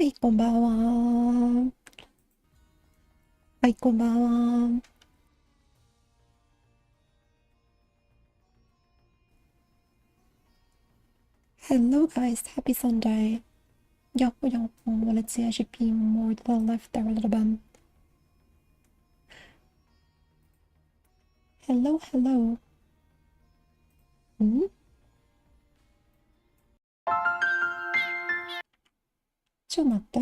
はい、こんばんは。はい、こんばんは。Hello, guys. Happy Sunday. Yeah, yeah. Well, let's see. I should be more to the left there a little bit. Hello, hello. Hmm? ちょっと待って。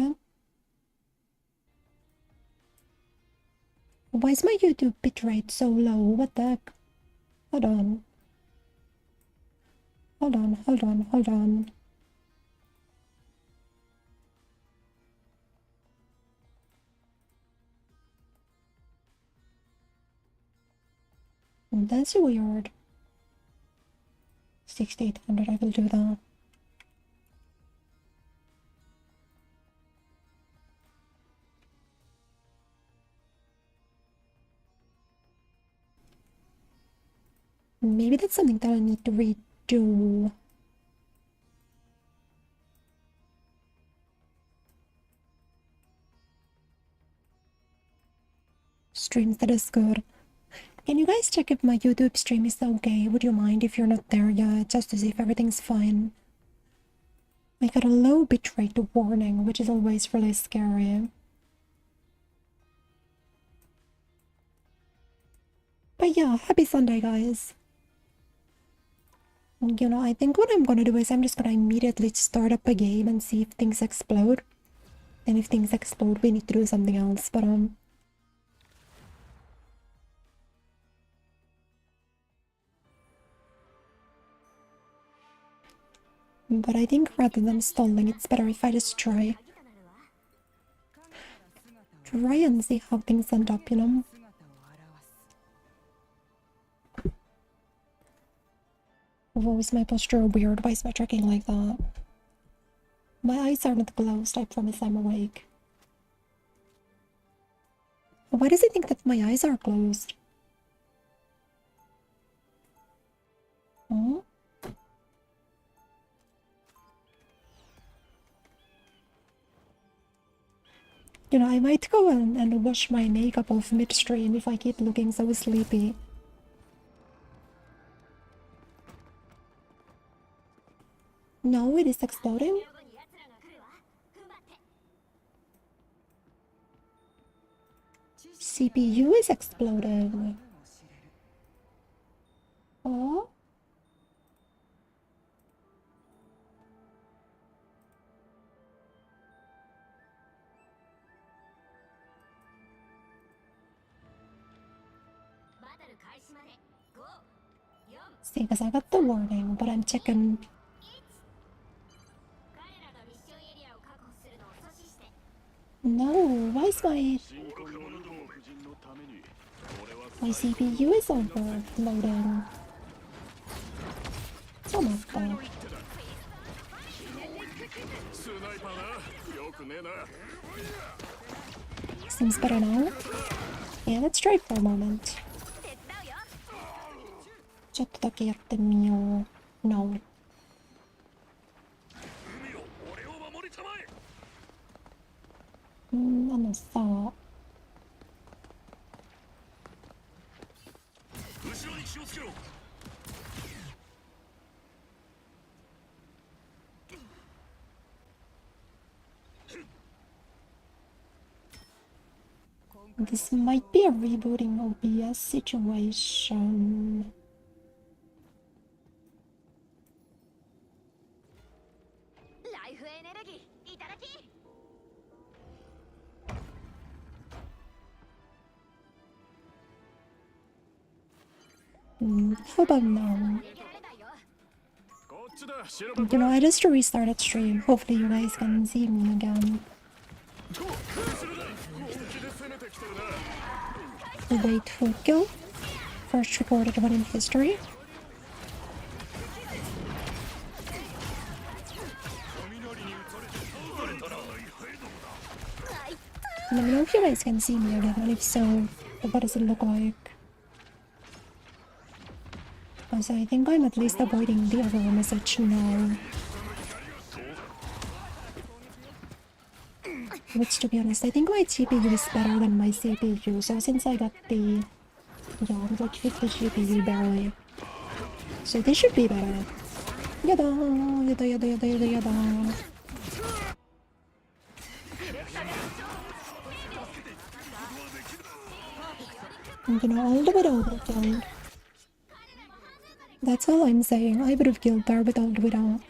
Why is my YouTube bitrate so low? What the heck? Hold on. Hold on, hold on, hold on. That's weird. 6800, I will do that. Maybe that's something that I need to redo. Streams, that is good. Can you guys check if my YouTube stream is okay? Would you mind if you're not there yet, just to see if everything's fine? I got a low bitrate warning, which is always really scary. But yeah, happy Sunday, guys. You know, I think what I'm gonna do is I'm just gonna immediately start up a game and see if things explode. And if things explode, we need to do something else, but I think rather than stalling, it's better if I just try. Try and see how things end up, you know? Why is my posture weird? Why is my tracking like that? My eyes are not closed, I promise I'm awake. Why does it think that my eyes are closed? Hmm? You know, I might go and wash my makeup off midstream if I keep looking so sleepy. No, it is exploding. CPU is exploding. Oh? See, because I got the warning, but I'm checking. No, why is my CPU is overloading? So much though. Seems better now. Yeah, let's try for a moment. ちょっとだけやってみよう。No. This might be a rebooting OBS situation. How about now? You know, I just restarted stream. Hopefully you guys can see me again. Wait for kill. First recorded one in history. Let me know if you guys can see me again, and if so, what does it look like? So I think I'm at least avoiding the other message now. Which, to be honest, I think my GPU is better than my CPU. So since I got the... Yeah, I'm like 50 GPU barely. So they should be better. Yada, yada, yada, yada, yada, yada. I'm gonna all the way overkill. That's all I'm saying. I would have killed her with all the way down.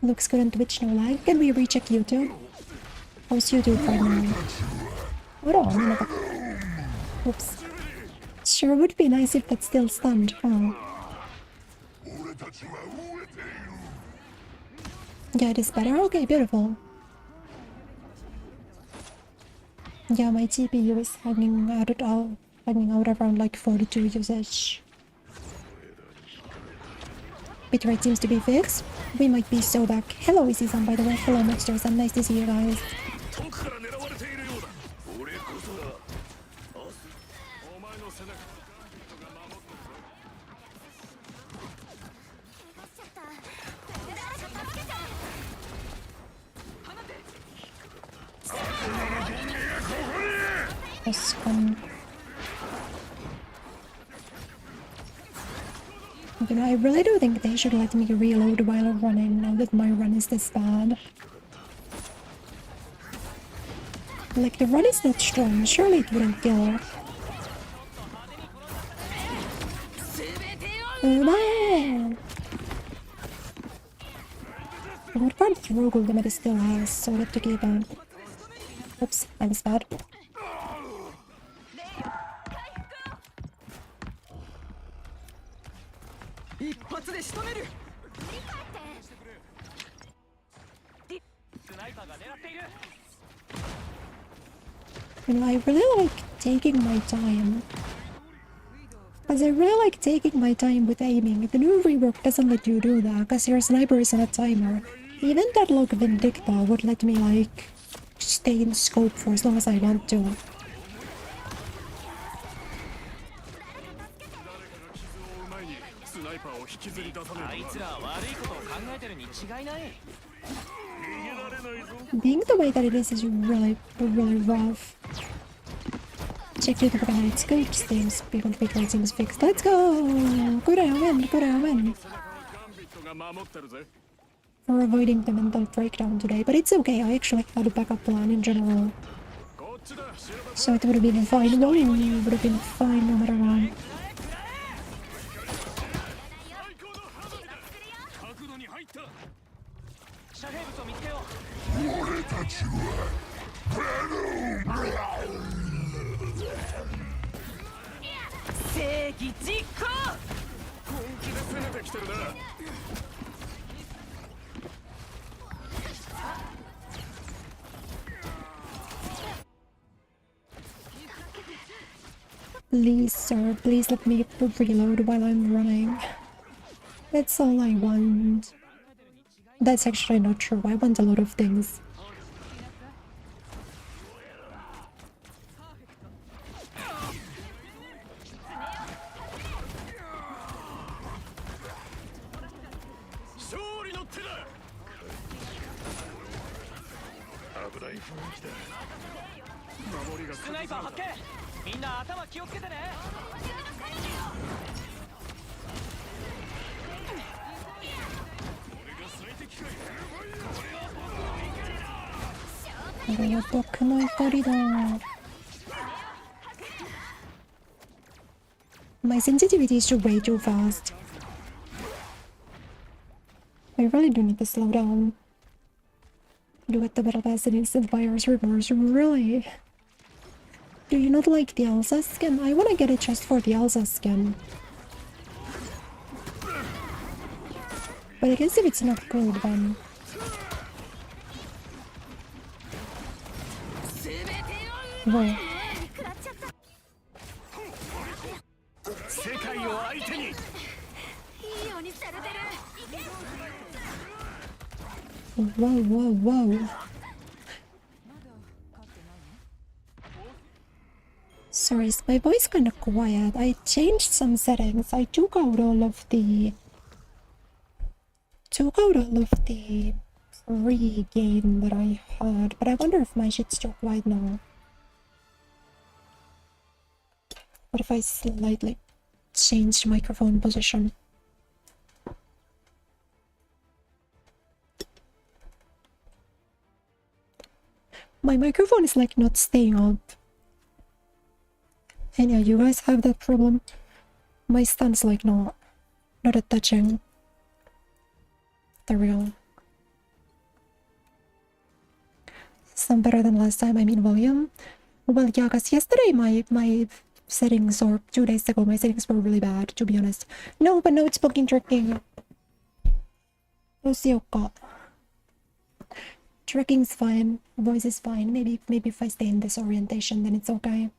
Looks good on Twitch, no lag. Can we recheck YouTube? How's YouTube right now? Hold on. Oops. Sure would be nice if that's still stunned, huh? Yeah, it is better? Okay, beautiful. Yeah, my GPU is hanging out around like 42 usage. Bitrate seems to be fixed. We might be so back. Hello, Izzy-san, by the way. Hello, Monsters-san. Nice to see you guys. You know, I really do think they should let me reload while running now that my run is this bad. Like, the run is not strong. Surely it wouldn't kill. Oh man! What part of the rogue ultimate still has, so that to keep on. Oops, I was bad. You know, I really like taking my time. As I really like taking my time with aiming. The new rework doesn't let you do that, because your sniper is on a timer. Even Deadlock Vindicta would let me, like, stay in scope for as long as I want to. Being the way that it is really, really rough. Check YouTube again, it's good. Steam's beyond bitrate seems fixed. Let's go! Kureya win! Kureya win! For avoiding the mental breakdown today, but it's okay, I actually had a backup plan in general. So it would have been fine. No, it would have been fine no matter what. Please, sir, please let me reload while I'm running. That's all I want. That's actually not true. I want a lot of things. My sensitivity is way too fast. I really do need to slow down. Do it the battle pass and instant virus reverse, really? Do you not like the Elsa skin? I wanna get it just for the Elsa skin. But I guess if it's not good, then... Whoa. Whoa, whoa, whoa. Sorry, is my voice kinda quiet? I changed some settings. I took out all of the pre-game that I had, but I wonder if my shit's still quiet now. What if I slightly change microphone position? My microphone is like not staying up. And yeah, you guys have that problem. My stand's like not attaching. There we go. Some better than last time, I mean volume. Well, yeah, because yesterday my settings, or 2 days ago, my settings were really bad, to be honest. No, but no, it's fucking tracking. Tracking's fine, voice is fine. Maybe if I stay in this orientation, then it's okay.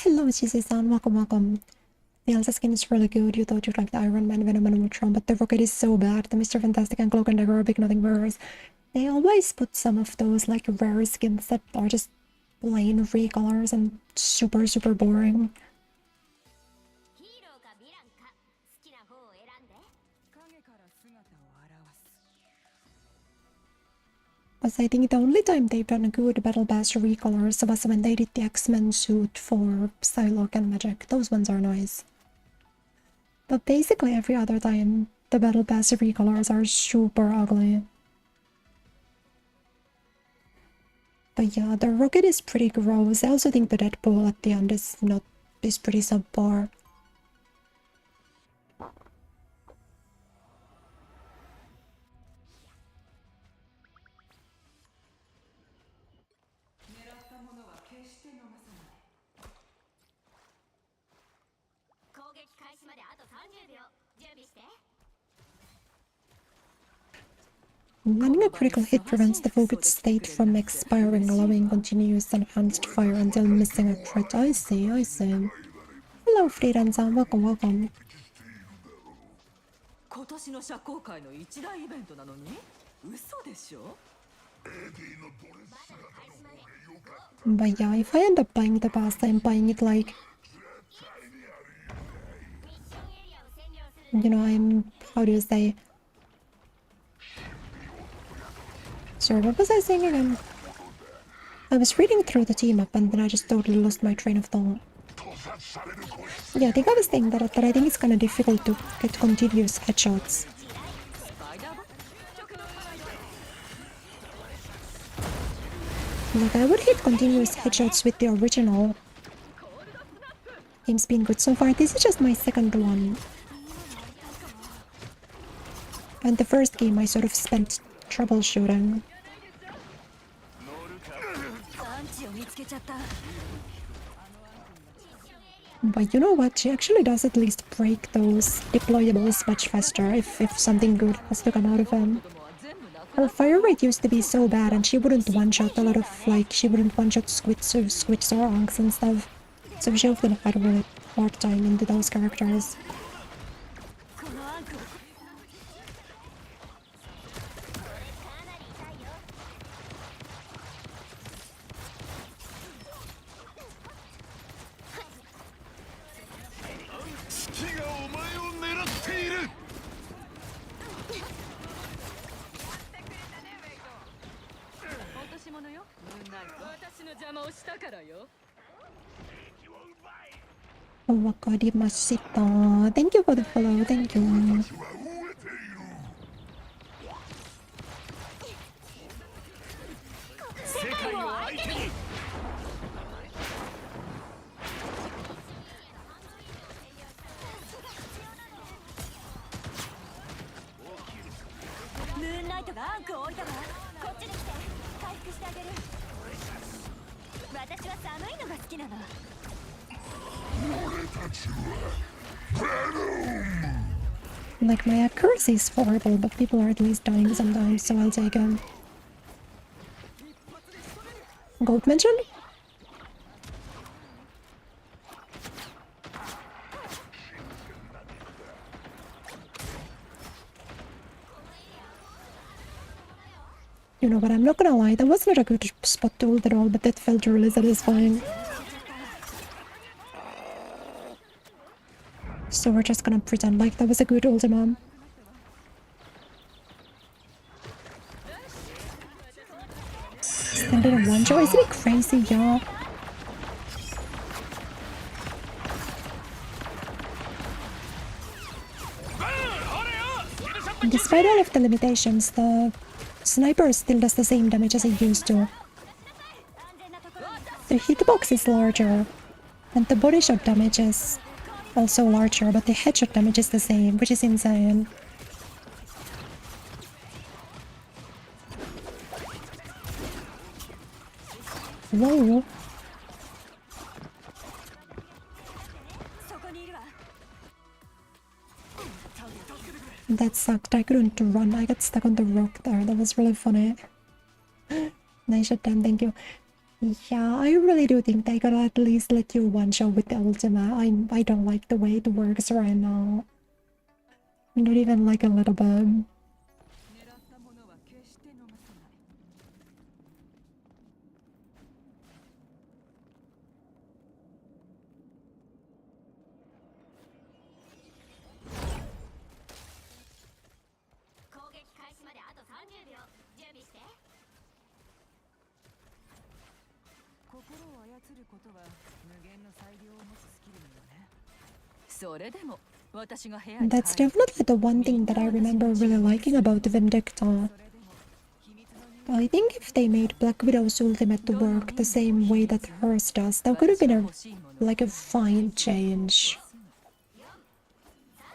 Hello, Shizu-san. Welcome. The Elsa skin is really good. You thought you'd like the Iron Man, Venom, and Ultron, but the Rocket is so bad. The Mr. Fantastic and Cloak and Dagger are big nothing burgers. They always put some of those like rare skins that are just plain recolors and super boring. Because I think the only time they've done a good Battle Pass recolors was when they did the X-Men suit for Psylocke and Magic. Those ones are nice. But basically every other time, the Battle Pass recolors are super ugly. But yeah, the Rocket is pretty gross. I also think the Deadpool at the end is pretty subpar. Landing a critical hit prevents the focused state from expiring, allowing continuous enhanced fire until missing a threat. I see. Hello, Freedan-san. Welcome. But yeah, if I end up buying the pass, I'm buying it like... You know, how do you say... Sorry, what was I saying again? I was reading through the team up and then I just totally lost my train of thought. Yeah, I think I was saying that I think it's kind of difficult to get continuous headshots. Like, I would hit continuous headshots with the original. Game's been good so far. This is just my second one. And the first game I sort of spent troubleshooting. But you know what? She actually does at least break those deployables much faster if something good has to come out of them. Her fire rate used to be so bad and she wouldn't one-shot a lot of, like, she wouldn't one-shot squids or onks and stuff. So she often had a really hard time into those characters. Wakarimashita. Thank you for the follow, thank you. Like, my accuracy is horrible, but people are at least dying sometimes, so I'll take him. Gold mention? You know what, I'm not gonna lie, that was not a good spot to ult at all, but that felt really satisfying. So we're just gonna pretend like that was a good ultimate. Stand in one shot, isn't it crazy, yeah? And despite all of the limitations, the sniper still does the same damage as it used to. The hitbox is larger, and the body shot damage is also larger, but the headshot damage is the same, which is insane. Whoa. That sucked. I couldn't run. I got stuck on the rock there. That was really funny. Nice shot, Dan. Thank you. Yeah, I really do think they gotta at least let you one-shot with the ultimate. I don't like the way it works right now. Not even like a little bit. That's definitely the one thing that I remember really liking about Vindicta. I think if they made Black Widow's ultimate to work the same way that hers does, that could have been a fine change.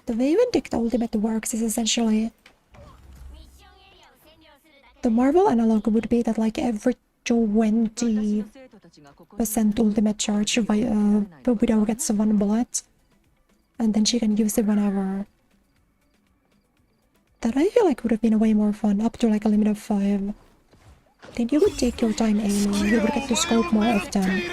The way Vindicta ultimate works is essentially... The Marvel analog would be that like every 20% ultimate charge, the Widow gets one bullet. And then she can use it whenever. That I feel like would have been way more fun, up to like a limit of 5. Then you would take your time aiming, you would get to scope more often.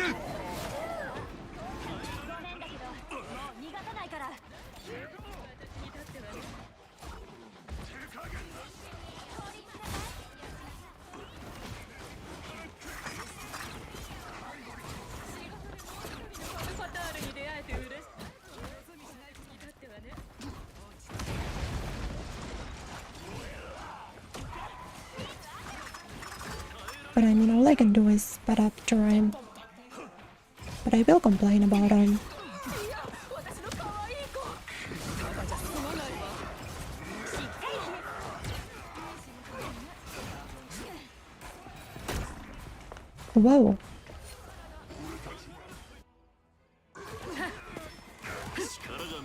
But I mean, all I can do is sped up time. But I will complain about him. Whoa.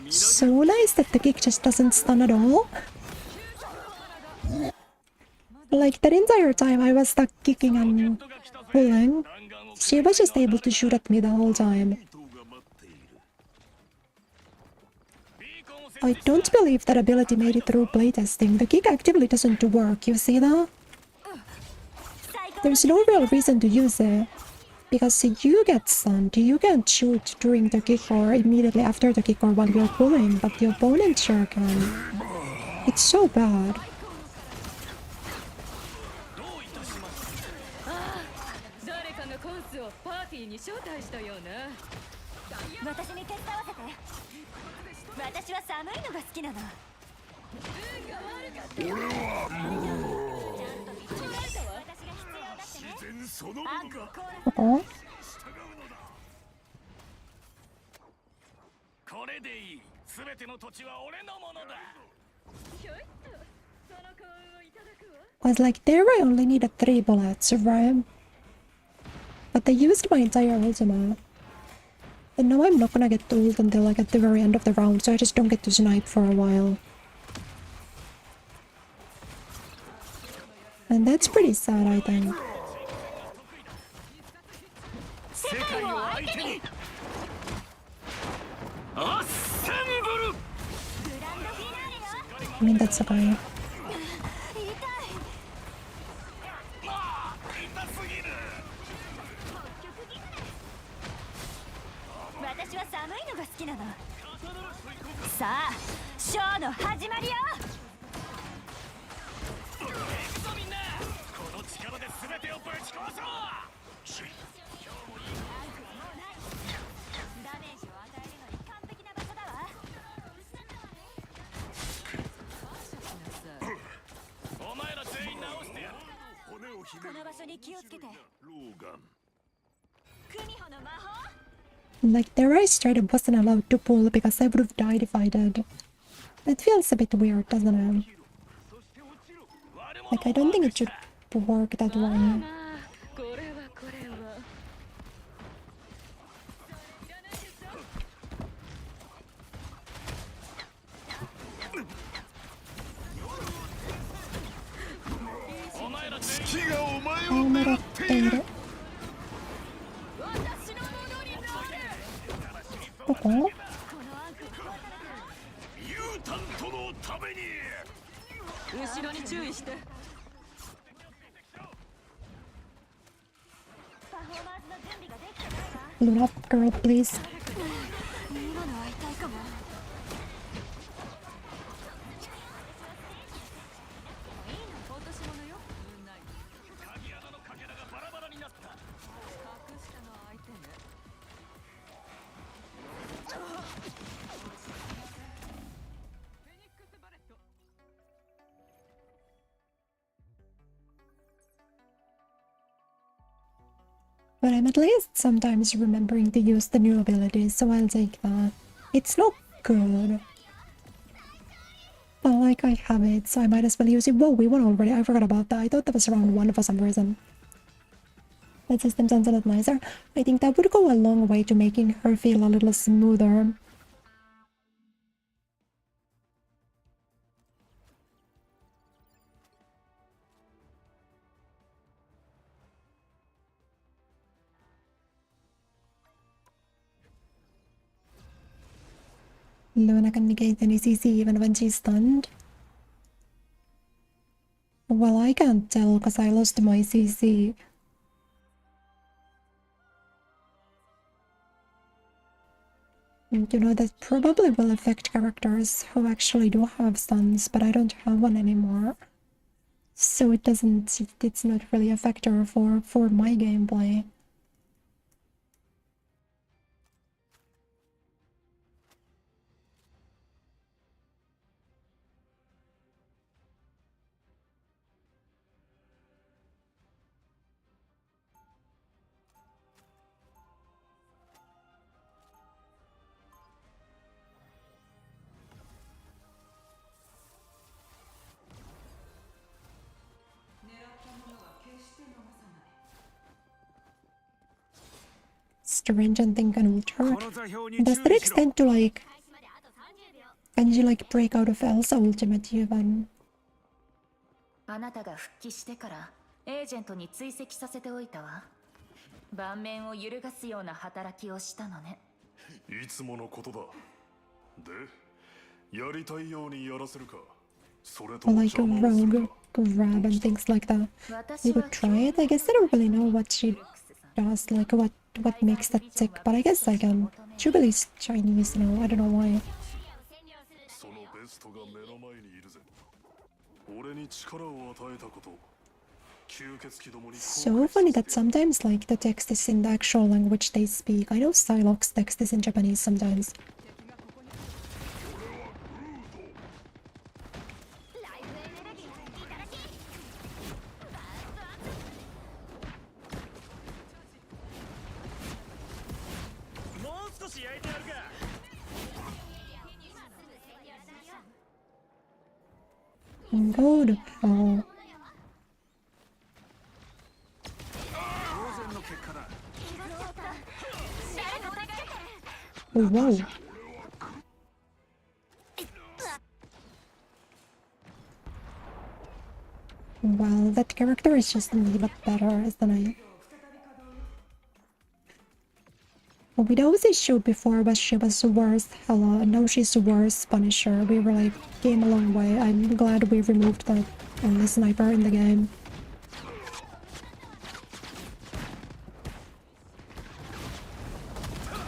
So nice that the kick just doesn't stun at all. Like, that entire time I was stuck kicking and pulling, she was just able to shoot at me the whole time. I don't believe that ability made it through playtesting. The kick actively doesn't work, you see that? There's no real reason to use it. Because you get stunned, you can't shoot during the kick or immediately after the kick or while you're pulling, but the opponent sure can. It's so bad. Uh-oh. I was like, there I only needed 3 bullets, right? But they used my entire ultimate. And now I'm not gonna get to ult until like at the very end of the round, so I just don't get to snipe for a while. And that's pretty sad, I think. I mean, that's okay. Like, their eyes straight up wasn't allowed to pull because I would have died if I did. That feels a bit weird, doesn't it? Like, I don't think it should work that way. Okay. Load up, girl, please. But I'm at least sometimes remembering to use the new abilities, so I'll take that. It's not good. But like, I have it, so I might as well use it. Whoa, we won already. I forgot about that. I thought that was round 1 for some reason. That system sounds a lot nicer. I think that would go a long way to making her feel a little smoother. Luna can negate any CC even when she's stunned. Well, I can't tell because I lost my CC. And you know, that probably will affect characters who actually do have stuns, but I don't have one anymore. So it's not really a factor for my gameplay. Strange and think an ultra. Does that extend to like... Can you like break out of Elsa ultimate even? あなたが復帰してからエージェントに追跡させておいたわ。盤面を揺るがすような働きをしたのね。いつものことだ。で、やりたいようにやらせるか。それとも Like a rogue grab and things like that. We would try it. I guess I don't really know what she does, like what makes that tick, but I guess I can. Jubilee's Chinese, you know, I don't know why. So funny that sometimes like the text is in the actual language they speak. I know Psylocke's text is in Japanese sometimes. Go to hell. Oh, whoa. Well, that character is just a little bit better, isn't it? What we always showed before was she was the worst Hela, and now she's the worst Punisher. We were like, came a long way. I'm glad we removed that only sniper in the game.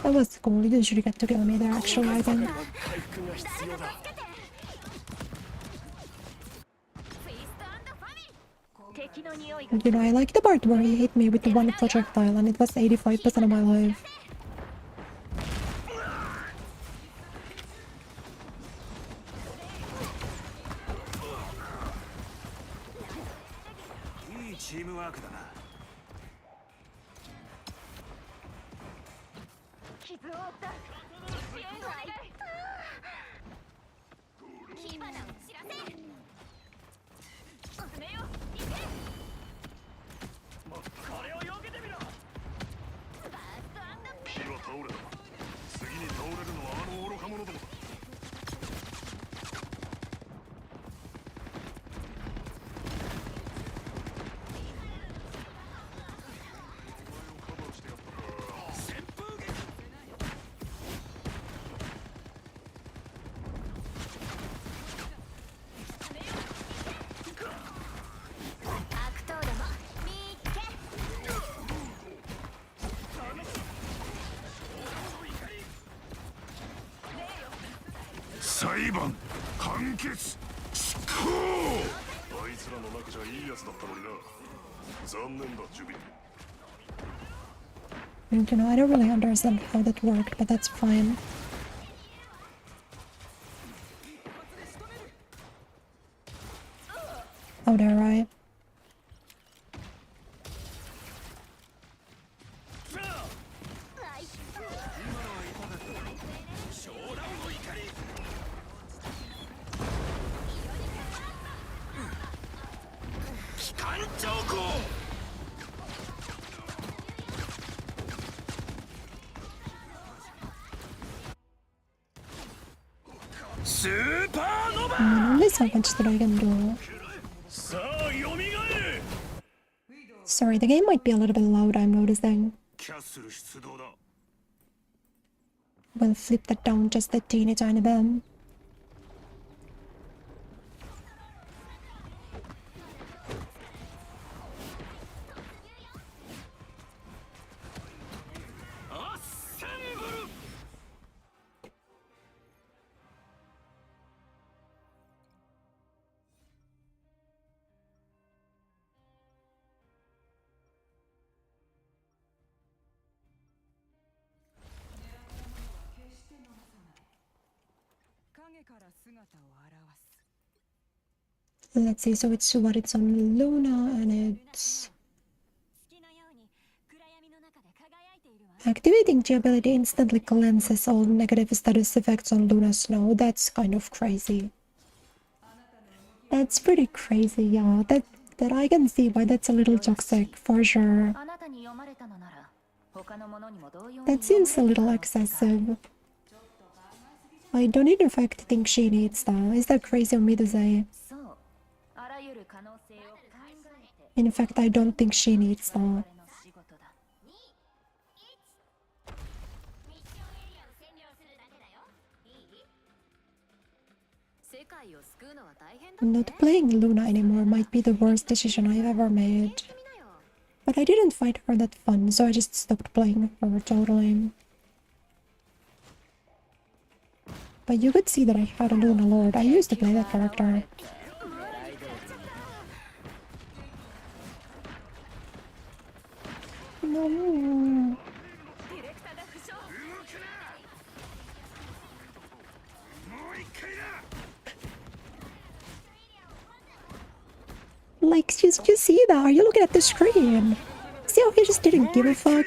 That was cool. You should get to kill me there, actually, I think. You know, I like the part where he hit me with the one projectile and it was 85% of my life. いいチームワークだな。傷を負った支援お願い。火花を散らせ。進めよ行け。これを避けてみろ。バーストアンド火は倒れた。次に倒れるのはあの愚か者どもだ。悪党ども見っけ。裁判判決執行。あいつらの中じゃいいやつだったのにな。残念だ、ジュビ。 And, you know, I don't really understand how that worked, but that's fine. How dare I? Only so much that I can do. Sorry, the game might be a little bit loud, I'm noticing. キャッスル出動だ。 We'll flip that down just a teeny tiny bit. アッセンブル。 Let's see, so it's what it's on Luna and it's... Activating the ability instantly cleanses all negative status effects on Luna's snow. That's kind of crazy. That's pretty crazy, yeah. That I can see why that's a little toxic, for sure. That seems a little excessive. I don't in fact think she needs that. Is that crazy of me to say? In fact, I don't think she needs that. Not playing Luna anymore might be the worst decision I've ever made. But I didn't find her that fun, so I just stopped playing her totally. But you could see that I had a Luna Lord. I used to play that character. No. Like, you see that? Are you looking at the screen? See how he just didn't give a fuck?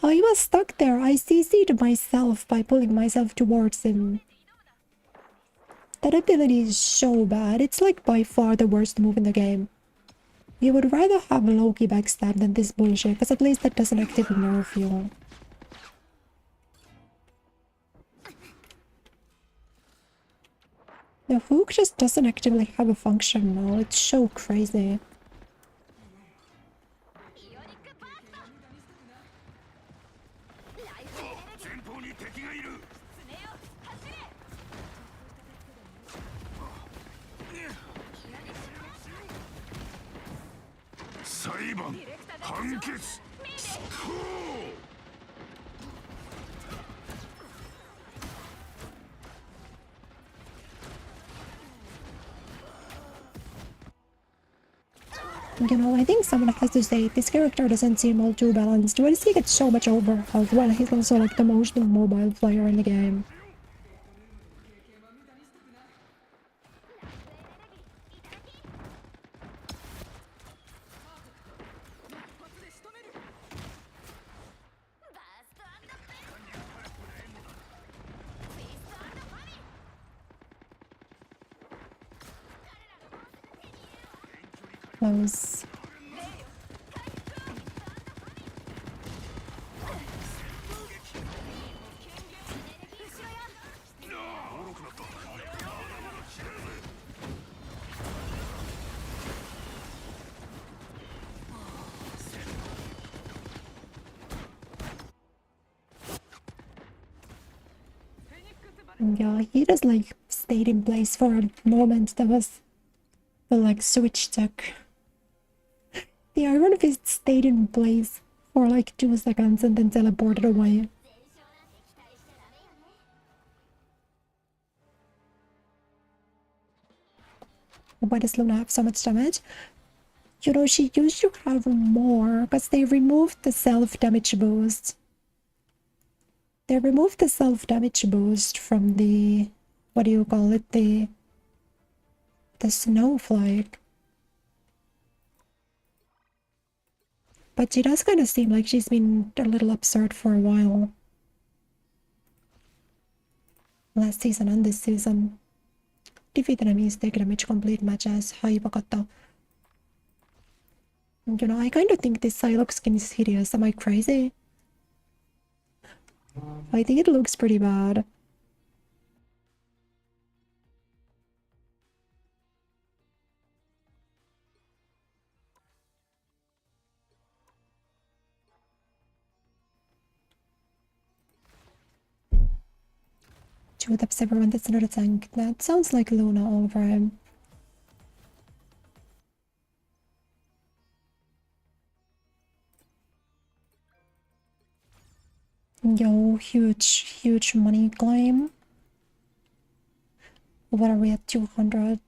I was stuck there. I CC'd myself by pulling myself towards him. That ability is so bad. It's like by far the worst move in the game. You would rather have Loki backstab than this bullshit, because at least that doesn't actively nerf you. The hook just doesn't actively have a function now. It's so crazy. You know, I think someone has to say this character doesn't seem all too balanced. Why does he get so much overhealth while he's also like the most mobile player in the game? Close. Yeah, he just like stayed in place for a moment. That was the like switch took. The Iron Fist stayed in place for like 2 seconds and then teleported away. Why does Luna have so much damage? You know, she used to have more because they removed the self-damage boost. They removed the self-damage boost from the, what do you call it, the snowflake. But she does kind of seem like she's been a little absurd for a while. Last season and this season. Defeat enemies, take damage, complete matches. Haibakata. You know, I kind of think this Psylocke skin is hideous. Am I crazy? I think it looks pretty bad. Two taps everyone that's not a tank. That sounds like Luna all over him. Yo, huge money claim. What are we at? 200?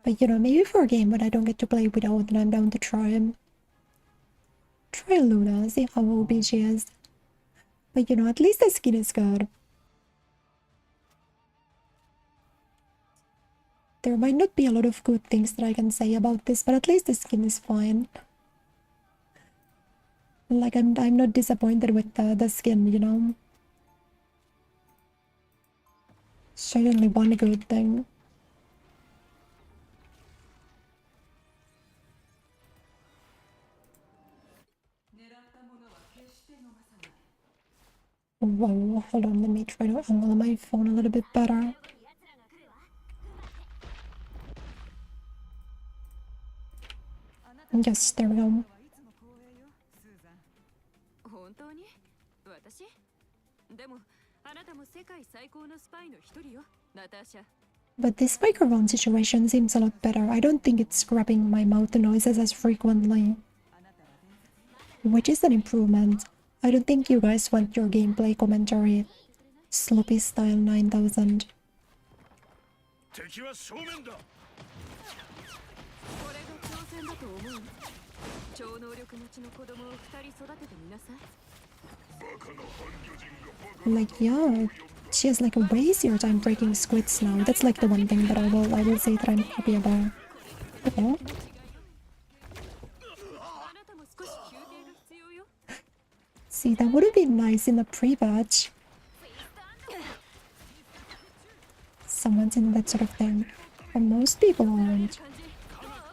But you know, maybe for a game when I don't get to play without, then I'm down to try him. Try Luna, see how OB she is. But you know, at least the skin is good. There might not be a lot of good things that I can say about this, but at least the skin is fine. Like, I'm not disappointed with the skin, you know? Certainly one good thing. Whoa, hold on, let me try to angle my phone a little bit better. Yes, there we go. But this microphone situation seems a lot better. I don't think it's grabbing my mouth noises as frequently, which is an improvement. I don't think you guys want your gameplay commentary sloppy style 9000. Like, yeah, she has like way easier time breaking squids now. That's like the one thing that I will say that I'm happy about. Okay. See, that would have been nice in the pre-batch. Someone's in that sort of thing. But most people aren't.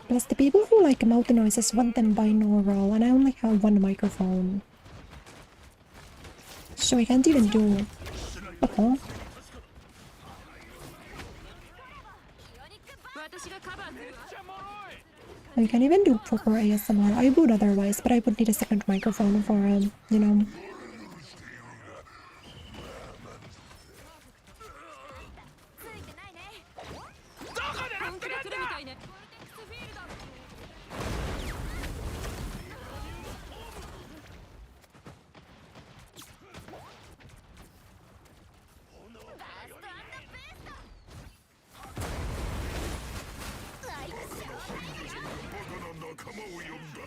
Plus, the people who like mouth noises want them binaural, and I only have one microphone. So I can't even do... Uh-oh. I can even do proper ASMR. I would otherwise, but I would need a second microphone for, you know. ついてないね。どこでなってるんだ。ボルテックスフィールド。バーストアンドベースト。ライクショータイムよ。仲間を呼んだ。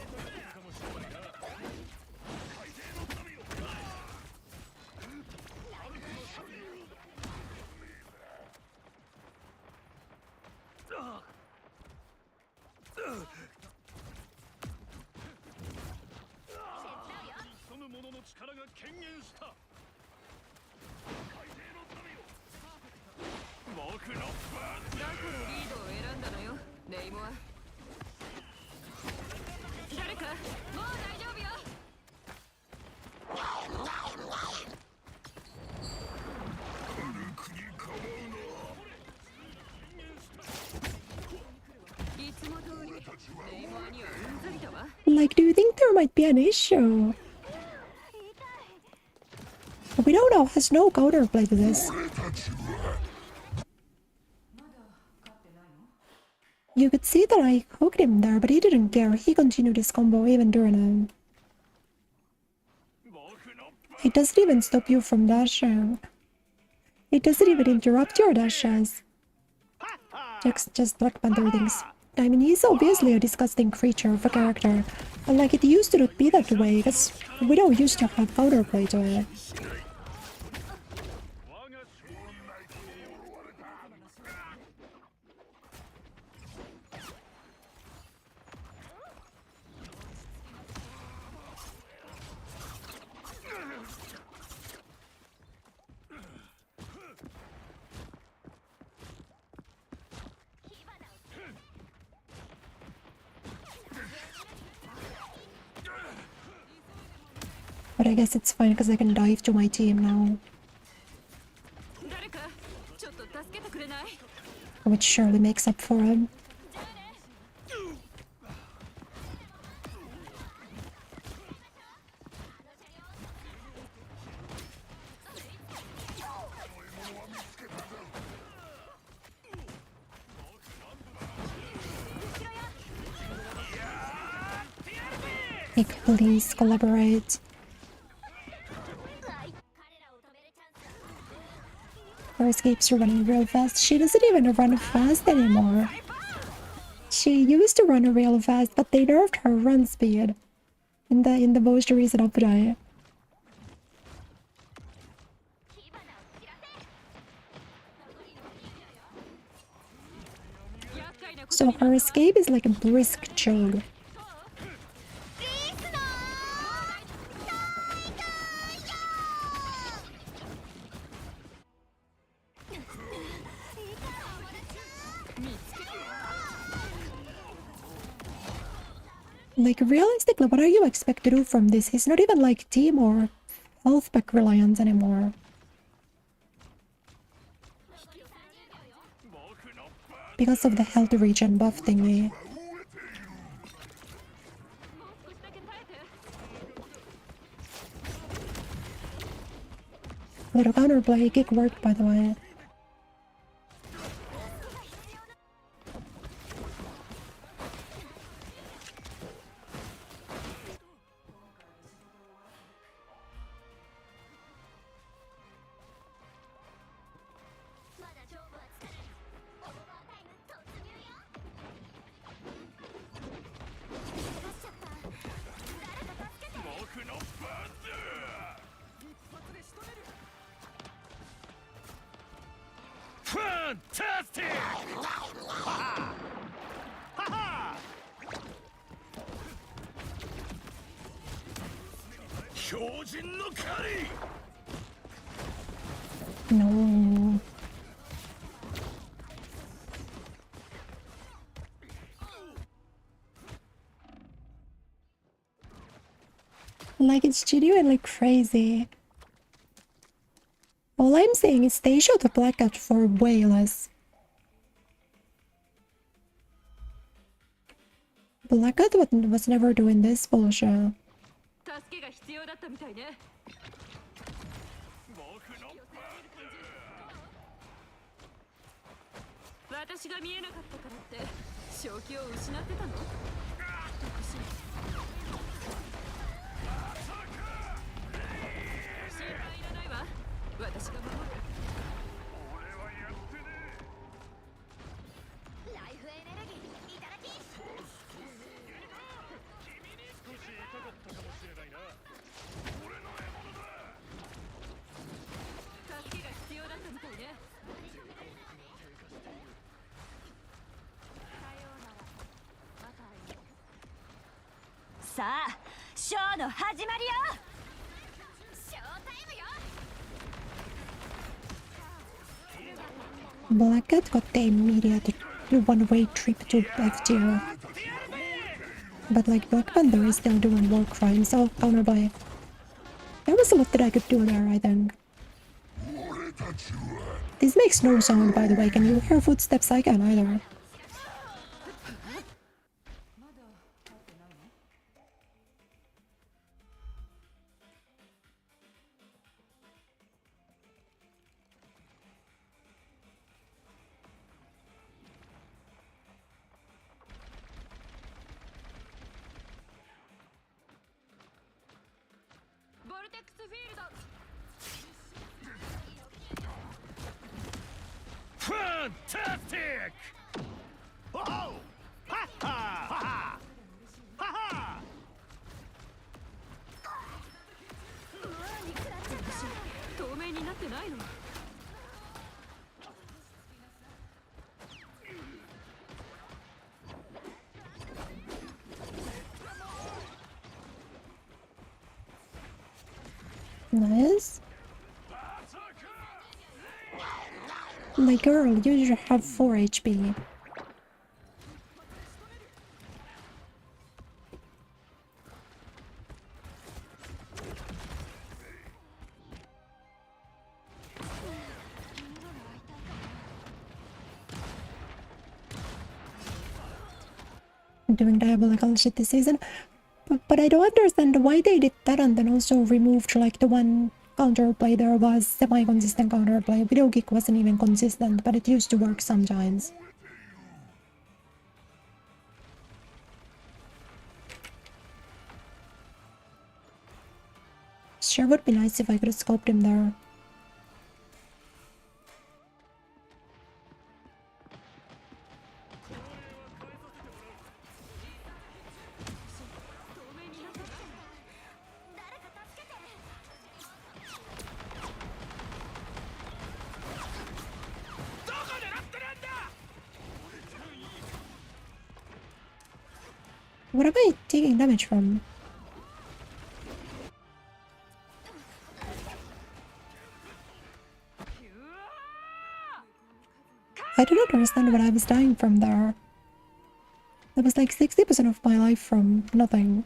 その者の力が権限した。僕の番だからリードを選んだのよ、レイモア。誰かもう大丈夫よ。いつも通りレイモアにはうんざりだわ。 Like, do you think there might be an issue? We don't know, has no counterplay to this. You could see that I hooked him there, but he didn't care. He continued his combo even during It doesn't even stop you from dashing. It doesn't even interrupt your dashes. Just Black Panther things. I mean, he's obviously a disgusting creature of a character. But like, it used to not be that way, because we don't used to have counterplay to it. But I guess it's fine because I can dive to my team now. 誰かちょっと助けてくれない？ Which surely makes up for him. Like, please collaborate. Her escapes are running real fast. She doesn't even run fast anymore. She used to run real fast, but they nerfed her run speed in the most recent update. So her escape is like a brisk jog. Like, realistically, what are you expected to do from this? He's not even like team or health pack reliance anymore. Because of the health regen buff thingy. Little counterplay kick worked, by the way. Fantastic! Ha ha! 標準の狩り No. Like, it's genuinely crazy. All I'm saying is they showed the blackout for way less. Blackout was never doing this bullshit. 助けが必要だったみたいね。私が見えなかったからって正気を失ってたの？心配いらないわ。私が守る。ライフエネルギーいただき。助けが必要だったみたいね。さあ、ショーの始まりよ。ショータイムよ。 Blackout got the immediate one-way trip to F tier. But like Black Panther is still doing war crimes, so counter by. There was a lot that I could do there, I think. This makes no sound, by the way. Can you hear footsteps? I can't either. Fantastic! Oh! Ha ha! Ha ha! Ha ha! 透明になってないの？ Nice. My girl, you should have 4 HP. Doing diabolical shit this season. But I don't understand why they did that and then also removed like the one counterplay there was semi-consistent counterplay. Video Geek wasn't even consistent, but it used to work sometimes. Sure would be nice if I could have scoped him there. What am I taking damage from? I do not understand what I was dying from there. That was like 60% of my life from nothing.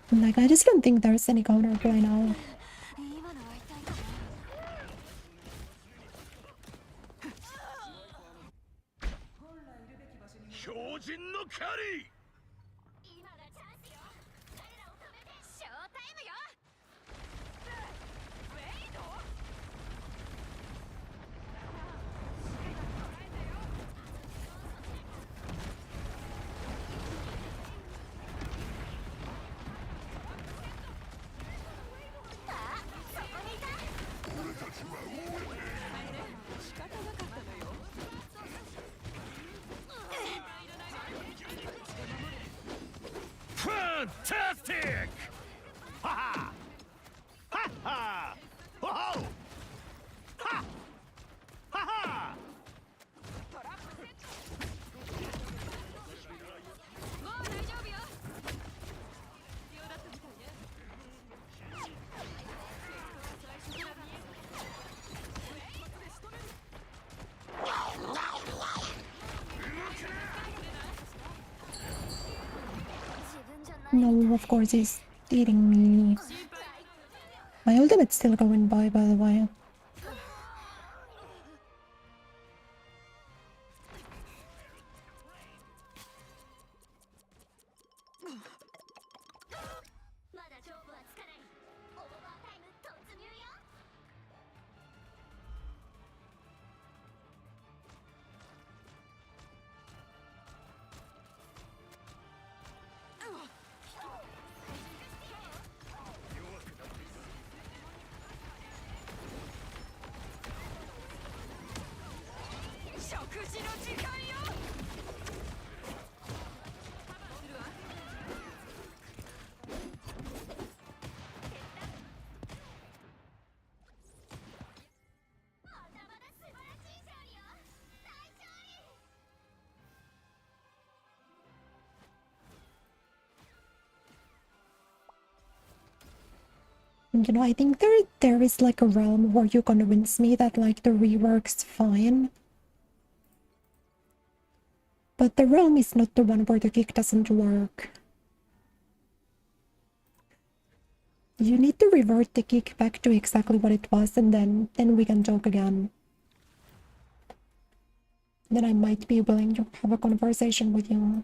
Like, I just don't think there's any counterplay now. No, of course he's eating me. My ultimate's still going by the way. You know, I think there is like a realm where you convince me that like the rework's fine. But the realm is not the one where the kick doesn't work. You need to revert the kick back to exactly what it was, and then we can talk again. Then I might be willing to have a conversation with you.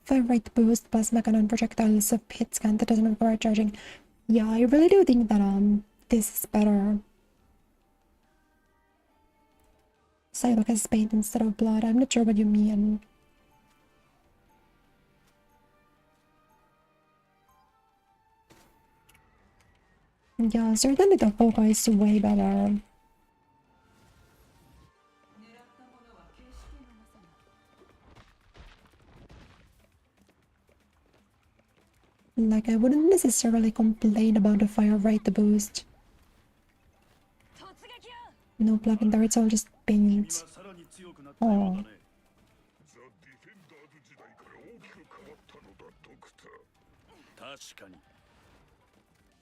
Fire rate boost, plasma cannon, projectiles of hit scan that doesn't require charging. Yeah, I really do think that this is better. Psylocke has paint instead of blood. I'm not sure what you mean. Yeah, certainly the Hoga is way better. Like, I wouldn't necessarily complain about the fire rate boost. No plug in there, it's all just paint. Oh.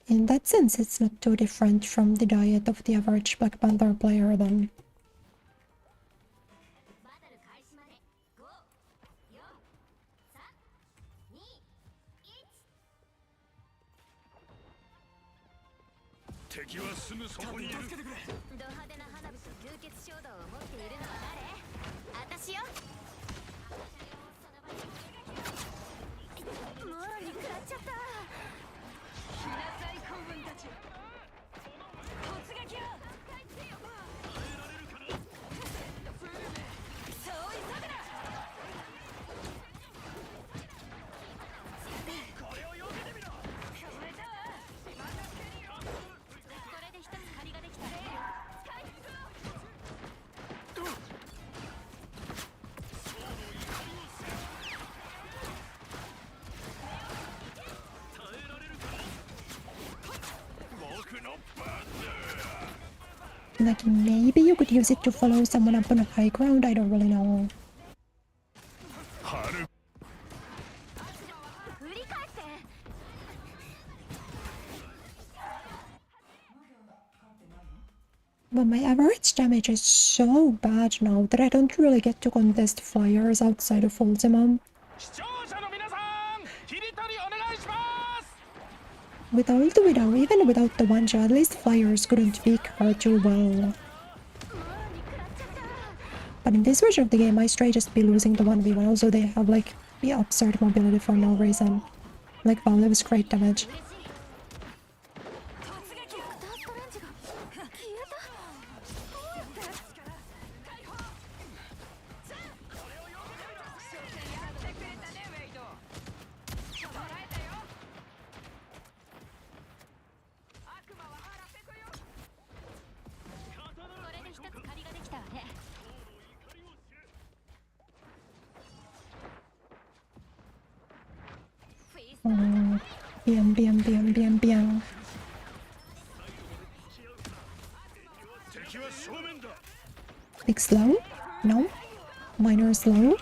In that sense, it's not too different from the diet of the average Black Panther player then. Like, maybe you could use it to follow someone up on a high ground, I don't really know. But my average damage is so bad now that I don't really get to contest fires outside of Ultima. With ult widow, even without the one shot, at least fires couldn't peek her too well. But in this version of the game, I straight just be losing the 1v1. Also, they have like the absurd mobility for no reason. Like, wow, that was great damage. Biang. Big slow? No? minor slow.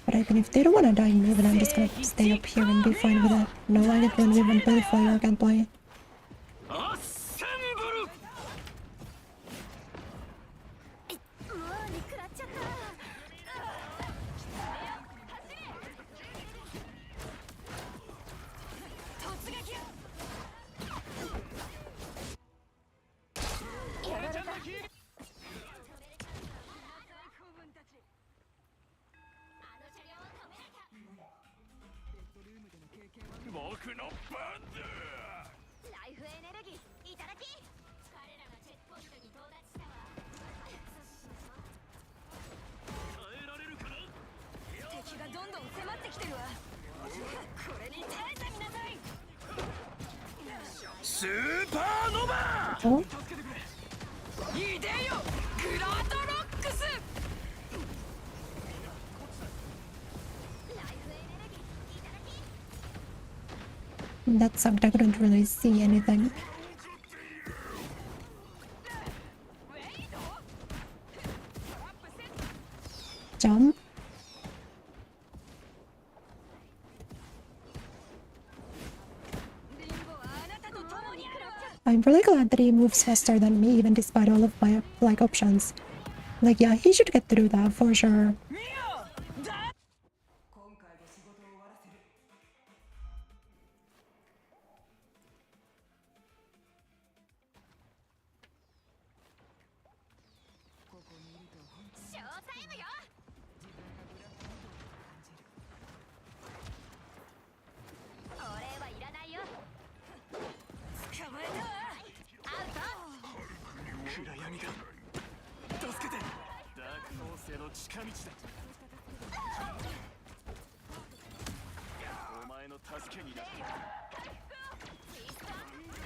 But I think if they don't want to die in move, then I'm just gonna stay up here and be fine with it. No, I get one move and play the fire, I can't play. Oh. That sucked, I couldn't really see anything. Jump. I'm really glad that he moves faster than me, even despite all of my options. Like, yeah, he should get to do that for sure.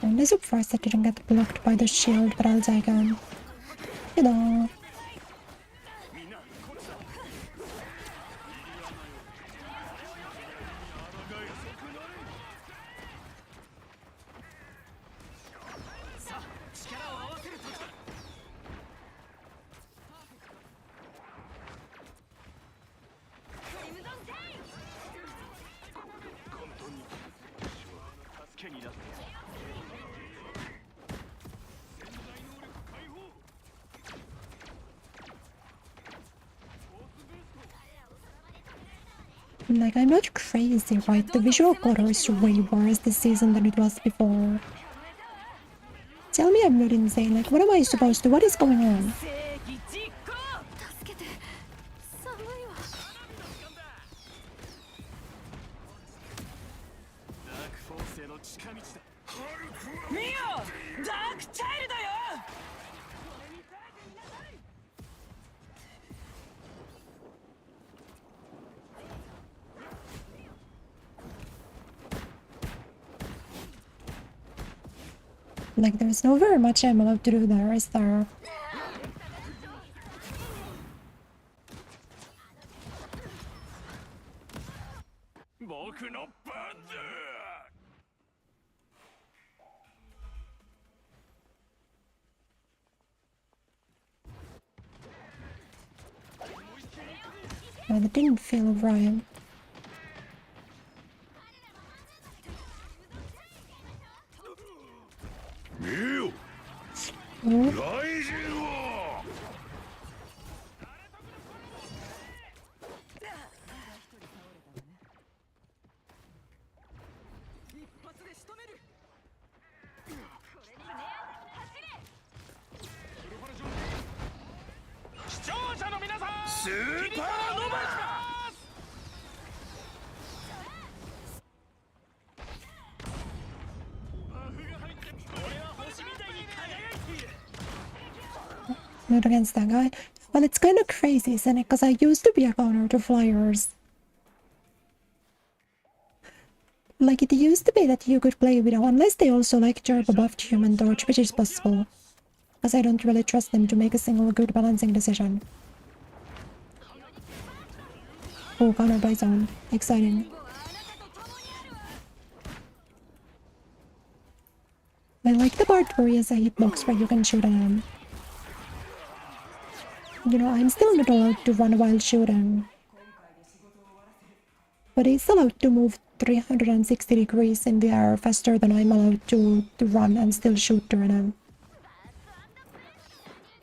I'm surprised that didn't get blocked by the shield, but I'll take him. You know. Like, I'm not crazy, right? The visual color is way worse this season than it was before. Tell me I'm not insane. Like, what am I supposed to? What is going on? Like, there's no very much I'm allowed to do there, is there? Oh, that didn't feel right. Not against that guy. Well, it's kind of crazy, isn't it? Because I used to be a counter to flyers. Like, it used to be that you could play with, unless they also like Turbo buffed Human Torch, which is possible. Because I don't really trust them to make a single good balancing decision. Oh, counter by zone. Exciting. I like the part where he has a hitbox where you can shoot at him. You know, I'm still not allowed to run while shooting. But he's allowed to move 360 degrees in the air faster than I'm allowed to run and still shoot at him.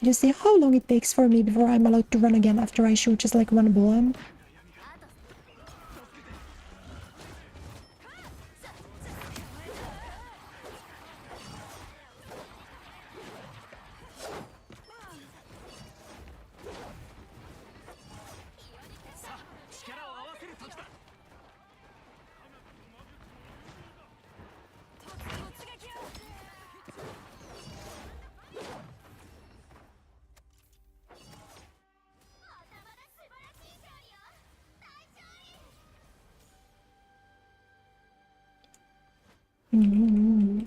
You see how long it takes for me before I'm allowed to run again after I shoot just like one bullet? Mm-hmm.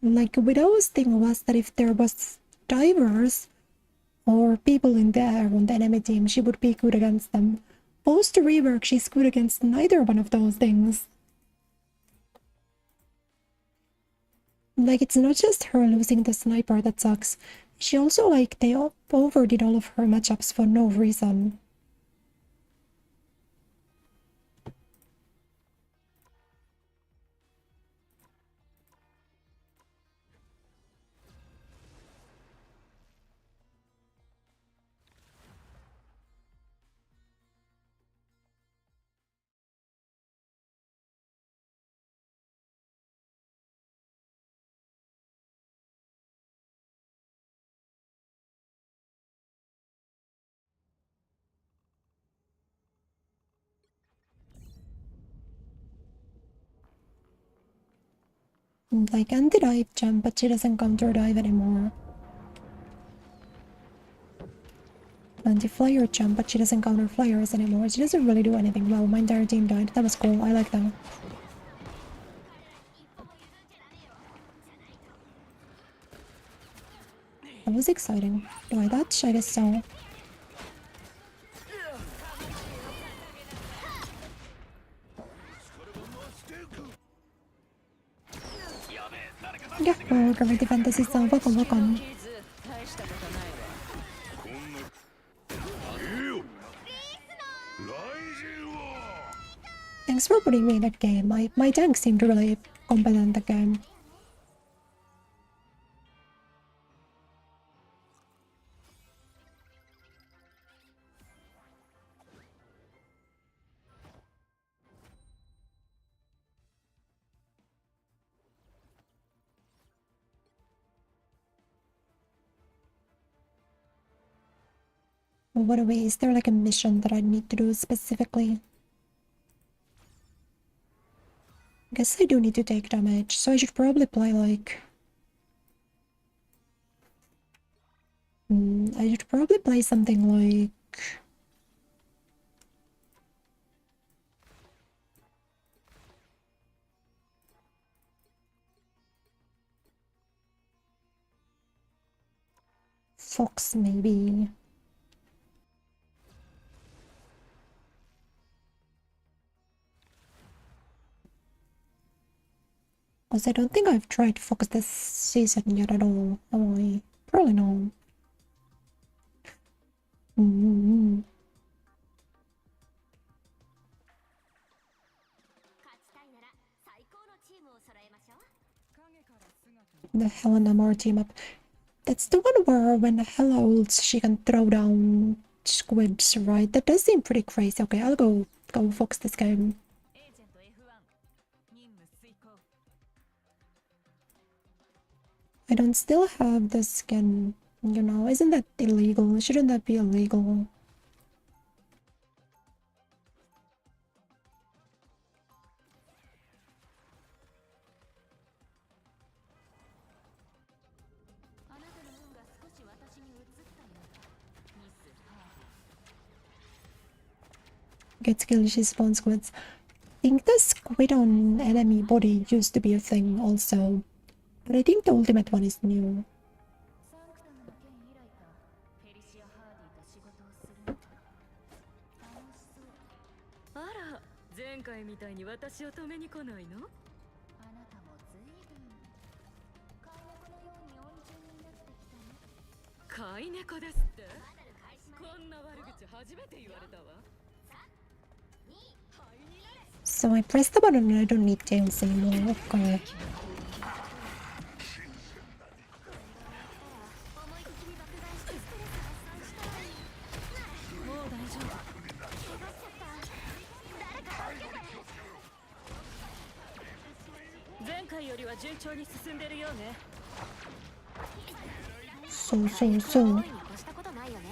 Like, Widow's thing was that if there was divers or people in the air on the enemy team, she would be good against them. Post rework, she's good against neither one of those things. Like, it's not just her losing the sniper that sucks. She also, like, they overdid all of her matchups for no reason. Like, anti-dive jump, but she doesn't counter dive anymore. Anti-flyer jump, but she doesn't counter flyers anymore. She doesn't really do anything. Wow, my entire team died. That was cool. I like that. That was exciting. Do I dodge? I guess so. Yahoo! Gravity Fantasy Song. Welcome, welcome. Thanks for putting me in that game. My tank seemed really competent in the game. What a way, is there like a mission that I need to do specifically? I guess I do need to take damage, so I should probably play like... I should probably play something like... Fox, maybe. Because I don't think I've tried Fox this season yet at all, have I? Probably not. The Helena Moore team up. That's the one where when Hella ults, she can throw down squids, right? That does seem pretty crazy. Okay, I'll go Fox this game. I don't still have the skin, you know, isn't that illegal? Shouldn't that be illegal? gets killed, she spawns squids. I think the squid on enemy body used to be a thing also, but I think the ultimate one is new. サンクタムの件以来かフェリシア・ハーディと仕事をするのか楽しそうあら前回みたいに私を止めに来ないの？あなたも随分飼い猫のように温順になってきたね飼い猫ですって？こんな悪口初めて言われたわ。 So I pressed the button and I don't need tails anymore. Okay. もう大丈夫。前回よりは順調に進んでるよね。So. 越したことないよね。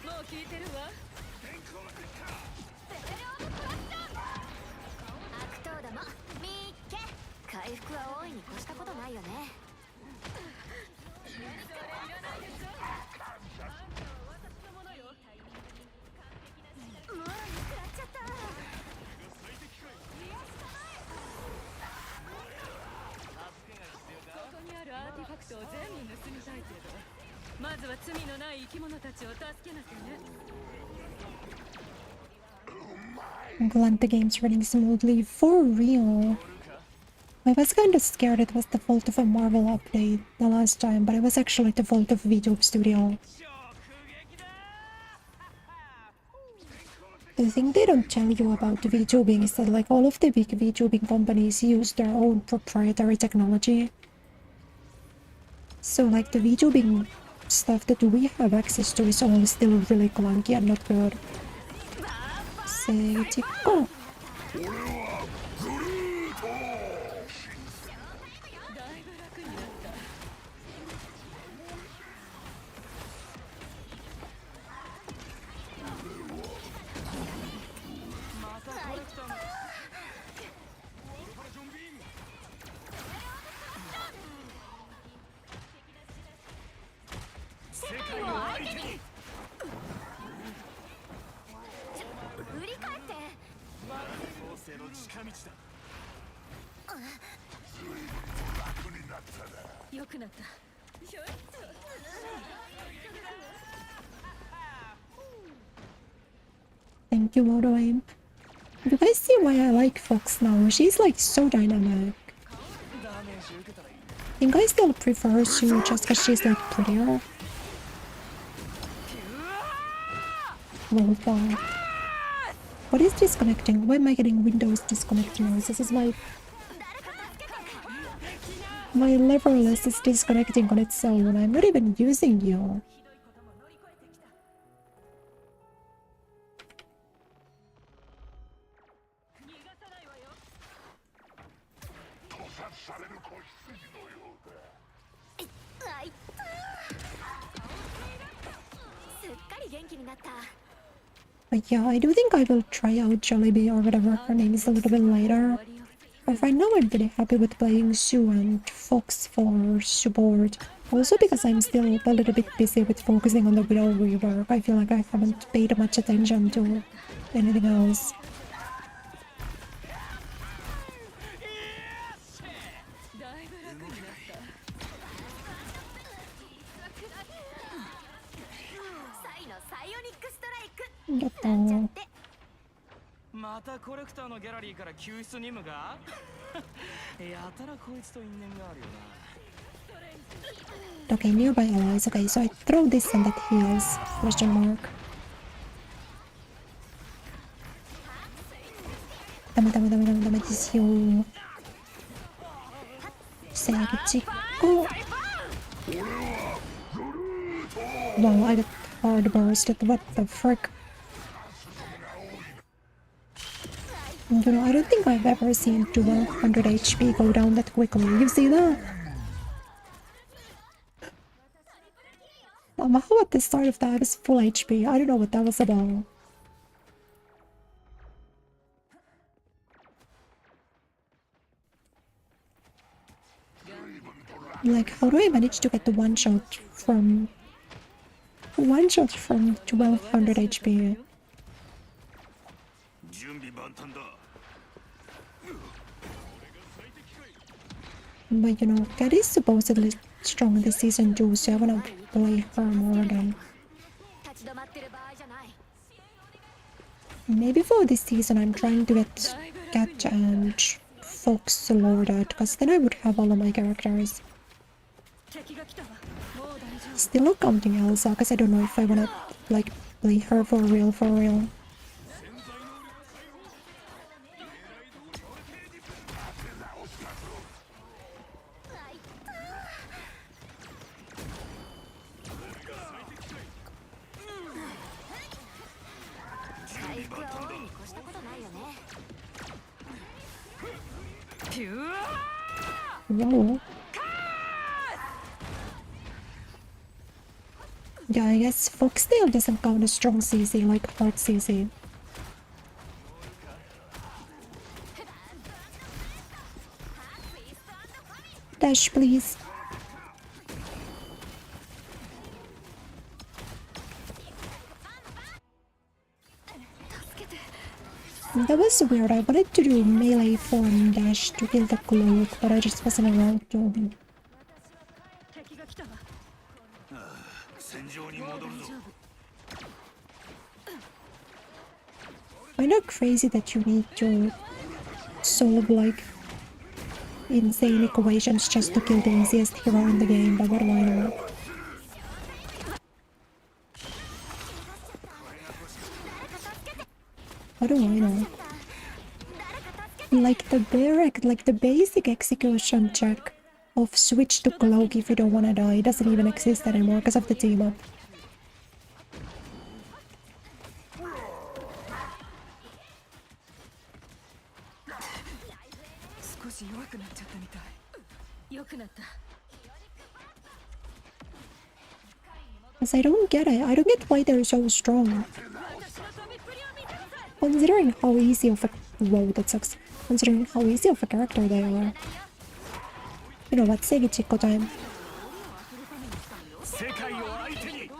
もう聞いてるわ。悪党ども見っけ。回復は大いに越したことないよね。もう食らっちゃった。ここにあるアーティファクトを全部盗みたいけど、まずは罪のない生き物たちを助けなきゃね。 I'm glad the game's running smoothly. For real. I was kinda scared it was the fault of a Marvel update the last time, but it was actually the fault of VTube Studio. The thing they don't tell you about VTubing is that like all of the big VTubing companies use their own proprietary technology. So like the VTubing stuff that we have access to is all still really clunky and not good. Say, go. 振り返って。良くなった。 Thank you, Auto Aim. You guys see why I like Fox now? She's like so dynamic. I think I still prefer Sue just because she's like prettier. Well, wow. What is disconnecting? Why am I getting Windows disconnect noise? This is my leverless is disconnecting on its own. I'm not even using you. But yeah, I do think I will try out Jollibee or whatever her name is a little bit later. But right now I'm pretty happy with playing Sue and Fox for support. Also because I'm still a little bit busy with focusing on the real rework. I feel like I haven't paid much attention to anything else. Yatta. またコレクターのギャラリーから救出任務がやたらこいつと因縁があるよな。 Okay, nearby allies. Okay, so I throw this and that heals. Question mark. Dame this heal. Say, go. Wow, I got hard bursted. What the frick? You know, I don't think I've ever seen 1200 HP go down that quickly. You see that? How at the start of that I was full HP? I don't know what that was about. Like, how do I manage to get the one shot from 1200 HP? 準備万端だ。 But you know, Cat is supposedly strong this season too, so I wanna play her more again. 立ち止まってる場合じゃない。 Maybe for this season I'm trying to get Cat and Fox loaded, because then I would have all of my characters. 敵が来たわ。もう大丈夫。 Still not counting Elsa, because I don't know if I wanna, like, play her for real, for real. Whoa. Yeah, I guess Foxtail doesn't count as strong CC like hard CC. Dash, please. That was weird. I wanted to do melee form dash to kill the cloak, but I just wasn't allowed to. 敵が来たわ。戦場に戻るぞ。 Kind of crazy that you need to solve like insane equations just to kill the easiest hero in the game, but what do I know? What do I know? Like the basic execution check of switch to cloak if you don't wanna die doesn't even exist anymore because of the team up. 少し弱くなっちゃったみたい。良くなった。 Because I don't get it. I don't get why they're so strong. Considering how easy of a... Whoa, that sucks. Considering how easy of a character they are. You know what? Save it, Chico time. 世界を相手に。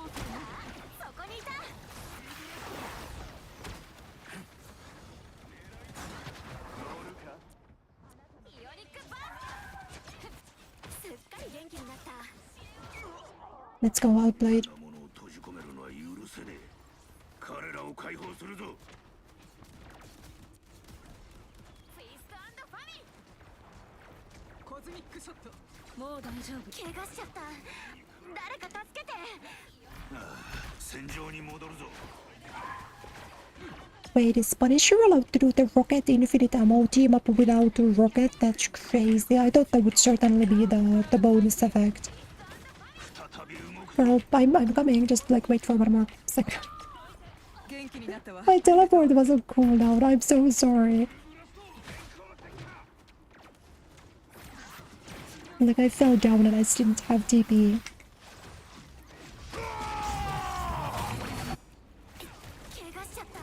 Let's go, Outplayed. 物を閉じ込めるのは許せねえ。彼らを解放するぞ。 コズミックショット。もう大丈夫。怪我しちゃった。誰か助けて。戦場に戻るぞ。 Wait, is Punisher allowed to do the rocket infinite ammo team up without a rocket? That's crazy. I thought that would certainly be the bonus effect. Well, I'm coming. Just like wait for one more second. 元気になったわ。 My teleport wasn't cooldown. I'm so sorry. Like I fell down and I just didn't have TP. 怪我しちゃった。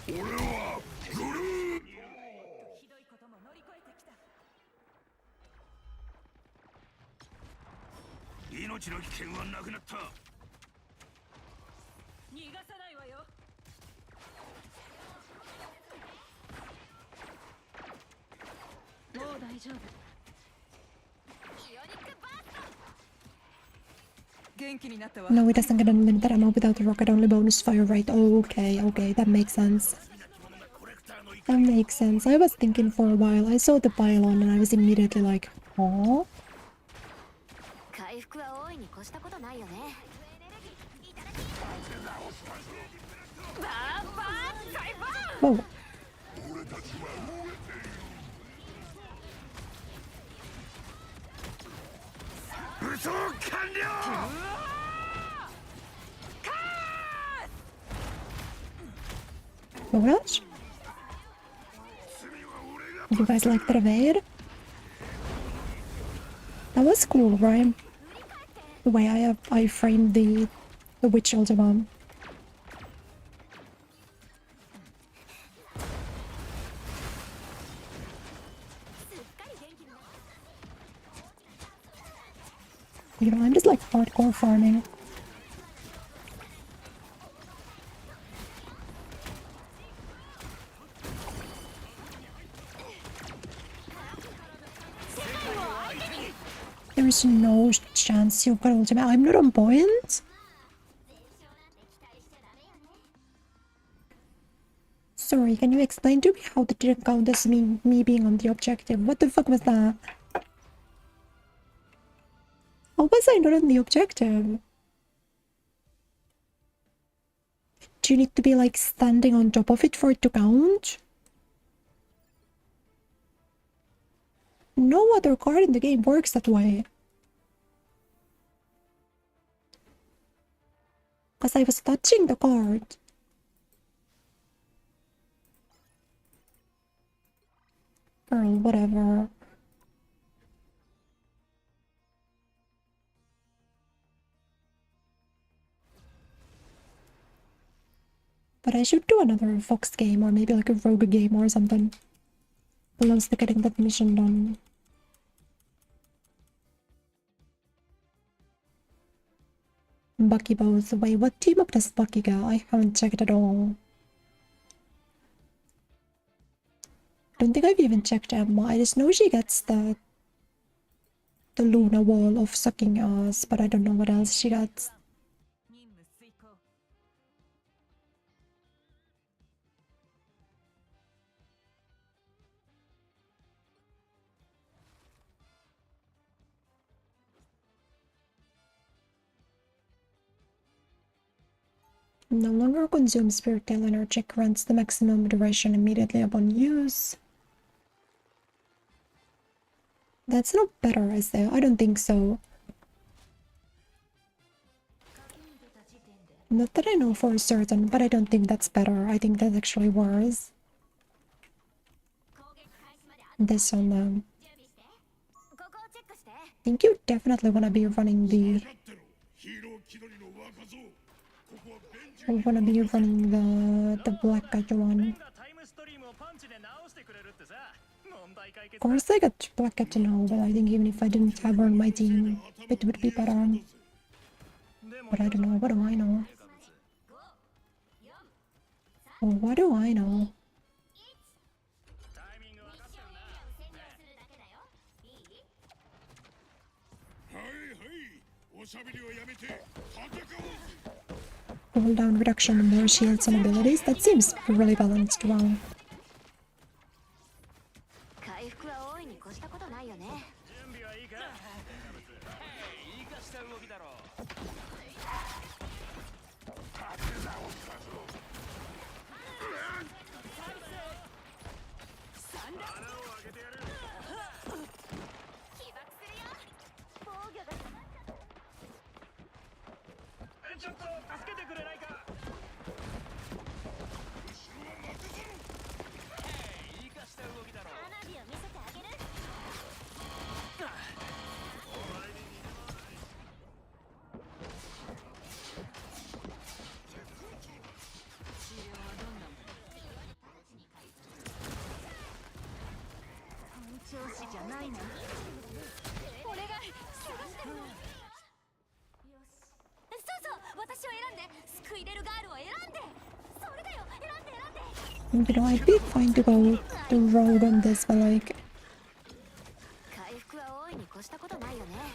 俺はグルー。 ひどいことも乗り越えてきた。 命の危険はなくなった。 逃がさないわよ。もう大丈夫。元気になったわ。 No, it doesn't get unlimited ammo without the rocket, only bonus fire rate. Oh, okay, that makes sense. That makes sense. I was thinking for a while. I saw the pylon and I was immediately like, huh? 回復は大いに越したことないよね。 Whoa. What? You guys like that evade? That was cool, right? The way I framed the witch ultima. You know, I'm just like hardcore farming. There is no chance you got ultimate. I'm not on point. Sorry, can you explain to me how that didn't count as me being on the objective? What the fuck was that? How was I not on the objective? Do you need to be like standing on top of it for it to count? No other card in the game works that way. Because I was touching the card. Girl, whatever. But I should do another Fox game or maybe like a Rogue game or something. Close to getting that mission done. Bucky both. Wait, what team up does Bucky go? I haven't checked at all. I don't think I've even checked Emma. I just know she gets the Luna wall of sucking ass, but I don't know what else she gets. No longer consume spiritual energy, grants the maximum duration immediately upon use. That's not better, is there? I don't think so. Not that I know for certain, but I don't think that's better. I think that's actually worse. This one, though. I think you definitely want to be running the... I want to be running the black cat one. Of course I got black cat to know, but I think even if I didn't have her on my team, it would be better. But I don't know, what do I know? What do I know? Cooldown reduction and more shields and abilities. That seems really balanced. Wow. You know, I'd be fine to go the road on this, but like...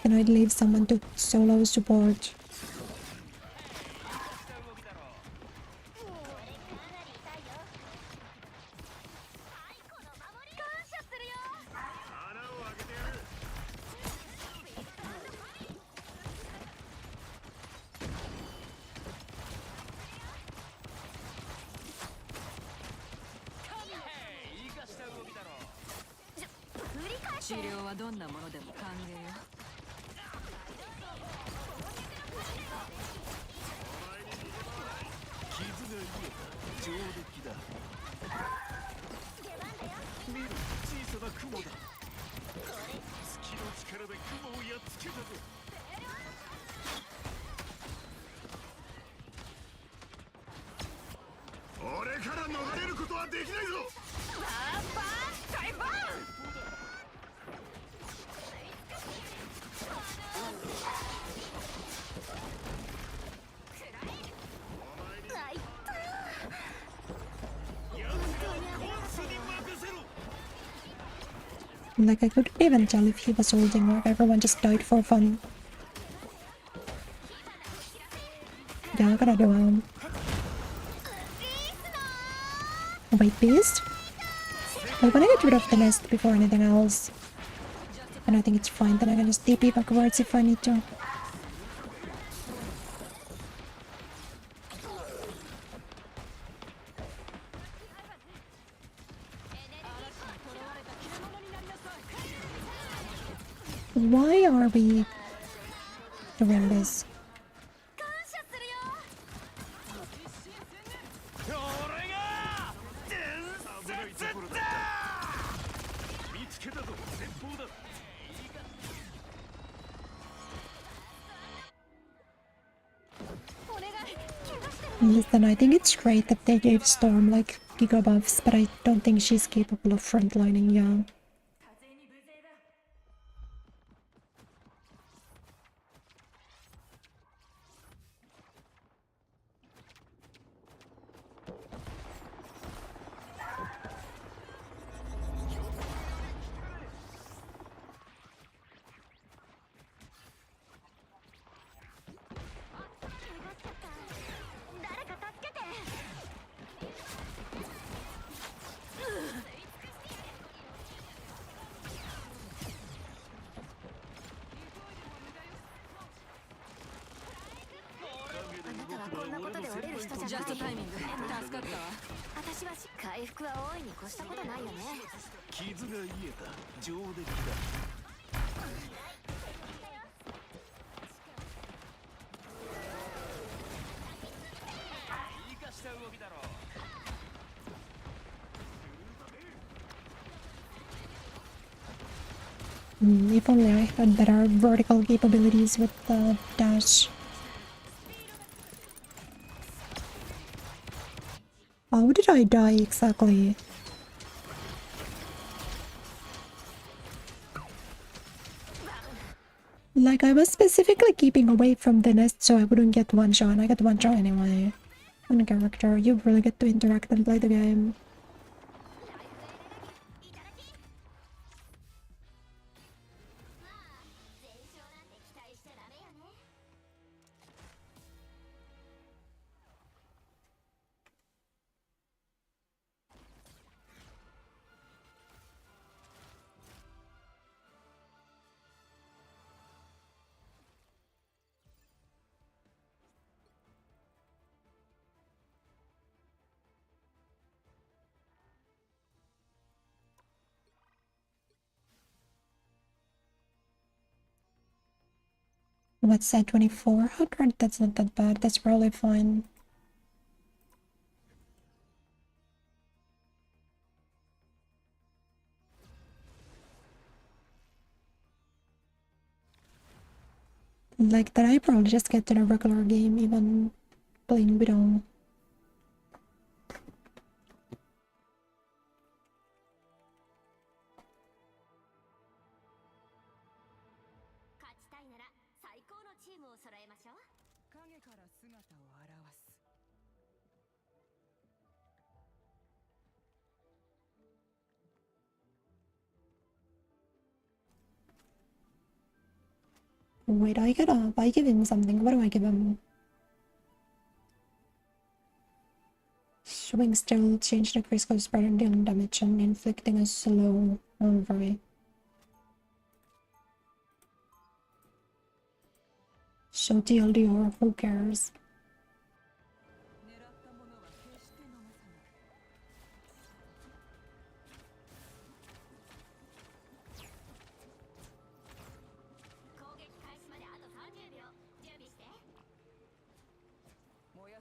Then I'd leave someone to solo support. 上出来だ。見ろ、小さな雲だ。月の力で雲をやっつけたぞ。俺から逃れることはできないぞ。Like, I couldn't even tell if he was holding or if everyone just died for fun. Yeah, I gotta do Wait, beast? I wanna get rid of the nest before anything else. And I think it's fine that I can just TP backwards if I need to. Why are we doing this? 見つけたぞ、先方だ。Listen, I think it's great that they gave Storm like giga buffs, but I don't think she's capable of frontlining, yeah. If only I had better vertical capabilities with the dash. How did I die exactly? Like, I was specifically keeping away from the nest so I wouldn't get one shot. I got one shot anyway. On character, you really get to interact and play the game. What's that, 2400? That's not that bad. That's probably fine. Like that, I probably just get in a regular game, even playing Widow. Wait, I give him something. What do I give him? Swing still, change the critical spread and dealing damage and inflicting a slow overlay. So TLDR, who cares?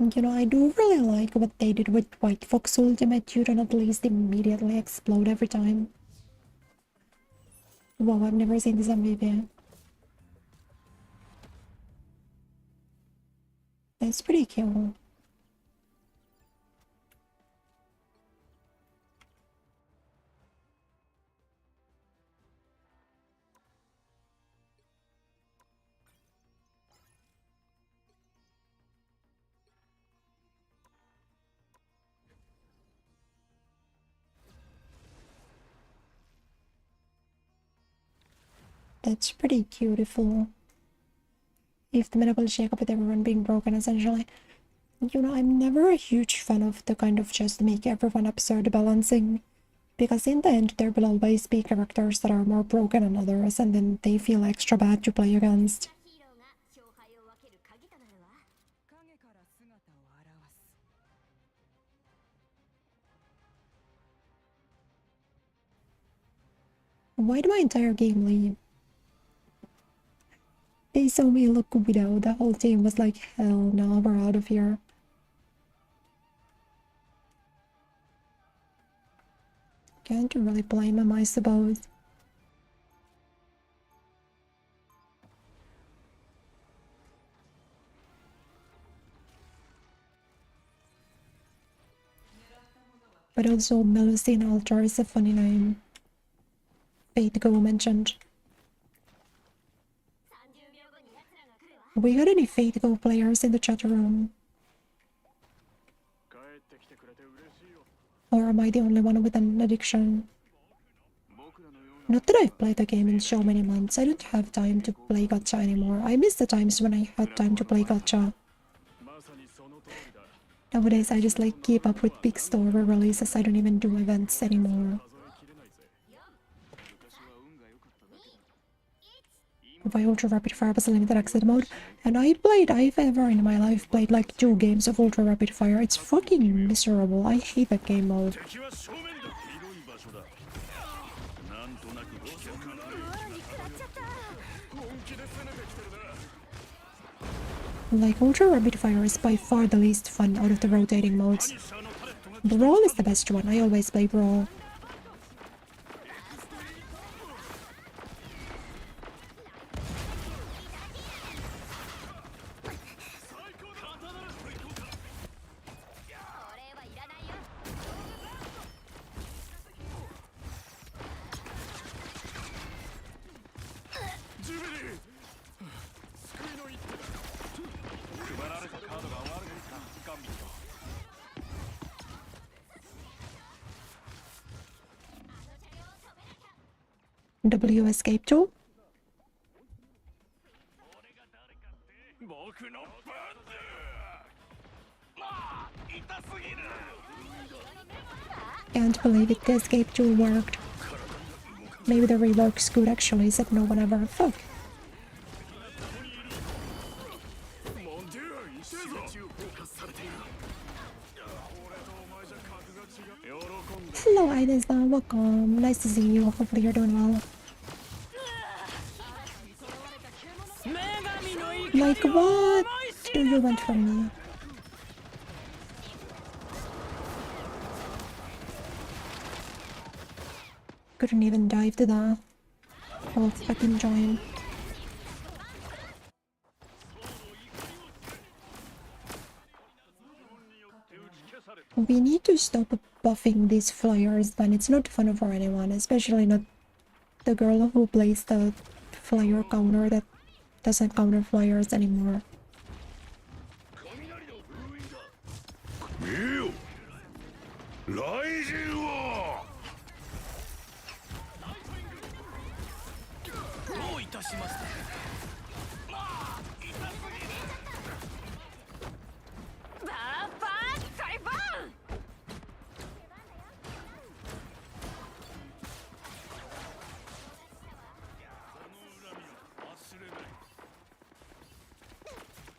You know, I do really like what they did with White Fox Ultimate. You don't at least immediately explode every time. Wow, I've never seen this MVP. That's pretty cool. That's pretty beautiful. If the meta will shake up with everyone being broken, essentially. You know, I'm never a huge fan of the kind of just make everyone absurd balancing. Because in the end, there will always be characters that are more broken than others, and then they feel extra bad to play against. ヒーローが勝敗を分ける鍵となるわ。影から姿を現す Why did my entire game leave? They saw me look widow. The whole team was like, hell no, we're out of here. Can't really blame him, I suppose. But also, Melusine Altar is a funny name. Fate Go mentioned. 30秒後に奴らが来るわ。 We got any Fate Go players in the chat room? 帰ってきてくれて嬉しいよ。 Or am I the only one with an addiction? 僕らのような Not that I've played the game in so many months, I don't have time to play gacha anymore. I miss the times when I had time to play gacha. まさにその通りだ。 Nowadays, I just like keep up with big story releases. I don't even do events anymore. 数えきれないぜ。昔は運が良かっただけだ。 By Ultra Rapid Fire was a limited exit mode, and I've ever in my life played like 2 games of Ultra Rapid Fire. It's fucking miserable. I hate that game mode. 敵は正面だ。広い場所だ。なんとなく危険感の本気で攻めてきてるな。 Like, Ultra Rapid Fire is by far the least fun out of the rotating modes. Brawl is the best one. I always play Brawl. W escape tool? 僕の番だ。まあ、痛すぎる。 Can't believe it, the escape tool worked. Maybe the rework's good actually, said no one ever. Fuck. モンデュー、集中フォーカスされている。俺とお前じゃ格が違う。喜んで。 Hello, Aiden-san. Welcome. Nice to see you. Hopefully you're doing well. Like, what do you want from me? Couldn't even dive to the whole fucking giant. We need to stop buffing these flyers, man. It's not fun for anyone, especially not the girl who plays the flyer counter that doesn't counter flyers anymore. 見よ、雷神を。どういたしまして。まあ、痛すぎる。バーバー大バン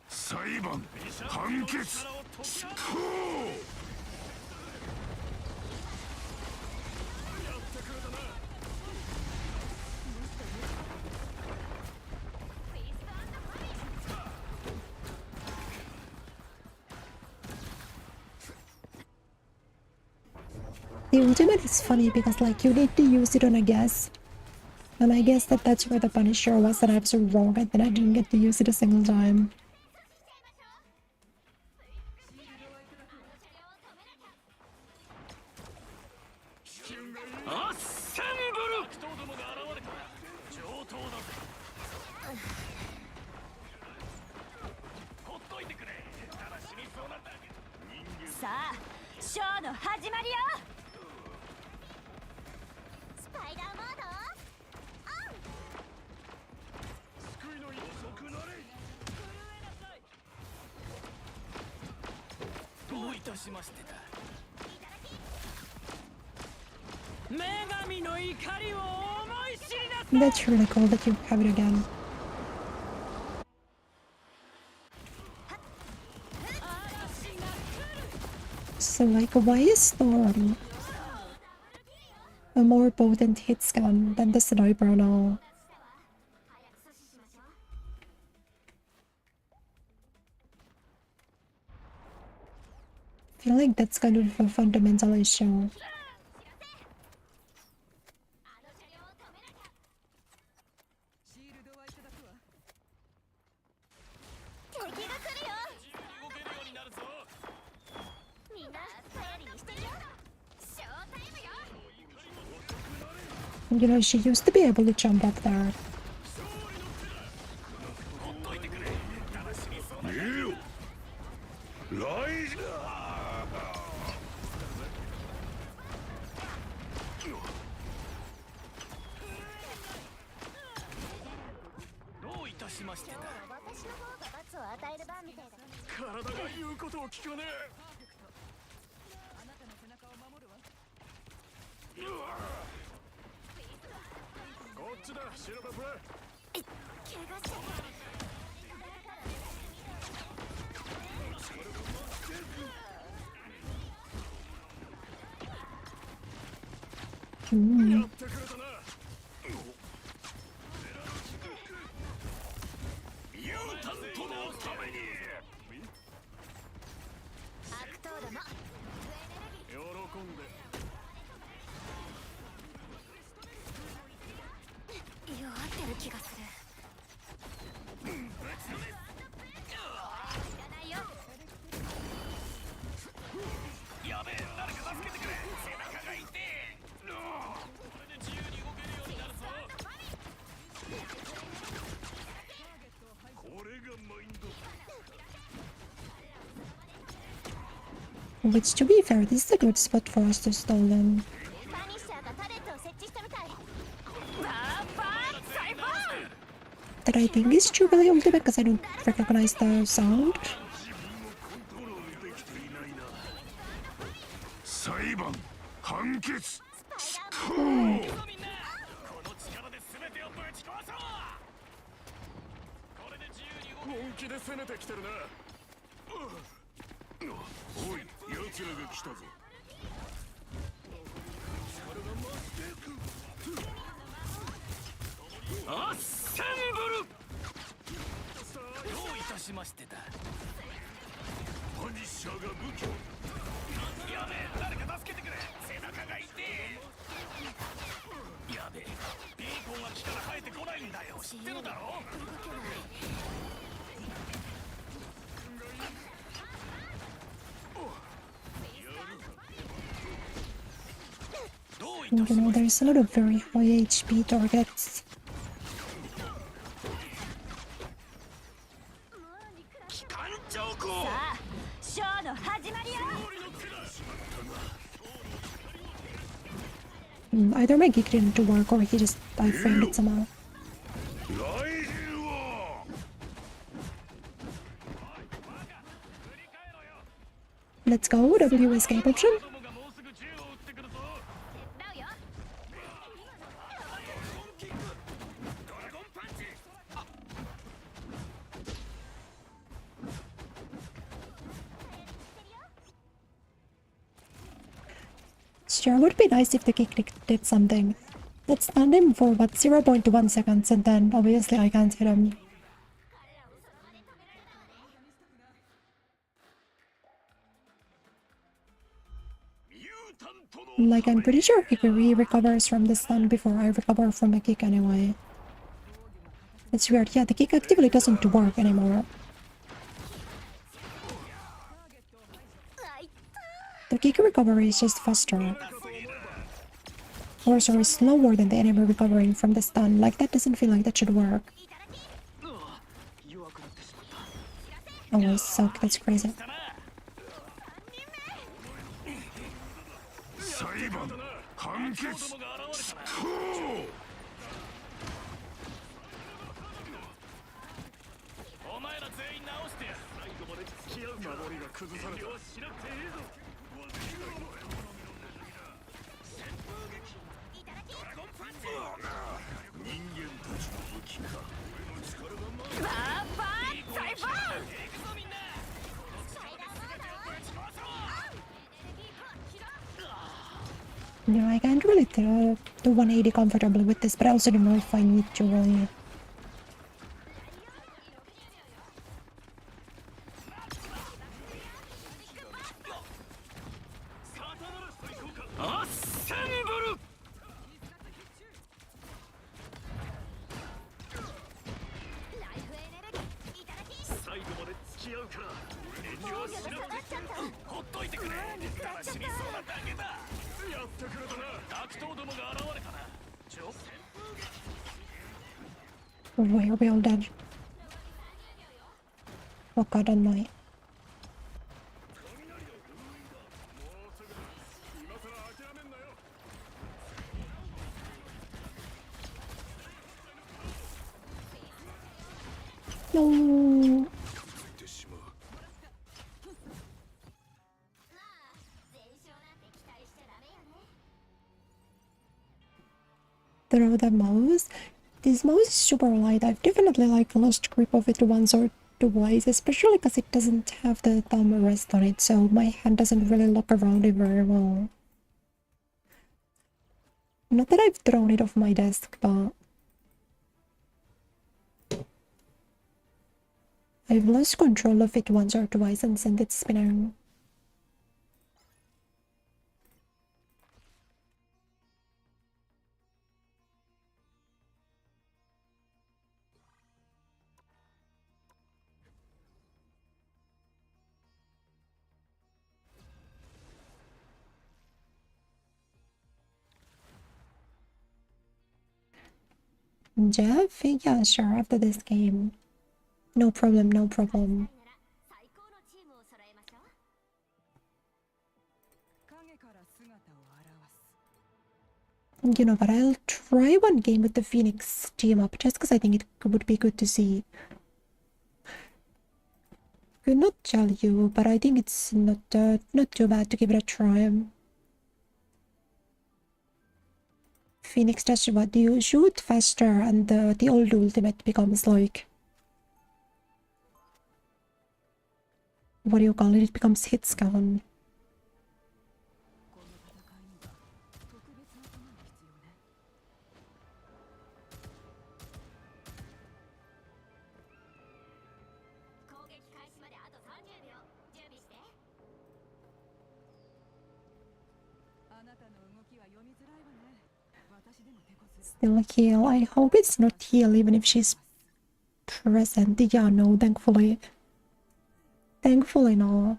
裁判、判決、執行。The ultimate is funny because like you need to use it on a guess. And I guess that's where the Punisher was that I was so wrong and then I didn't get to use it a single time. アッセンブル人どもが現れた上等だぜほっといてくれただ死にそうなんださあショーの始まりよスパイダーモード救いの遅くなれどういたしましてだ女神の怒りを思い知りな That's really cool that you have it again. So like, why is Storm a more potent hit scan than the sniper now? I feel like that's kind of a fundamental issue. シールドはいただくわ敵が来るよ動けるようになるぞみんな頼りにしてるよショータイムよ You know, she used to be able to jump up there. ほっといてくれただ死にそうな逃げよライジどういたしましてだ私の方が罰を与える番みたいだ体が言うことを聞かねあなたの背中を守るわこっちだシルバープレイ怪我しちゃった Hmm. やってくれたなミュータントのために悪党ども喜んで弱ってる気がするやべえ誰か助けてくれ背中が痛えこれで自由に動けるようになるぞこれがマインド Which, to be fair, this is a good spot for us to stall them. パニッシャーがタレットを設置したみたい That I think is truly ultimate because I don't recognize the sound. 裁判判決みんなこの力で全てをぶち壊そうこれで自由に動け本気で攻めてきてるなおい奴らが来たぞアッセンブルどういたしましてだパニッシャーが武器やべえ誰か助けてくれ背中が痛えやべえビーコンが木から生えてこないんだよ知ってるだろどういた You し know, まして there's a lot of very high HP targets. 機関長校さあショーの始まりよ Either my geek didn't do work or I framed it somehow. ライジンは Let's go, W escape option. 子供がもうすぐ銃を撃ってくるぞ手伝うよ ドラゴンパンチ Sure, would be nice if the geek did something. Let's stand him for what, 0.1 seconds and then obviously I can't hit him. ミュー Like, I'm pretty sure he recovers from the stun before I recover from a kick anyway. It's weird. Yeah, the kick actively doesn't work anymore. The kick recovery is just faster. Or sorry, slower than the enemy recovering from the stun. Like, that doesn't feel like that should work. Oh, I suck. That's crazy. 裁判判決お前ら全員直してや最後まで付き合うか守りが崩された遠慮はしなくていいぞ人間たちの武器か俺の力がまバーバーサイファー行くぞみんな Yeah, I can't really do 180 comfortably with this, but I also don't know if I need to really. Where are we all dead? Oh god, I'm not. No. Throw the mouse. This mouse is super light. I've definitely like lost grip of it once or twice, especially because it doesn't have the thumb rest on it, so my hand doesn't really look around it very well. Not that I've thrown it off my desk, but I've lost control of it once or twice and sent it spinning. Jeff? Yeah, sure, after this game. No problem, no problem. You know, but I'll try one game with the Phoenix team up just because I think it would be good to see. Could not tell you, but I think it's not too bad to give it a try. Phoenix does what? You shoot faster and the old ultimate becomes like... What do you call it? It becomes hit scan. Still heal. I hope it's not heal even if she's present. Yeah, no, thankfully. Thankfully, no.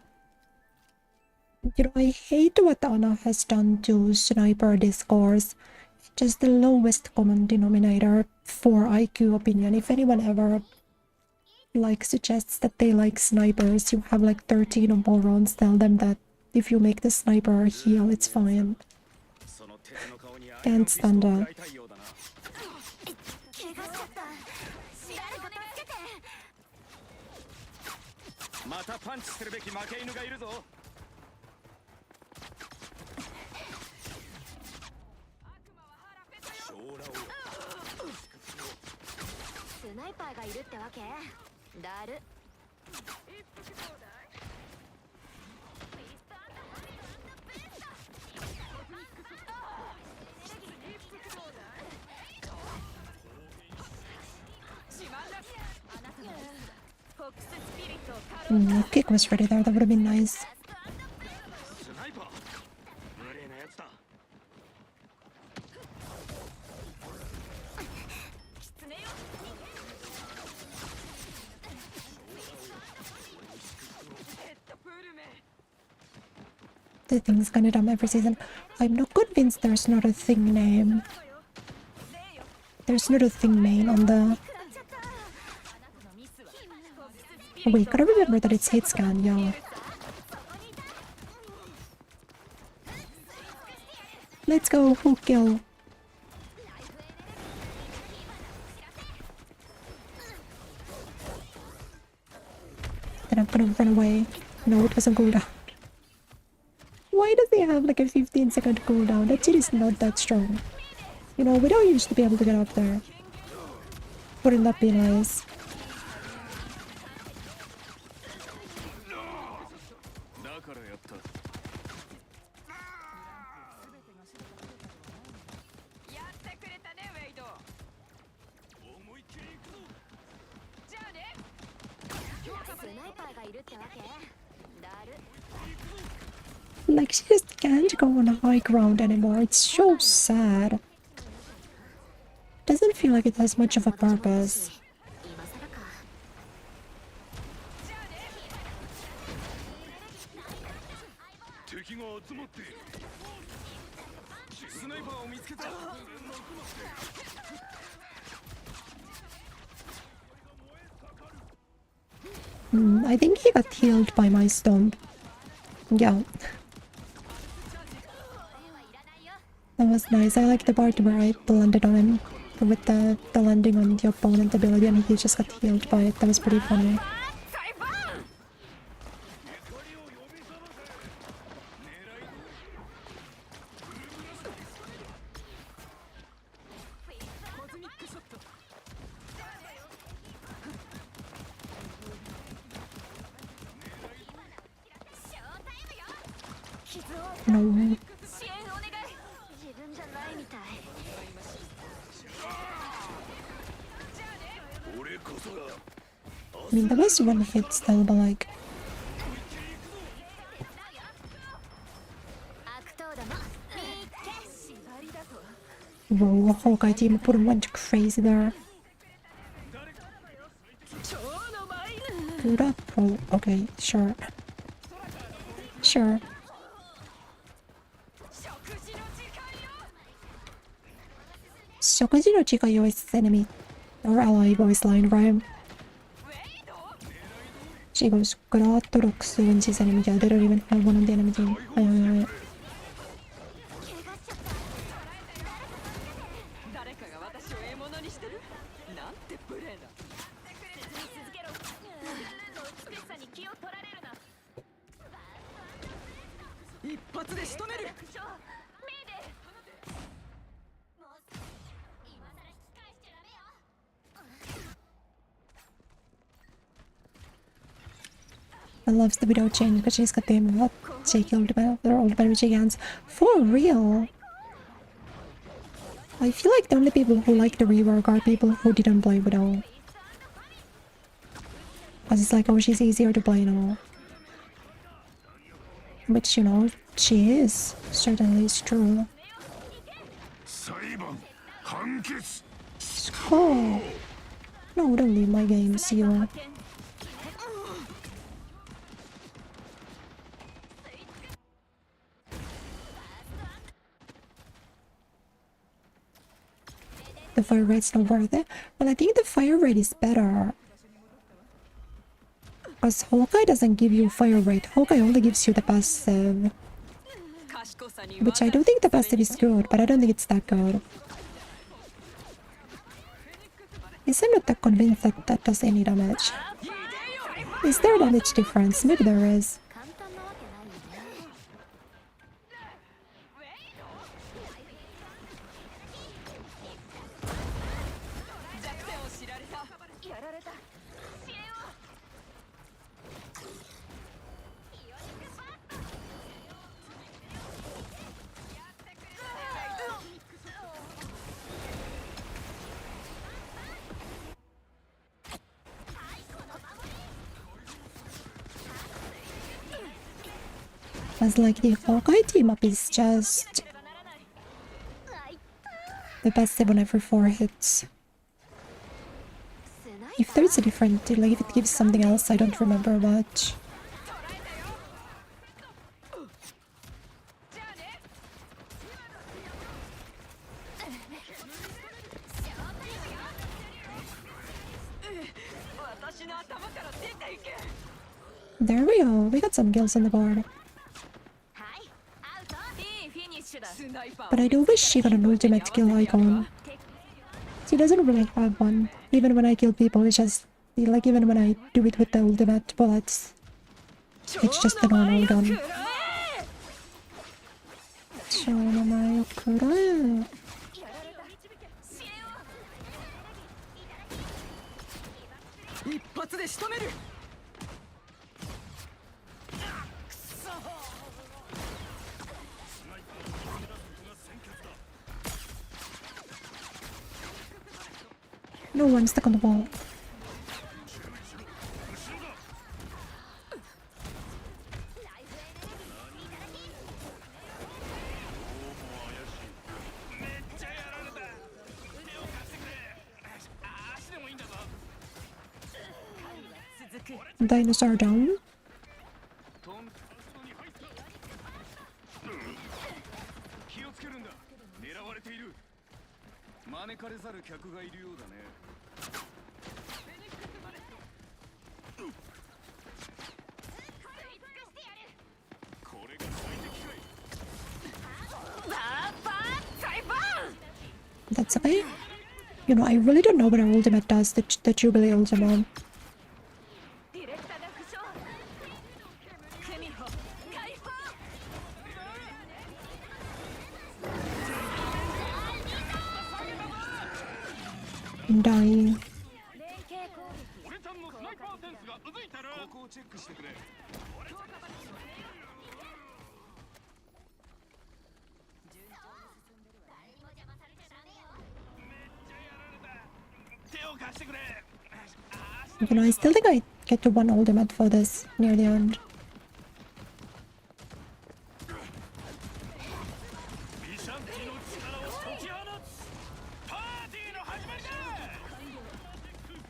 You know, I hate what Anna has done to sniper discourse. Just the lowest common denominator for IQ opinion. If anyone ever like suggests that they like snipers, you have like 13 or more rounds, tell them that if you make the sniper heal, it's fine. Can't stand that. またパンチするべき負け犬がいるぞスナイパーがいるってわけだるKick was ready there, that would have been nice. The thing's kinda dumb every season. I'm not convinced there's not a thing name. There's not a thing main on the... Wait, gotta remember that it's hit scan, yeah. Let's go, full kill. Then I'm gonna run away. No, it wasn't cooldown. Why does he have like a 15-second cooldown? That shit is not that strong. You know, we don't used to be able to get up there. Wouldn't that be nice? Like, she just can't go on high ground anymore. It's so sad. Doesn't feel like it has much of a purpose. I think he got healed by my stomp. Yeah. That was nice. I like the part where I landed on him with the landing on the opponent ability and he just got healed by it. That was pretty funny. No. I mean, that was one hit still, but like... Whoa, Hawkeye team put went crazy there. Put up, oh, okay, sure. Sure. Shokuji no Chikayo is enemy or ally voice line rhyme. She goes, Grato Roxu when she's enemy. Yeah, they don't even have one on the enemy team. I love the widow chain because she's got the emote. She killed their old enemy giants. For real! I feel like the only people who like the rework are people who didn't play Widow. Because it's like, oh, she's easier to play now. Which, you know, she is. Certainly is true. Oh! No, don't leave my game, Seal. The fire rate's not worth it. Well, I think the fire rate is better. Because Hawkeye doesn't give you fire rate. Hawkeye only gives you the passive. Which I do think the passive is good, but I don't think it's that good. Yes, I'm not that convinced that that does any damage. Is there a damage difference? Maybe there is. As like the Hawkeye team up is just the passive on every 4 hits. If there's a different, like if it gives something else, I don't remember much. There we go. We got some kills on the board. いいフィニッシュだ。 But I do wish she got an ultimate kill icon. She doesn't really have one. Even when I kill people, it's just like even when I do it with the ultimate bullets, it's just the normal gun. 超名前をくれ。一発で仕留める。 No one stuck on the wall. Dinosaur down. 気をつけるんだ。狙われている。招かれざる客がいるようだね。これが最適かい。 That's okay. You know, I really don't know what her ultimate does, the Jubilee ultimate. ディレクターが負傷。クミホ解放。 I'm dying. 俺ちゃんのスナイパーセンスがうずいてる。ここをチェックしてくれ。 You know, I still think I get to one ultimate for this near the end.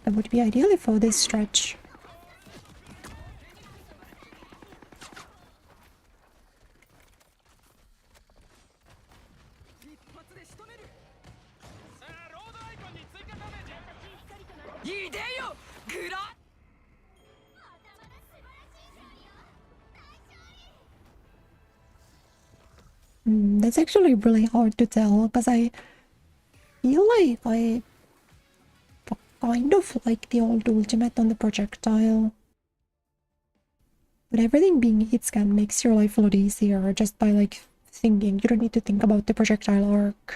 That would be ideally for this stretch. That's actually really hard to tell because I feel like I kind of like the old ultimate on the projectile. But everything being hit scan makes your life a lot easier just by like thinking. You don't need to think about the projectile arc.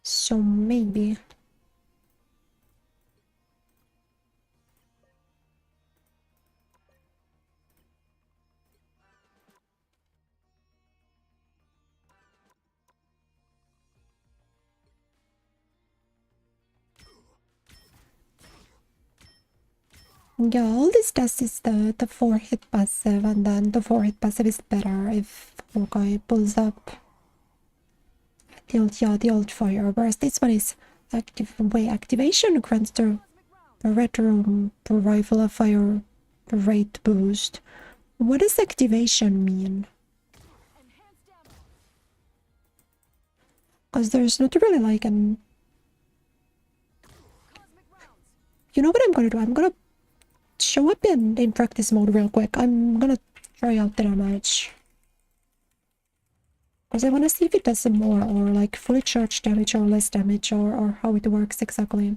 So maybe. Yeah, all this does is the 4-hit passive, and then the 4-hit passive is better if Hawkeye pulls up the ult fire, whereas this one is activation grants the red room per rifle a fire rate boost. What does activation mean? Because there's not really like an... You know what I'm gonna do? I'm gonna show up in practice mode real quick. I'm gonna try out the damage. Because I want to see if it does some more, or like fully charged damage or less damage, or how it works exactly.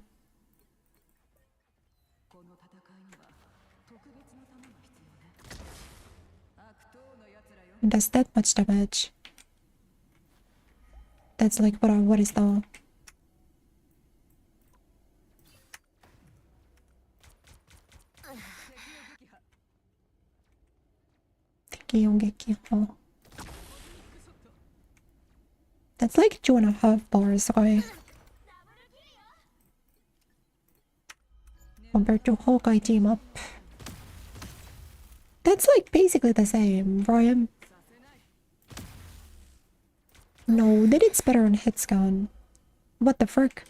It does that much damage. That's like what is the... That's like 2.5 bars, okay? Compared to Hawkeye team up. That's like basically the same, Ryan. No, then it's better on hit scan. What the frick?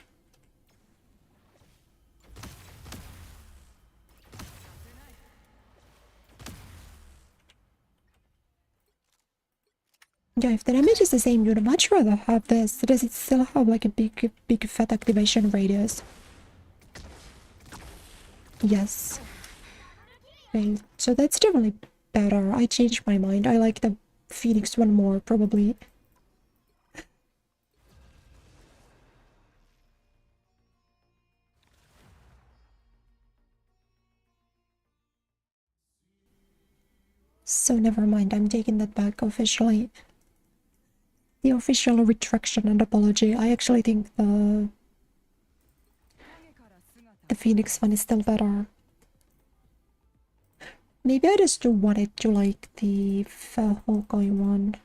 Yeah, if the damage is the same, you'd much rather have this. Does it still have like a big fat activation radius? Yes. Okay, so that's definitely better. I changed my mind. I like the Phoenix one more, probably. So never mind, I'm taking that back officially. The official retraction and apology. I actually think the Phoenix one is still better. Maybe I just wanted to like the Hawkeye one.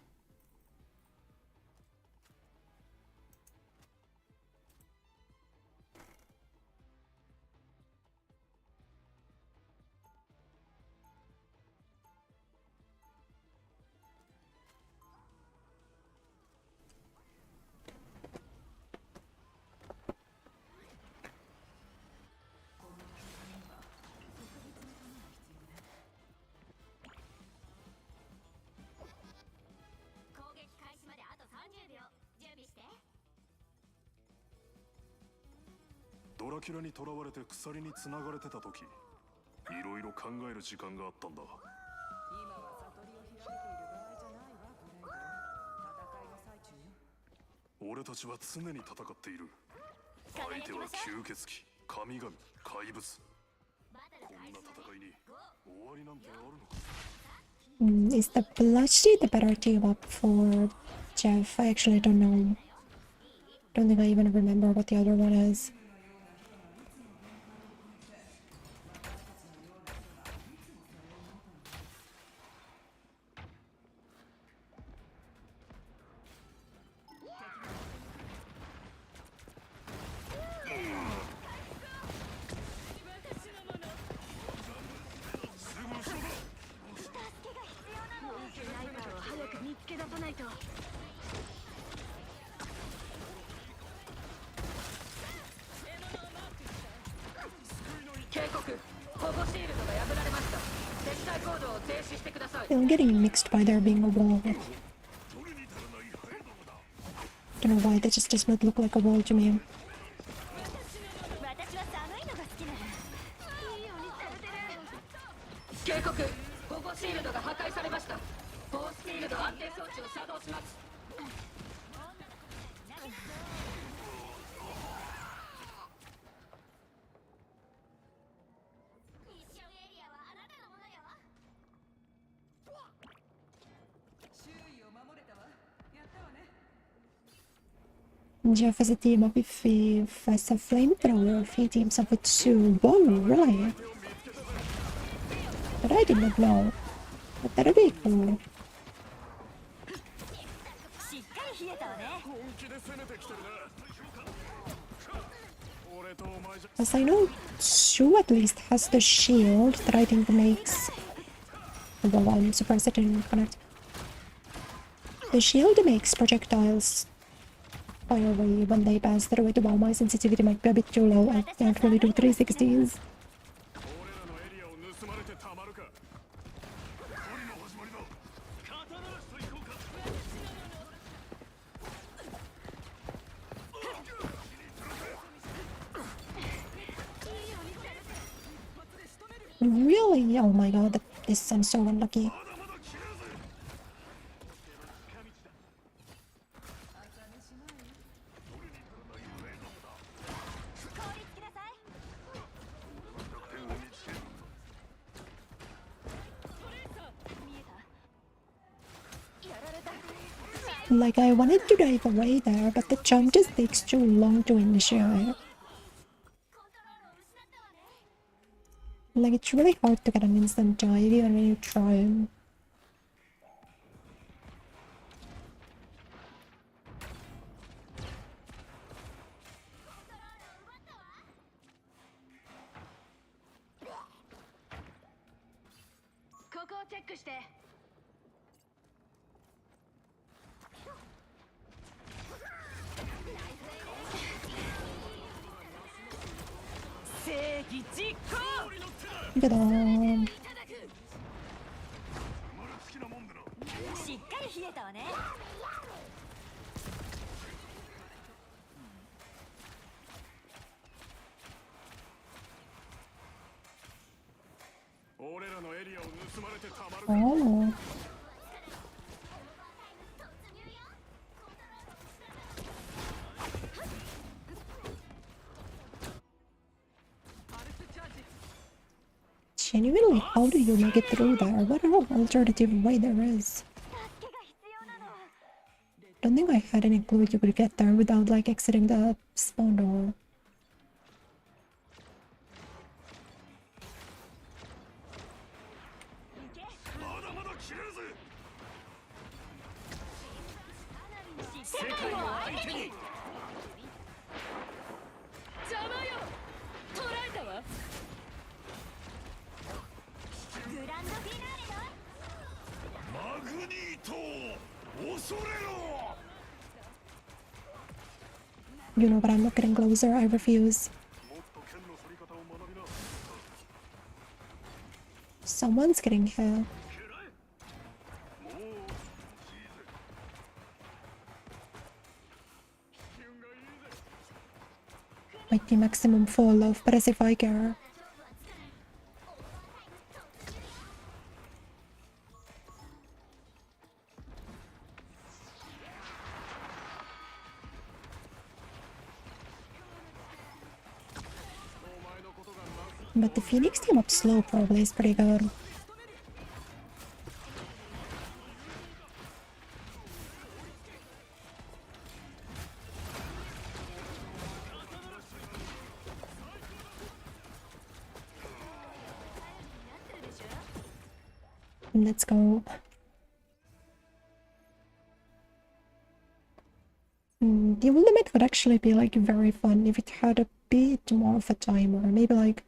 ドラキュラに囚われて鎖に繋がれてた時、いろいろ考える時間があったんだ。今は悟りを開いている場合じゃないわ、ブレイド。戦いの最中よ。俺たちは常に戦っている。相手は吸血鬼、神々、怪物。こんな戦いに終わりなんてあるのか。Is the Blushy the better team up for Jeff? I actually don't know. Don't think I even remember what the other one is. I'm getting mixed by there being a wall. Don't know why, that just does not look like a wall to me. 警告、保護シールドが破壊されました。フォースフィールド安定装置を作動します。Jeff has a team up if he has a flamethrower, if he teams up with Sue. Whoa, really? But I did not know. But that'd be cool. As I know, Sue at least has the shield that I think makes... Well, I'm surprised I didn't connect. The shield makes projectiles fire away when they pass through it, while my sensitivity might be a bit too low. I can't really do 360s. Really? Oh my god, this I'm so unlucky. Like, I wanted to dive away there, but the jump just takes too long to initiate. Like, it's really hard to get an instant dive even when you try. Look at that. しっかり冷えたわね。俺らのエリアを盗まれてたまるか。 Oh. Genuinely, how do you make it through there? What alternative way there is? Don't think I had any clue you could get there without like exiting the spawn door. まだまだ切れるぜ。世界を相手に邪魔よ。捕らえたわ。グランドフィナーレのマグニート、恐れろ。 You know, but I'm not getting closer. I refuse. もっと剣の反り方を学びな。 Someone's getting hit. もういいぜ。 Might be maximum fall off, but as if I care. But the Phoenix team up slow probably is pretty good. Let's go. The ultimate would actually be like very fun if it had a bit more of a timer. Maybe like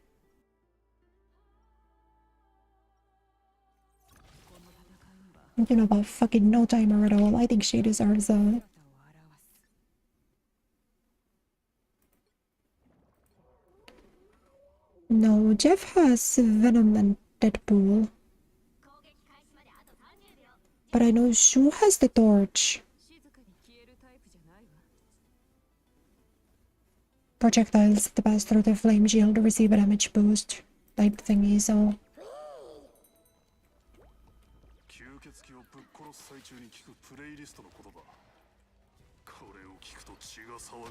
you know what, fucking no timer at all. I think she deserves a... No, Jeff has Venom and Deadpool. But I know Shu has the torch. Projectiles that pass through the flame shield to receive a damage boost type thingy, so... 吸血鬼をぶっ殺す最中に聞くプレイリストの言葉。これを聞くと血が騒ぐ。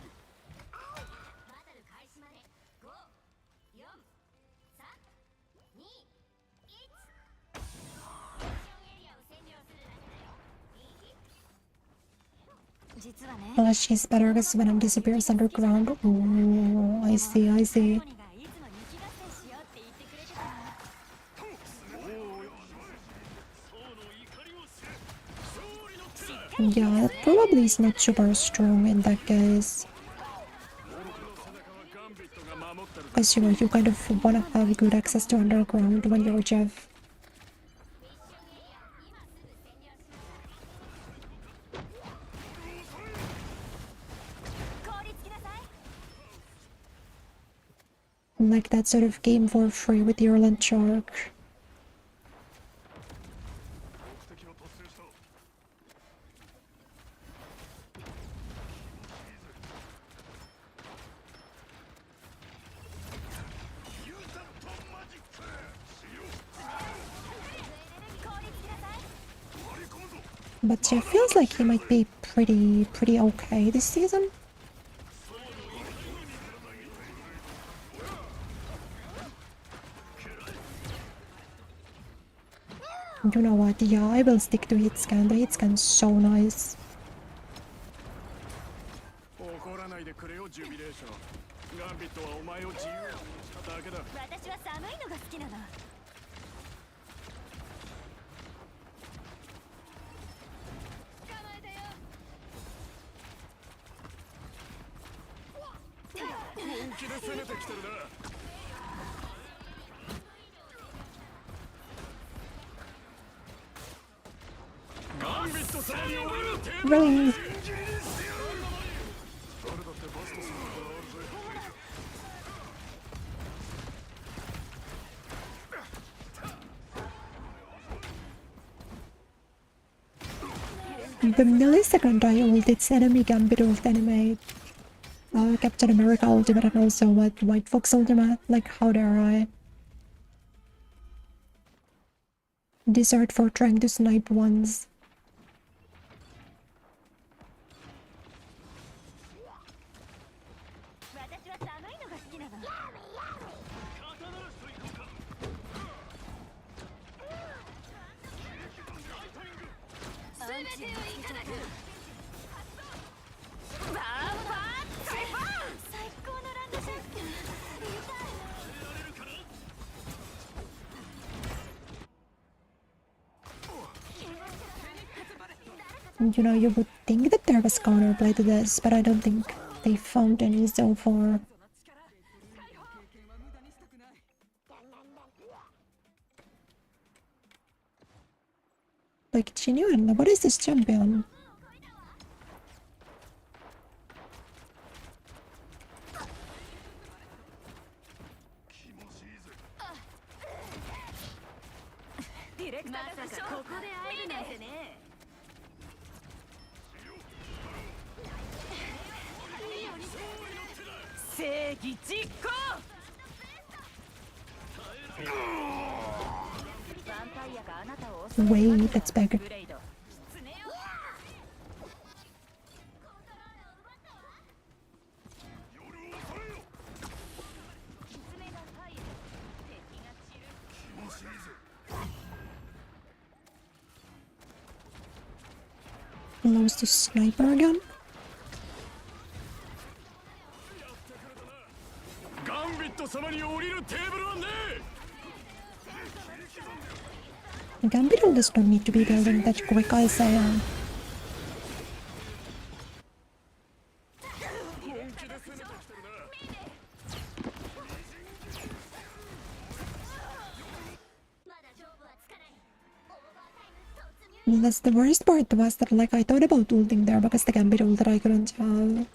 Well, she's better because Venom disappears underground. Oh, I see, I see. Yeah, probably is not super strong in that case. Because you know, you kind of want to have good access to underground when you're Jeff. Like that sort of game for free with your land shark. But Jeff feels like he might be pretty okay this season. You know what, yeah, I will stick to hit scan. The hit scan's so nice. Really? The millisecond I ult, it's enemy Gambit ult animate. Captain America ultimate and also what White Fox ultimate. Like, how dare I? dessert for trying to snipe ones. You know, you would think that there was counterplay to this, but I don't think they found any so far. Like, genuinely, what is this champion? Wait, that's better. Lost the sniper again? Gambit does not need to be building that quick, I say. That's the worst part was that, like, I thought about ulting there because the Gambit ult that I couldn't have.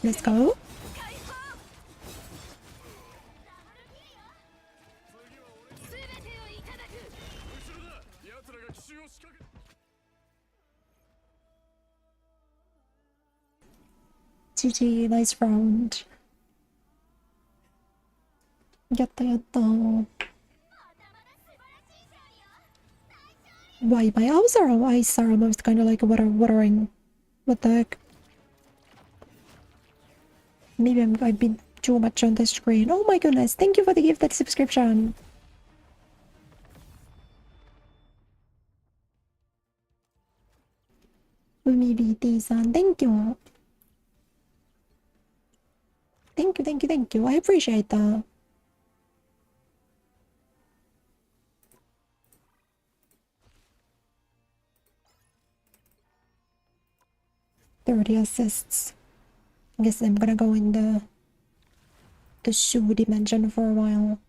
Let's go. GG, nice round. Yatta yatta. Why my eyes are almost kind of like watering. What the heck? Maybe I've been too much on the screen. Oh my goodness, thank you for the gifted subscription. UmiBT-san, thank you. Thank you. I appreciate that. "30 assists. I guess I'm gonna go in the Shu dimension for a while.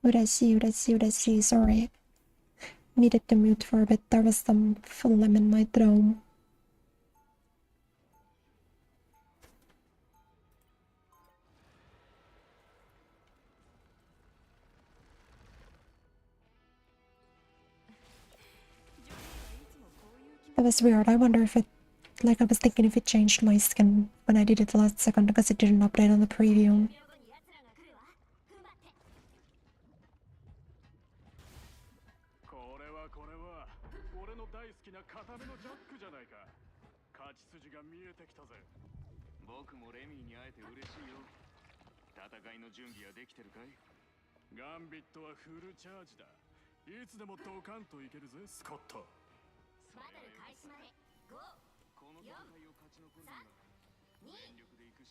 Urashi, sorry. Needed to mute for a bit, there was some phlegm in my throat. That was weird. I wonder if it, like, I was thinking if it changed my skin when I did it the last second because it didn't update on the preview.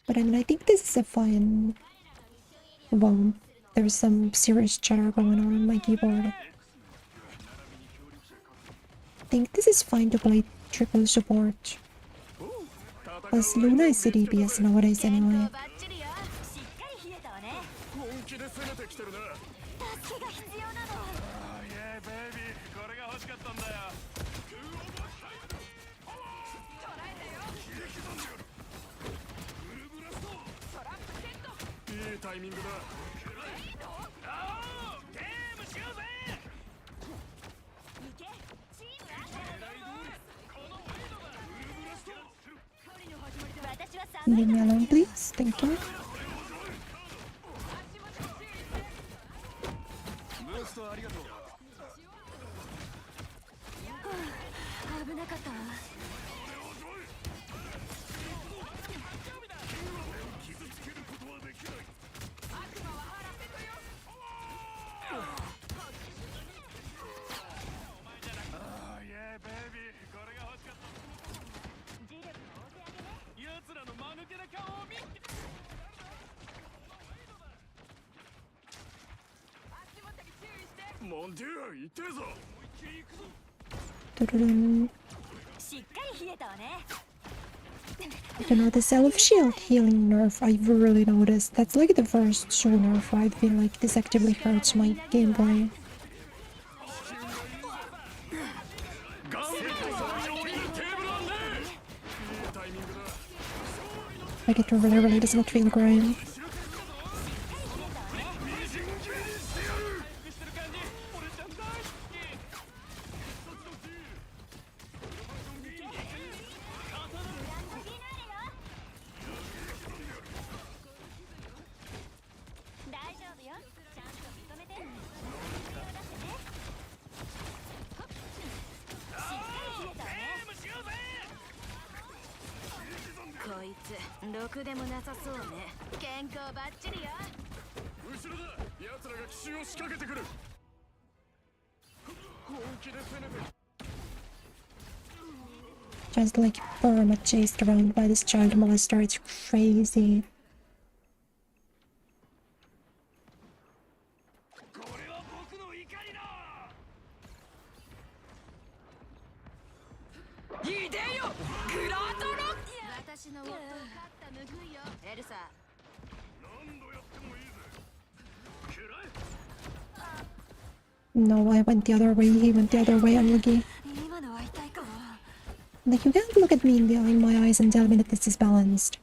But I mean, I think this is a fine... Well, there's some serious chatter going on my keyboard. think this is fine to play triple support. Plus, Luna is a DPS nowadays anyway. バッチリよ。しっかり冷えたわね。本気で攻めてきてるな。助けが必要なの。イエーベイビー、これが欲しかったんだよ。いいタイミングだ。ゲームしようぜ。行け。チームアンダー。私は寒い Leave me alone, please. Thank you. ブーストありがとう。危なかったわ。傷つけることはできない。イエーベイビー、これが欲しかった。奴らの間抜けな顔を見て。モンデュー、痛えぞ。 Dun-dun-dun. しっかり冷えたわね。 I don't know, the self shield healing nerf I've really noticed. That's like the first true nerf I feel like this actively hurts my gameplay. Like it really does not feel great.こいつろくでもなさそうね。健康バッチリよ。後ろだ。奴らが奇襲を仕掛けてくる。本気で攻めて。 Just like perma chased around by this child molester, it's crazy. これは僕の怒りだ。いでよ、グラトロ。私の夫を勝った報いよ。エルサ。何度やってもいいぜ。くらえ。 No, I went the other way, he went the other way, unlucky. 今のは痛いかも。 Like, you can't look at me in my eyes and tell me that this is balanced.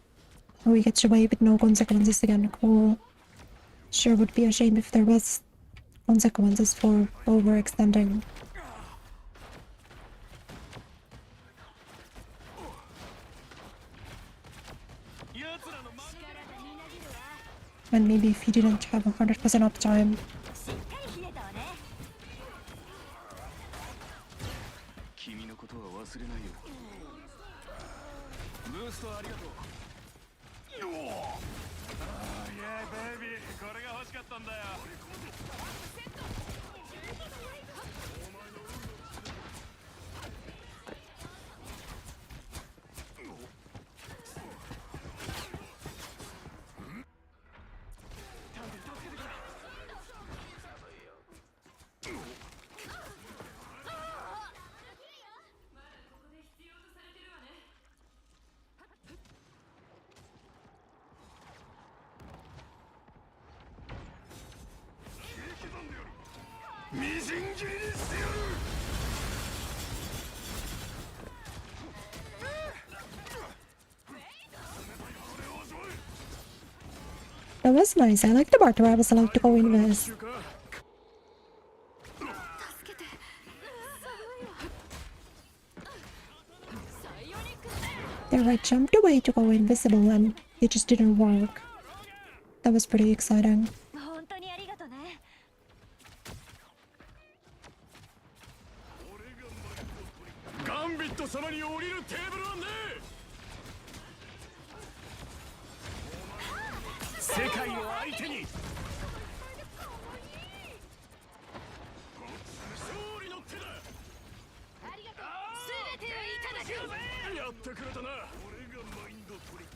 Or we get away with no consequences again, cool. Sure would be a shame if there was consequences for overextending. And maybe if he didn't have 100% uptime. しっかり冷えたわね。君のことは忘れないよ。ブーストありがとう。イエーベイビー、これが欲しかったんだよ。みじん切りにしてやる。 That was nice. I like the part where I was allowed to go in this. There I jumped away to go invisible and it just didn't work. That was pretty exciting. 本当にありがとね。 ガンビット様に降りるテーブルはねえ。世界を相手に。勝利の手だ。ありがとう。すべてをいただく。やってくれたな。俺がマインドトリック。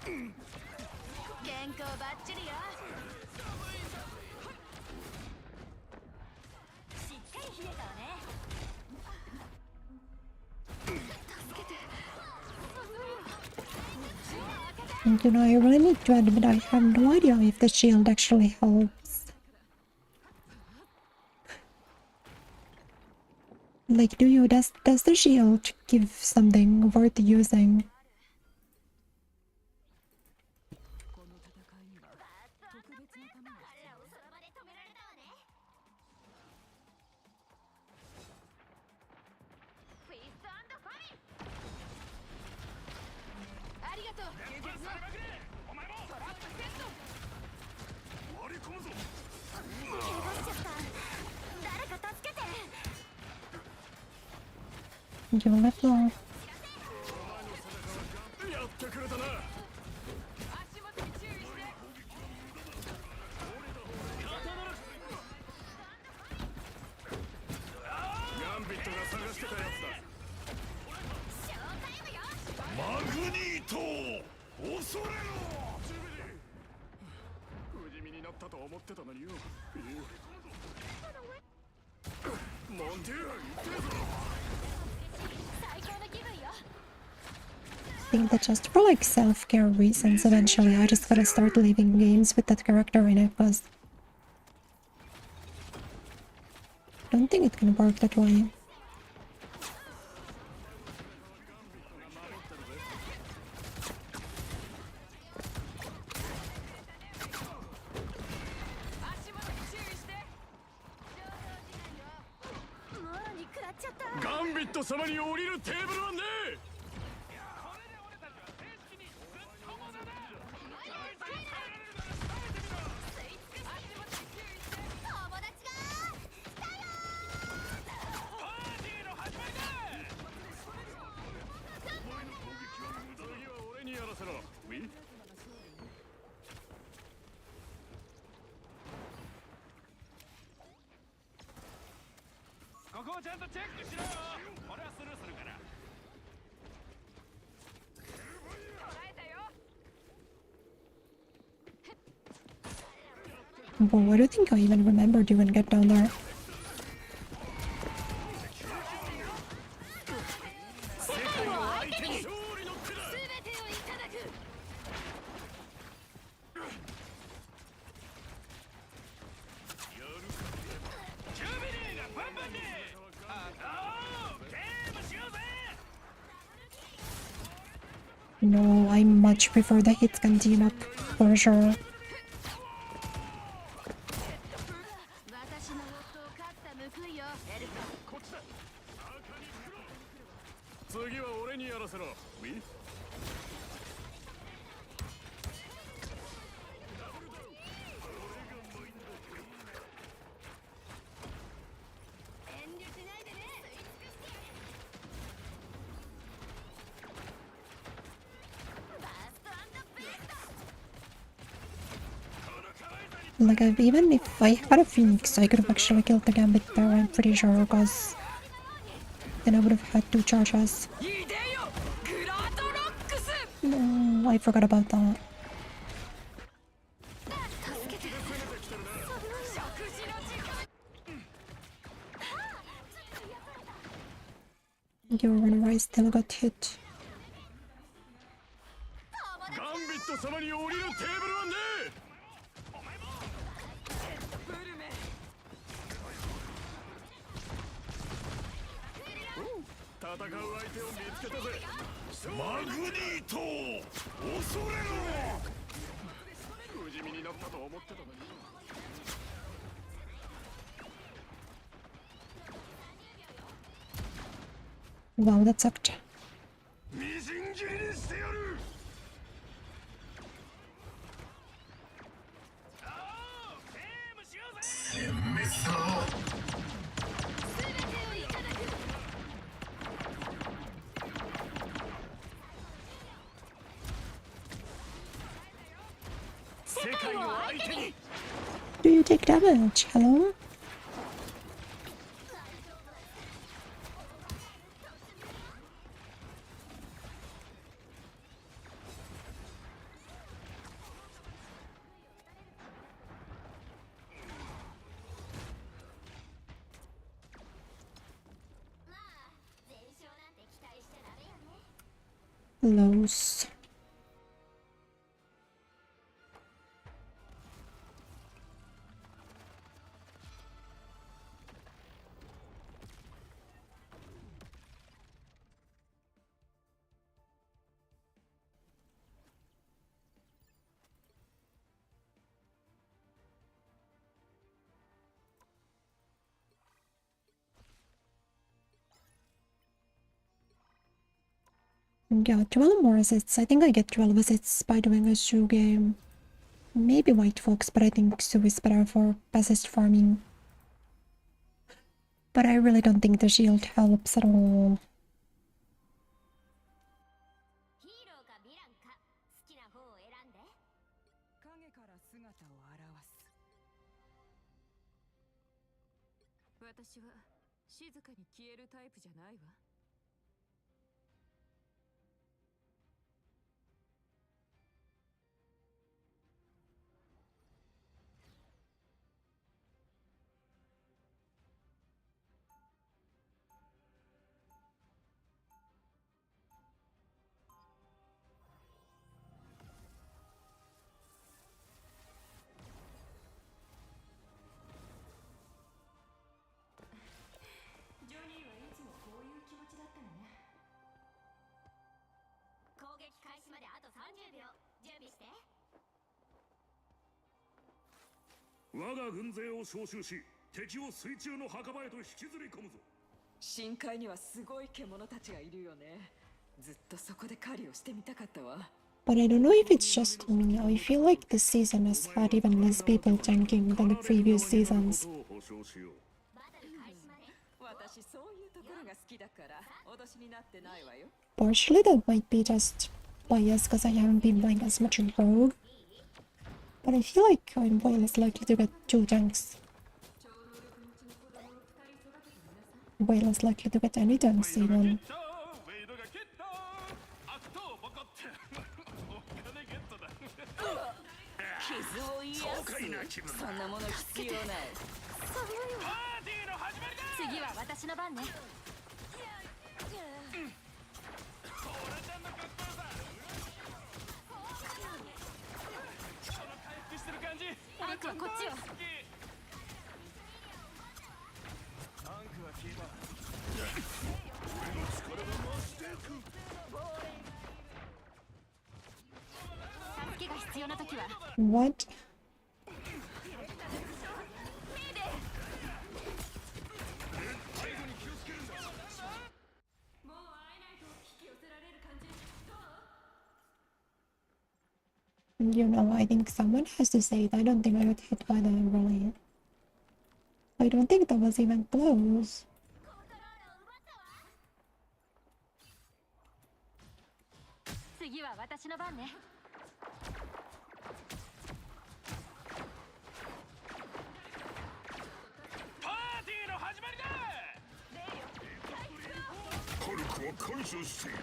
こバッチリよ。しっかり冷えたわね。 And I really need to admit I have no idea if the shield actually helps. Like, does the shield give something worth using? You left off. やってくれたな。ガンビットが探してたやつだ。マグニート恐れろ。不死身になったと思ってたのによ。モンティーラ言ってるぞ。 I think that just for like self-care reasons, eventually I just gotta start leaving games with that character in it, because I don't think it can work that way. Gambit 様に降りるテーブルはねえ。 ここをちゃんとチェックしろよ。俺はスルーするから。捉えたよ。 Whoa, I don't think I even remembered to even get down there. No, I much prefer the hits can team up, for sure. 次は俺にやらせろ。Like, even if I had a Phoenix, I could have actually killed the Gambit there, I'm pretty sure, because then I would have had 2 charges. No, I forgot about that. Your runner I still got hit. ガンビット様に降りるテーブルはねえ。 戦う相手を見つけたぜ。マグニート恐れろ。不死身になったと思ってたのに。 Wow, that sucked. みじん切りにしてやる。殲滅だ。 Do you take damage? Hello? Close. Yeah, 12 more assists. I think I get 12 assists by doing a shoe game. Maybe White Fox, but I think Sue is better for assist farming. But I really don't think the shield helps at all. ヒーローかヴィランか好きな方を選んで。影から姿を現す。私は静かに消えるタイプじゃないわ。ジョニーはいつもこういう気持ちだったのね。攻撃開始まであと30秒。準備して。我が軍勢を招集し、敵を水中の墓場へと引きずり込むぞ。深海にはすごい獣たちがいるよね。ずっとそこで狩りをしてみたかったわ。But I don't know if it's just me. I feel like this season has had even less people tanking than the previous seasons. 私そういうところが好きだから脅しになってないわよ。 Partially that might be just bias because I haven't been playing as much in Rogue. But I feel like I'm way less likely to get 2 tanks. Way less likely to get any tanks even. 傷を癒す。そんなもの必要ない。次は私の番ね。アンクはこっちよ。助けが必要な時は。What? もう会えないと引き寄せられる感じ。どう？ You know, I think someone has to say it. I don't think I got hit by that really. I don't think that was even close. 次は私の番ね。パーティーの始まりだ。火力は感謝している。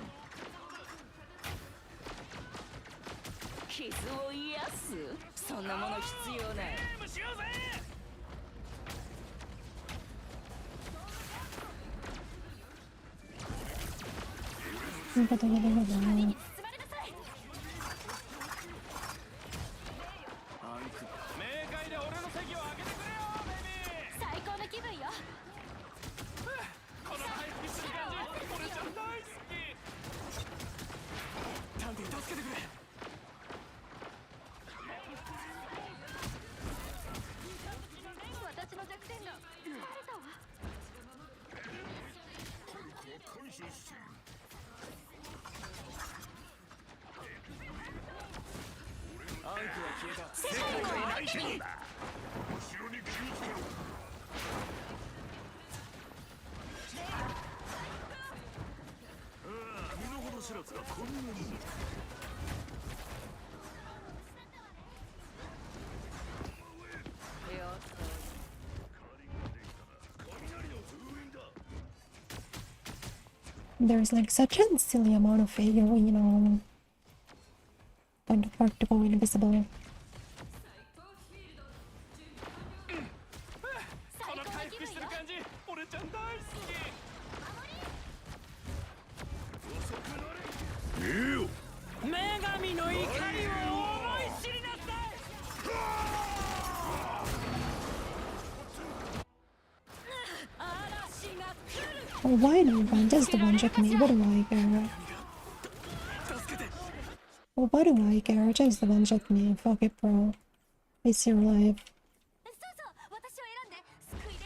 傷を癒す。そんなもの必要ない。ゲームしようぜ。明快で俺の席を開けてくれよ、ベイビー。最高の気分よ。この回復する感じ、俺ちゃん大好き。タンディ助けてくれ。私の弱点がバレたわ。感謝している。アンクは消えた。世界のアイテムだ。後ろに気をつけろ。身の程知らずがこんなに。There's like such a silly amount of failure, you know. Kind of hard to go invisible. この回復してる感じ、俺ちゃん大好き。迷 Oh, why no one? Just the one check me. What do I care? Oh, why do I care? Just the one check me. Fuck it, bro. It's your life.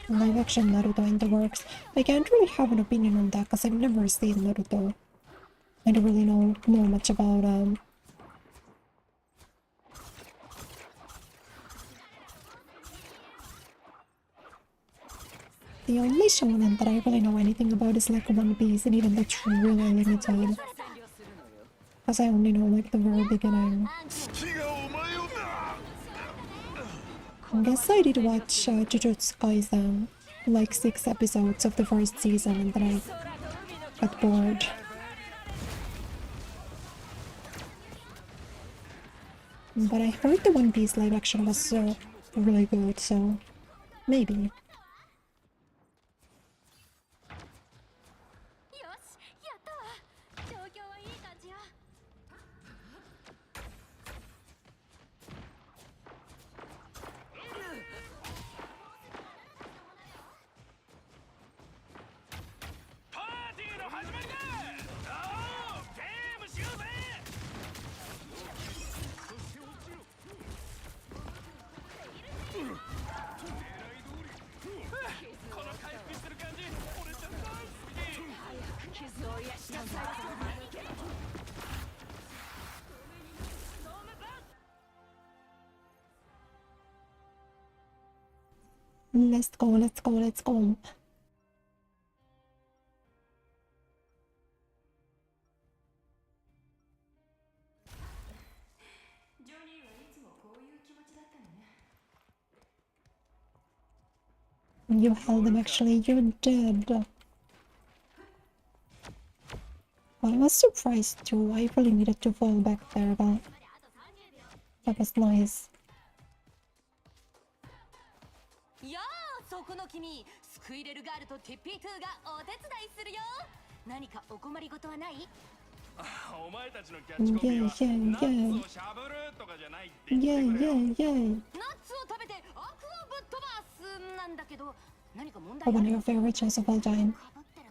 Live action Naruto in the works. I can't really have an opinion on that because I've never seen Naruto. I don't really know much about the only shonen that I really know anything about is like One Piece, and even that's really limited. Because I only know like the very beginning. I guess I did watch Jujutsu Kaisen, like 6 episodes of the first season, and then I got bored. But I heard the One Piece live action was really good, so maybe. Let's go, let's go, let's go. You held him actually, you're dead. I was surprised too. I really needed to fall back there, but that was nice. やあ、そこの君、スクイレルガールとティッピートゥーがお手伝いするよ。何かお困りごとはない？お前たちのキャッチコピーはナッツをしゃぶるとかじゃないって言ってくれよ。ナッツを食べて悪をぶっ飛ばすなんだけど、何か問題？ One of your favorite shows of all time.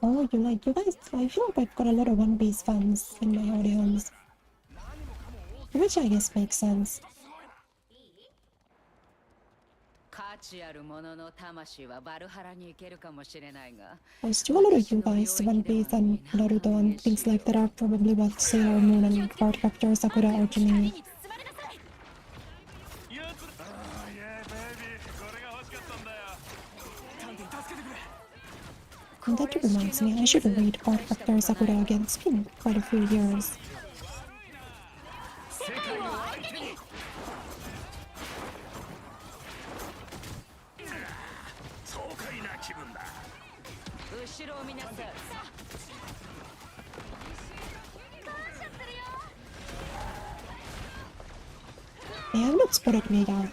Oh, you guys, I feel like I've got a lot of One Piece fans in my audience. Which I guess makes sense. 価値あるものの魂はバルハラに行けるかもしれないが。 Most to a lot of you guys, One Piece and Naruto and things like that are probably what Sailor Moon and card character Sakura are to me. And that reminds me, I should read card character Sakura again. It's been quite a few years. 後ろを見なさい。They have not spotted me down.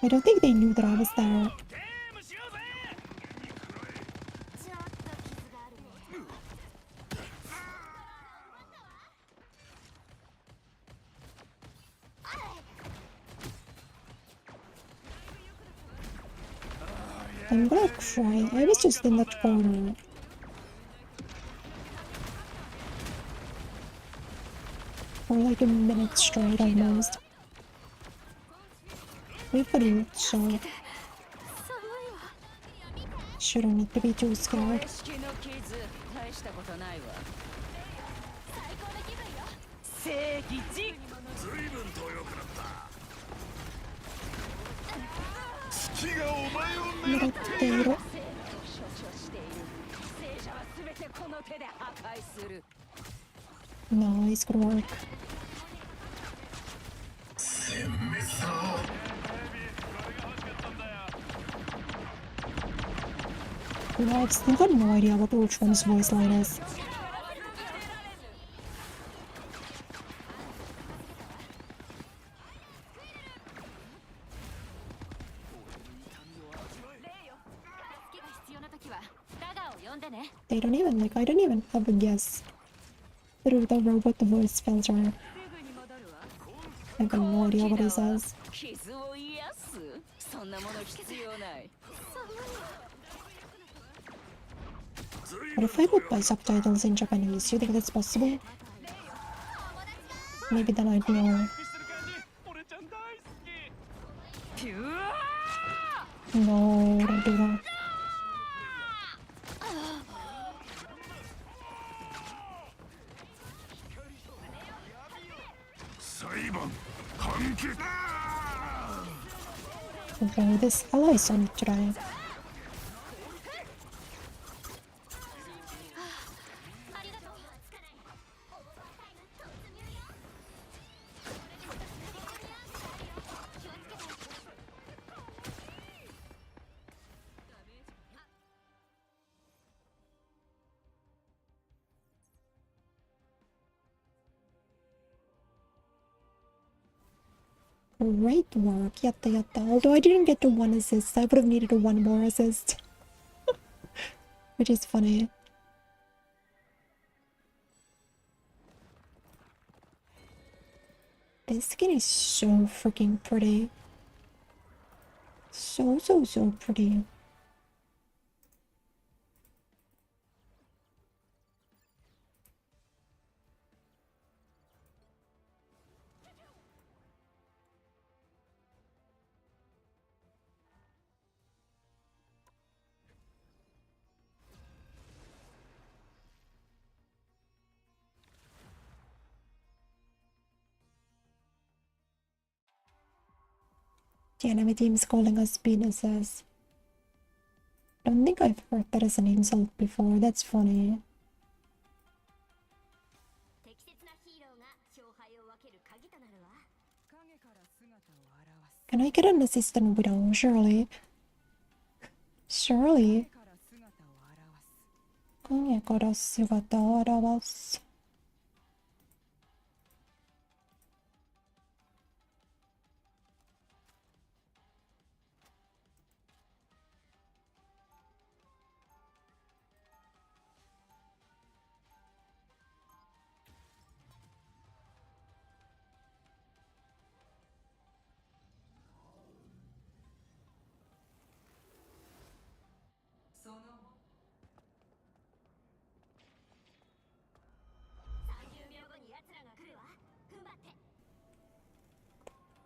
I don't think they knew that I was there. I'm gonna cry. I was just in that corner. For like a minute straight almost. We've got it, so shouldn't need to be too scared. 大したことないわ。正義実。随分と良くなった。月がお前を狙っている。狙っている。Nice, good work. You know, I've still got no idea what Ultron's voice line is. They don't even, like, I don't even have a guess. Through the robot voice filter. I have no idea what he says. What if I would buy subtitles in Japanese? You think that's possible? Maybe then I'd know. 俺ちゃん大好き。ピュア No, don't do that. 裁判判決。 Okay, this ally's on today. Great work, yatta yatta. Although I didn't get to 1 assist, I would have needed a 1 more assist. Which is funny. This skin is so freaking pretty. So pretty. The enemy team's calling us penises. Don't think I've heard that as an insult before. That's funny. Can I get an assistant widow? Surely. Surely. 影から姿を現す.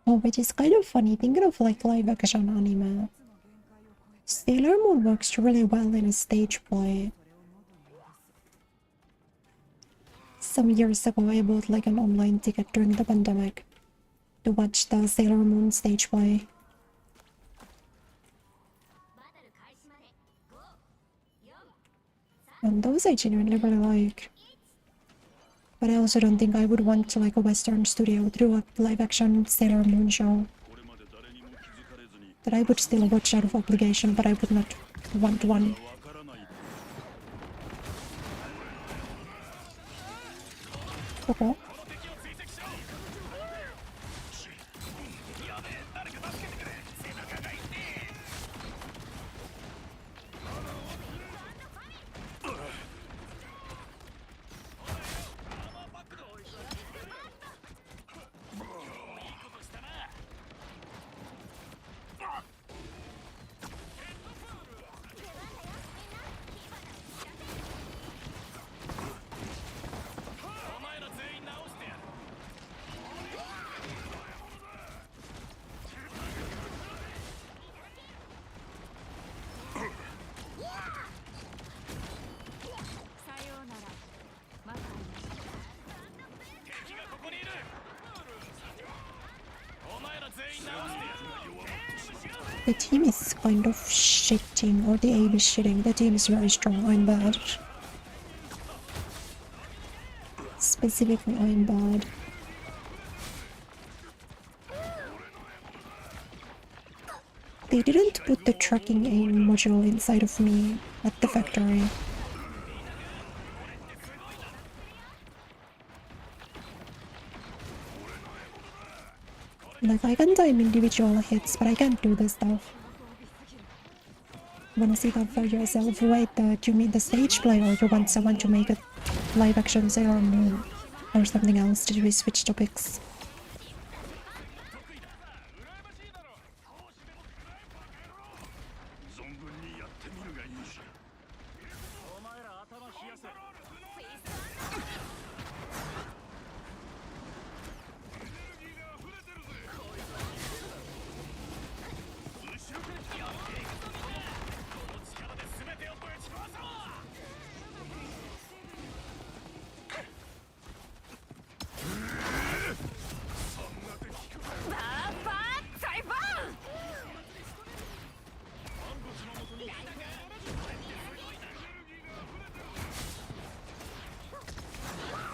Oh, which is kind of funny, thinking of like live action anime. Sailor Moon works really well in a stage play. Some years ago I bought like an online ticket during the pandemic to watch the Sailor Moon stage play. And those I genuinely really like. But I also don't think I would want like a Western studio to do a live-action Sailor Moon show. That I would still watch out of obligation, but I would not want one. Okay. The team is kind of shitting, or the aim is shitting. The team is very strong, I'm bad. Specifically, I'm bad. They didn't put the tracking aim module inside of me at the factory. Like, I can time individual hits, but I can't do this stuff. Wanna see that for yourself? Wait, do you mean the stage play, or you want someone to make a live-action Sailor Moon? Or something else? Did we switch topics?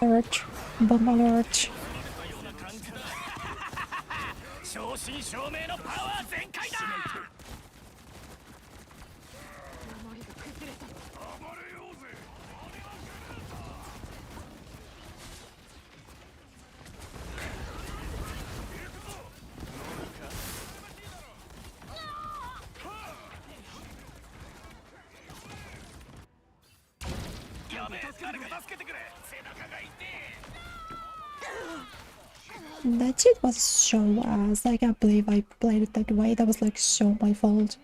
alert. Bomb alert. 正真正銘のパワー全開だ。やべえ、誰か助けてくれ。背中が痛い。 That shit was so ass. I can't believe I played it that way. That was like so my fault.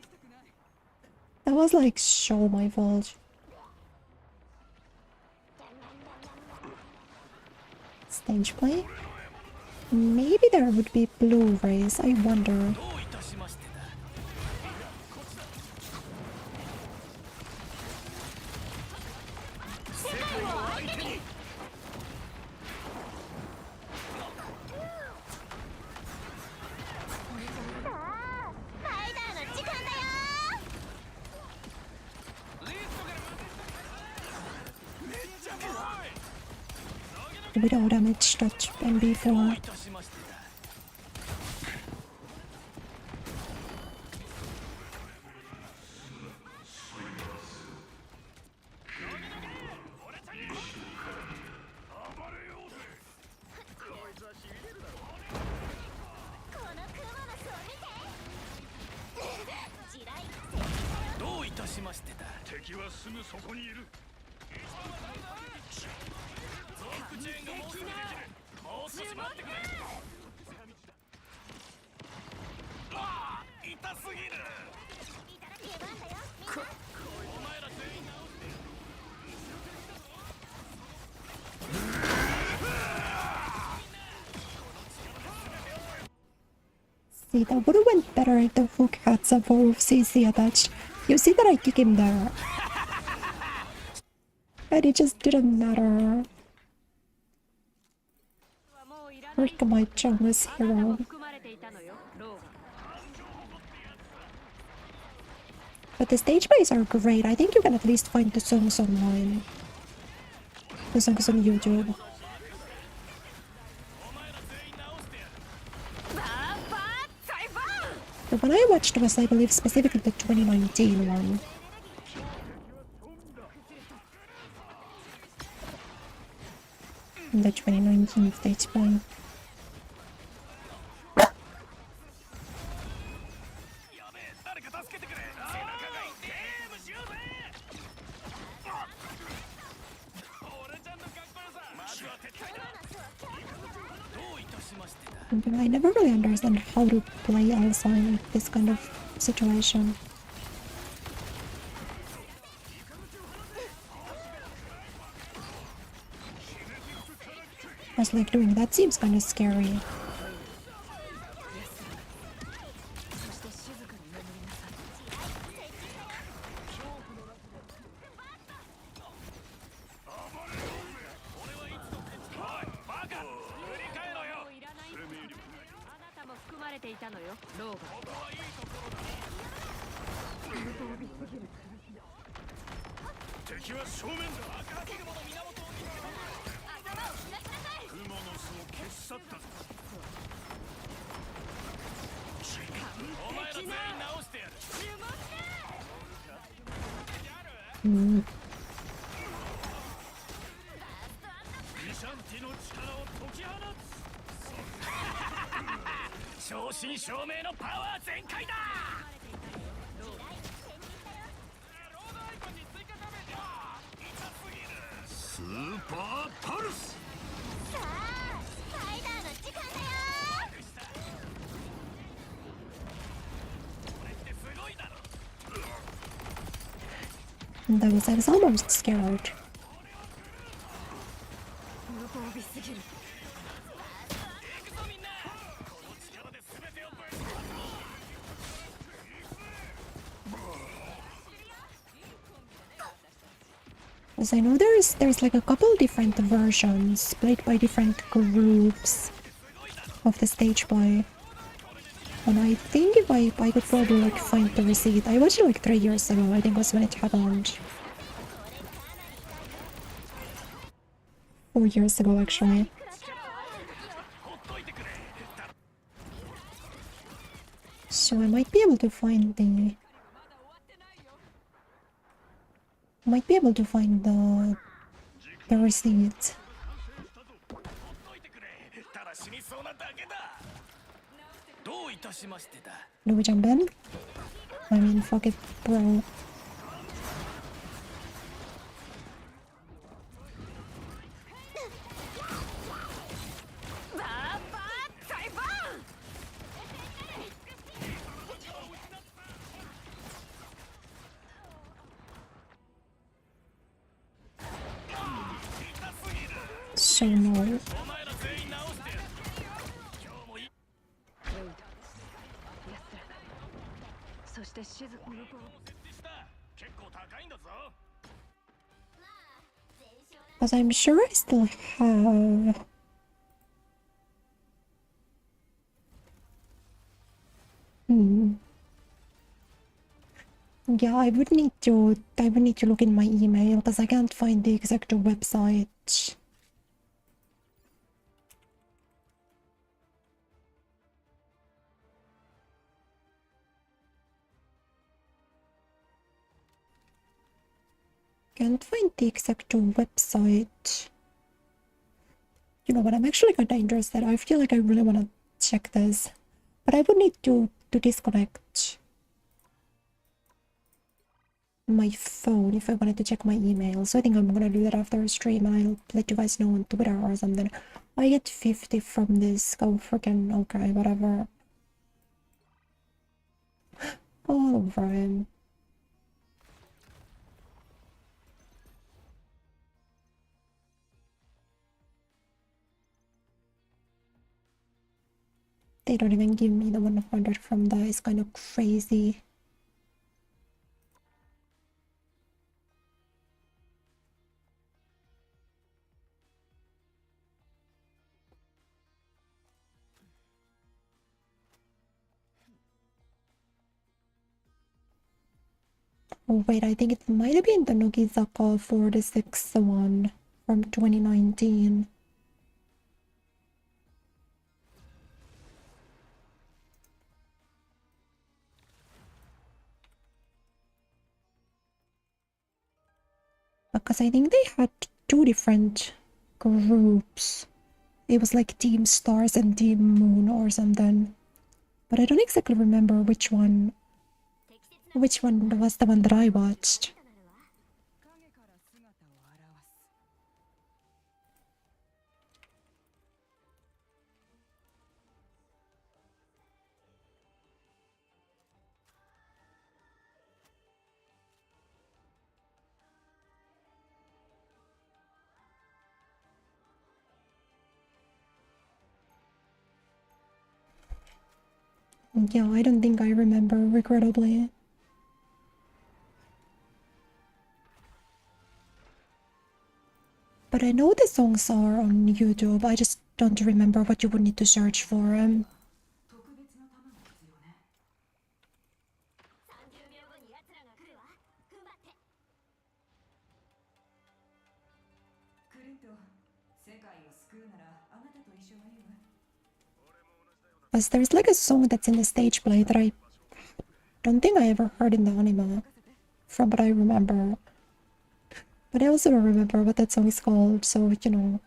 That was like so my fault. Stage play? Maybe there would be Blu-rays, I wonder. どういたしましてだ。世界を相手に。Widow damage touch MB4. いたしましてだ。 どういたしましてだ。敵はすぐそこにいる。ゾークチェーンがもうすぐできる。もう少し待ってくれ。ああ、痛すぎる。お前ら全員直して。 See, that would have went better if the hook had some form of CC attached. You see that I kick him there. And it just didn't matter. Rick my Jonas hero. But the stage plays are great. I think you can at least find the songs online. The songs on YouTube. The one I watched was, I believe, specifically the 2019 one. The 2019 stage play. ま I never really understand how to play Elsa in this kind of situation. I was like, doing that seems kind of scary. Mm. 正真正銘のパワー全開だ。スーパーパルス。さあ、スパイダーの時間だよ。これってすごいだろ。 That was, I was almost scared. As I know there's like a couple different versions played by different groups of the stage play. And I think if I could probably like find the receipt. I watched it like 3 years ago, I think was when it happened. 4 years ago, actually. So I might be able to find the... the receipt. ただ死にそうなだけだ。どういたしましてだ。 Do we jump in? I mean, fuck it, bro. So no. お前ら全員直してやる。今日もいい。そして静かに設置した。結構高いんだぞ。 Because I'm sure I still have... Yeah, I would need to look in my email because I can't find the exact website. Can't find the exact website. You know what, I'm actually kinda interested. I feel like I really wanna check this. But I would need to disconnect my phone if I wanted to check my email. So I think I'm gonna do that after a stream and I'll let you guys know on Twitter or something. I get 50 from this. Go freaking okay, whatever. All over him. They don't even give me the 100 from that. It's kind of crazy. Oh wait, I think it might have been the Nogizaka 46 one from 2019. Because I think they had 2 different groups. It was like Team Stars and Team Moon or something. But I don't exactly remember which one was the one that I watched. Yeah, I don't think I remember, regrettably. But I know the songs are on YouTube, I just don't remember what you would need to search for. Because there's like a song that's in the stage play that I don't think I ever heard in the anime, from what I remember. But I also don't remember what that song is called, so, you know.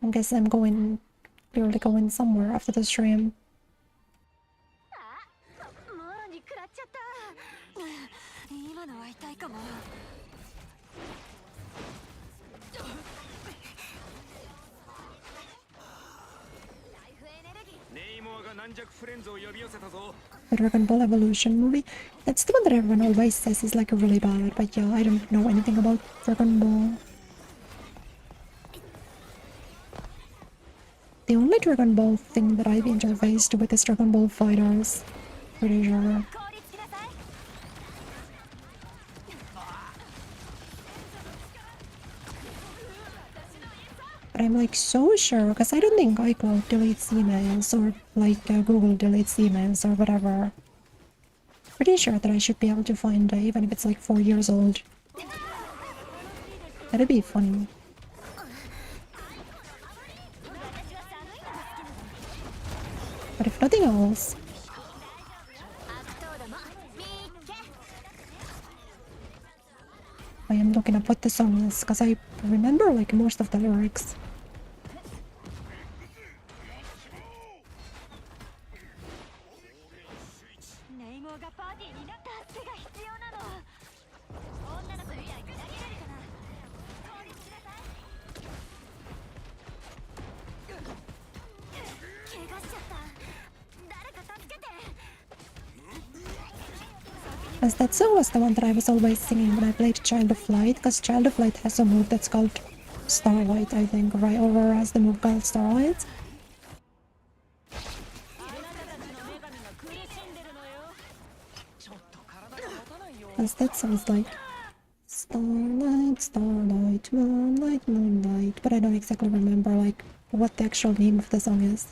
I guess I'm clearly going somewhere after the stream. The Dragon Ball Evolution movie. That's the one that everyone always says is like really bad, but yeah, I don't know anything about Dragon Ball. The only Dragon Ball thing that I've interfaced with is Dragon Ball Fighters. Pretty sure. But I'm like so sure, because I don't think iCloud deletes emails or like Google deletes emails or whatever. Pretty sure that I should be able to find it, even if it's like 4 years old. That'd be funny. But if nothing else, I am looking up what the song is because I remember like most of the lyrics. As that song was the one that I was always singing when I played Child of Light, because Child of Light has a move that's called Starlight, I think, right? Or has the move called Starlight. As that sounds like Starlight, Starlight, Moonlight, Moonlight, but I don't exactly remember like what the actual name of the song is.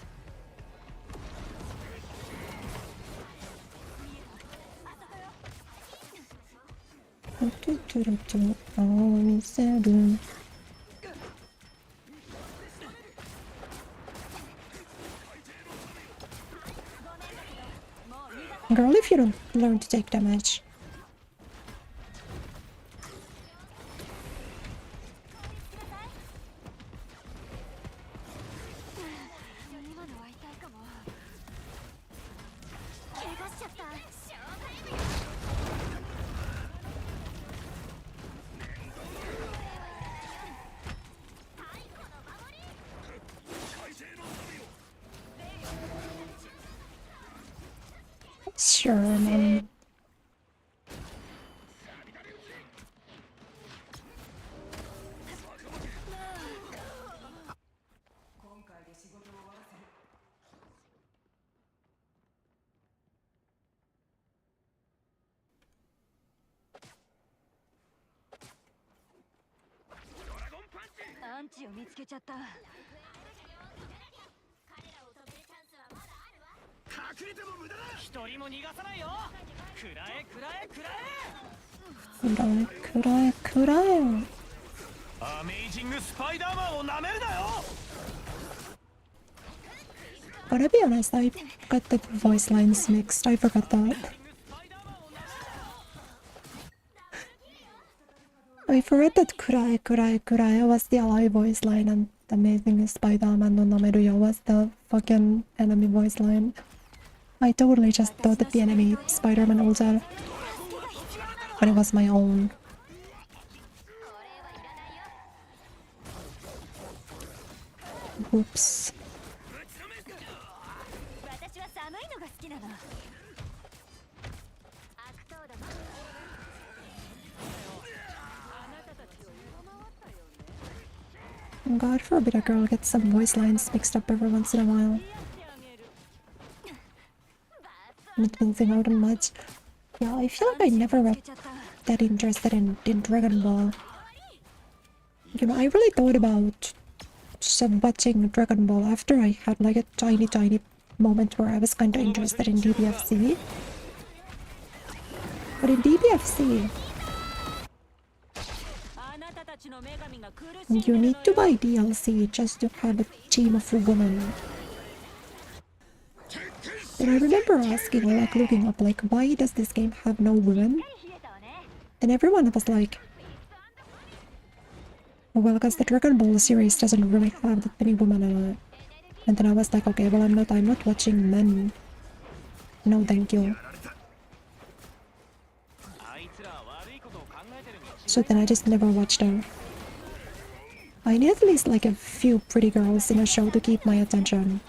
Girl, if you don't learn to take damage. Sure, man. Gotta be honest, I got the voice lines mixed. I forgot that. I forgot that Kureya was the ally voice line and the Amazing Spider-Man no Nameruyo was the fucking enemy voice line. I totally just thought that the enemy Spider-Man also, but it was my own. Oops. God forbid a girl gets some voice lines mixed up every once in a while. Not missing out on much. Yeah, I feel like I never got that interested in Dragon Ball. You know, I really thought about just watching Dragon Ball after I had like a tiny moment where I was kind of interested in DBFC. But in DBFC, you need to buy DLC just to have a team of women. And I remember asking, or like looking up, like, why does this game have no women? And everyone was like, well, because the Dragon Ball series doesn't really have that many women in it. And then I was like, okay, well, I'm not watching men. No, thank you. So then I just never watched her. I need at least like a few pretty girls in a show to keep my attention.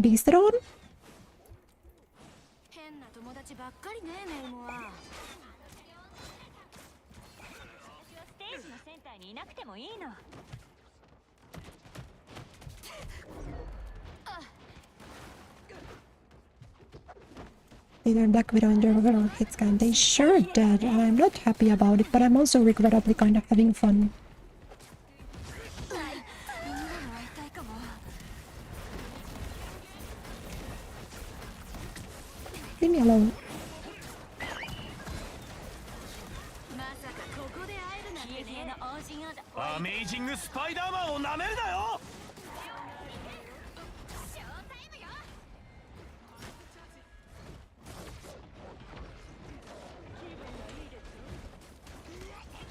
Beast it on? Either Black Widow and Rework or hit scan. They sure did, and I'm not happy about it, but I'm also regrettably kind of having fun. Leave me alone. まさかここで会えるなんてね。アメイジングスパイダーマンをなめるなよ。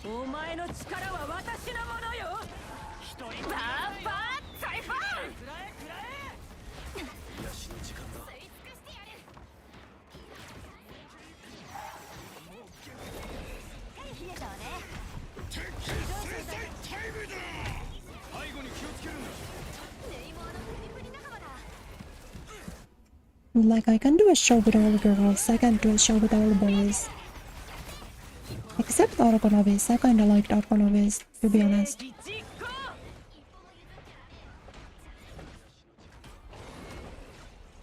お前の力は私のものよ。一人バーバーサイファー。癒しの時間だ。背後に気をつけるんだ。 Like, I can do a show with all the girls, I can't do a show with all the boys. Except Orkonovis, I kinda liked Orkonovis, to be honest.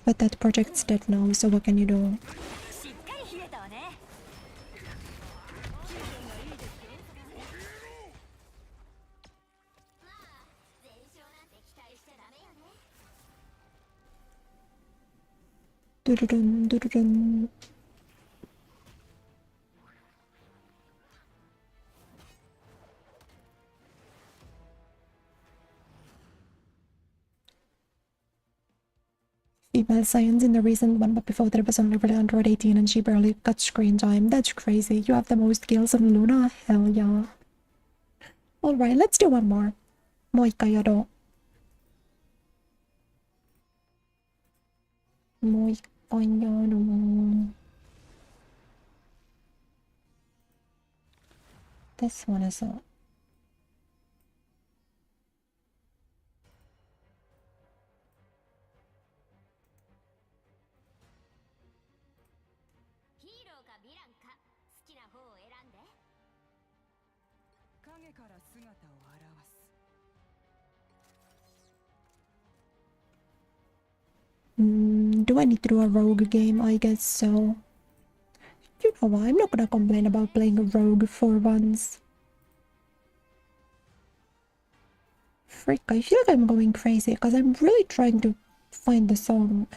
But that project's dead now, so what can you do? Doo-doo-dum, doo-doo-dum. Female science in the recent one, but before that it was only for the Android 18 and she barely got screen time. That's crazy. You have the most kills on Luna? Hell yeah. Alright, let's do one more. Moika yoro. Moika yoro. This one is a... do I need to do a rogue game? I guess so. You know what? I'm not gonna complain about playing a rogue for once. Frick, I feel like I'm going crazy because I'm really trying to find the song.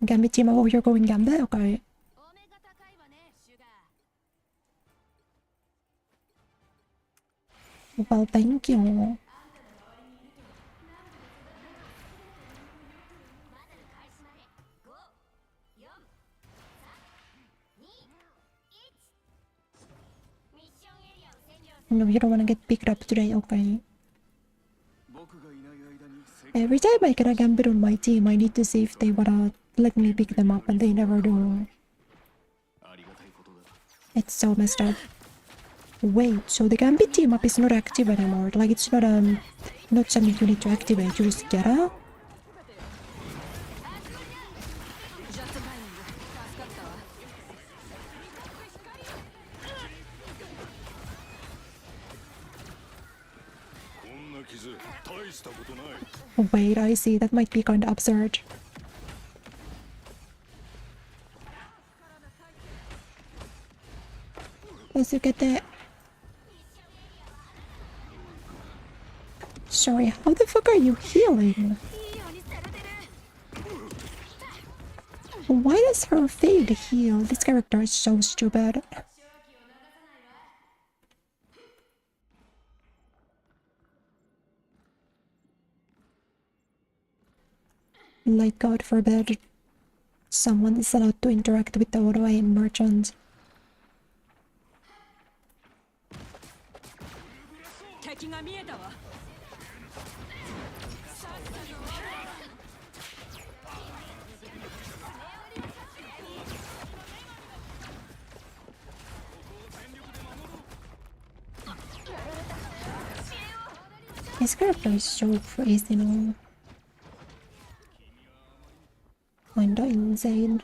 Gambit team, oh, you're going Gambit? Okay. Well, thank you. No, you don't want to get picked up today, okay. Every time I get a Gambit on my team, I need to see if they wanna let me pick them up, and they never do. It's so messed up. Wait, so the Gambit team up is not active anymore? Like, it's not something you need to activate, you just get it? Wait, I see. That might be kinda absurd. Let's look at that. Sorry, how the fuck are you healing? Why does her fade heal? This character is so stupid. Like, God forbid someone is allowed to interact with the auto-aim merchant. This character is so crazy now. Kinda insane.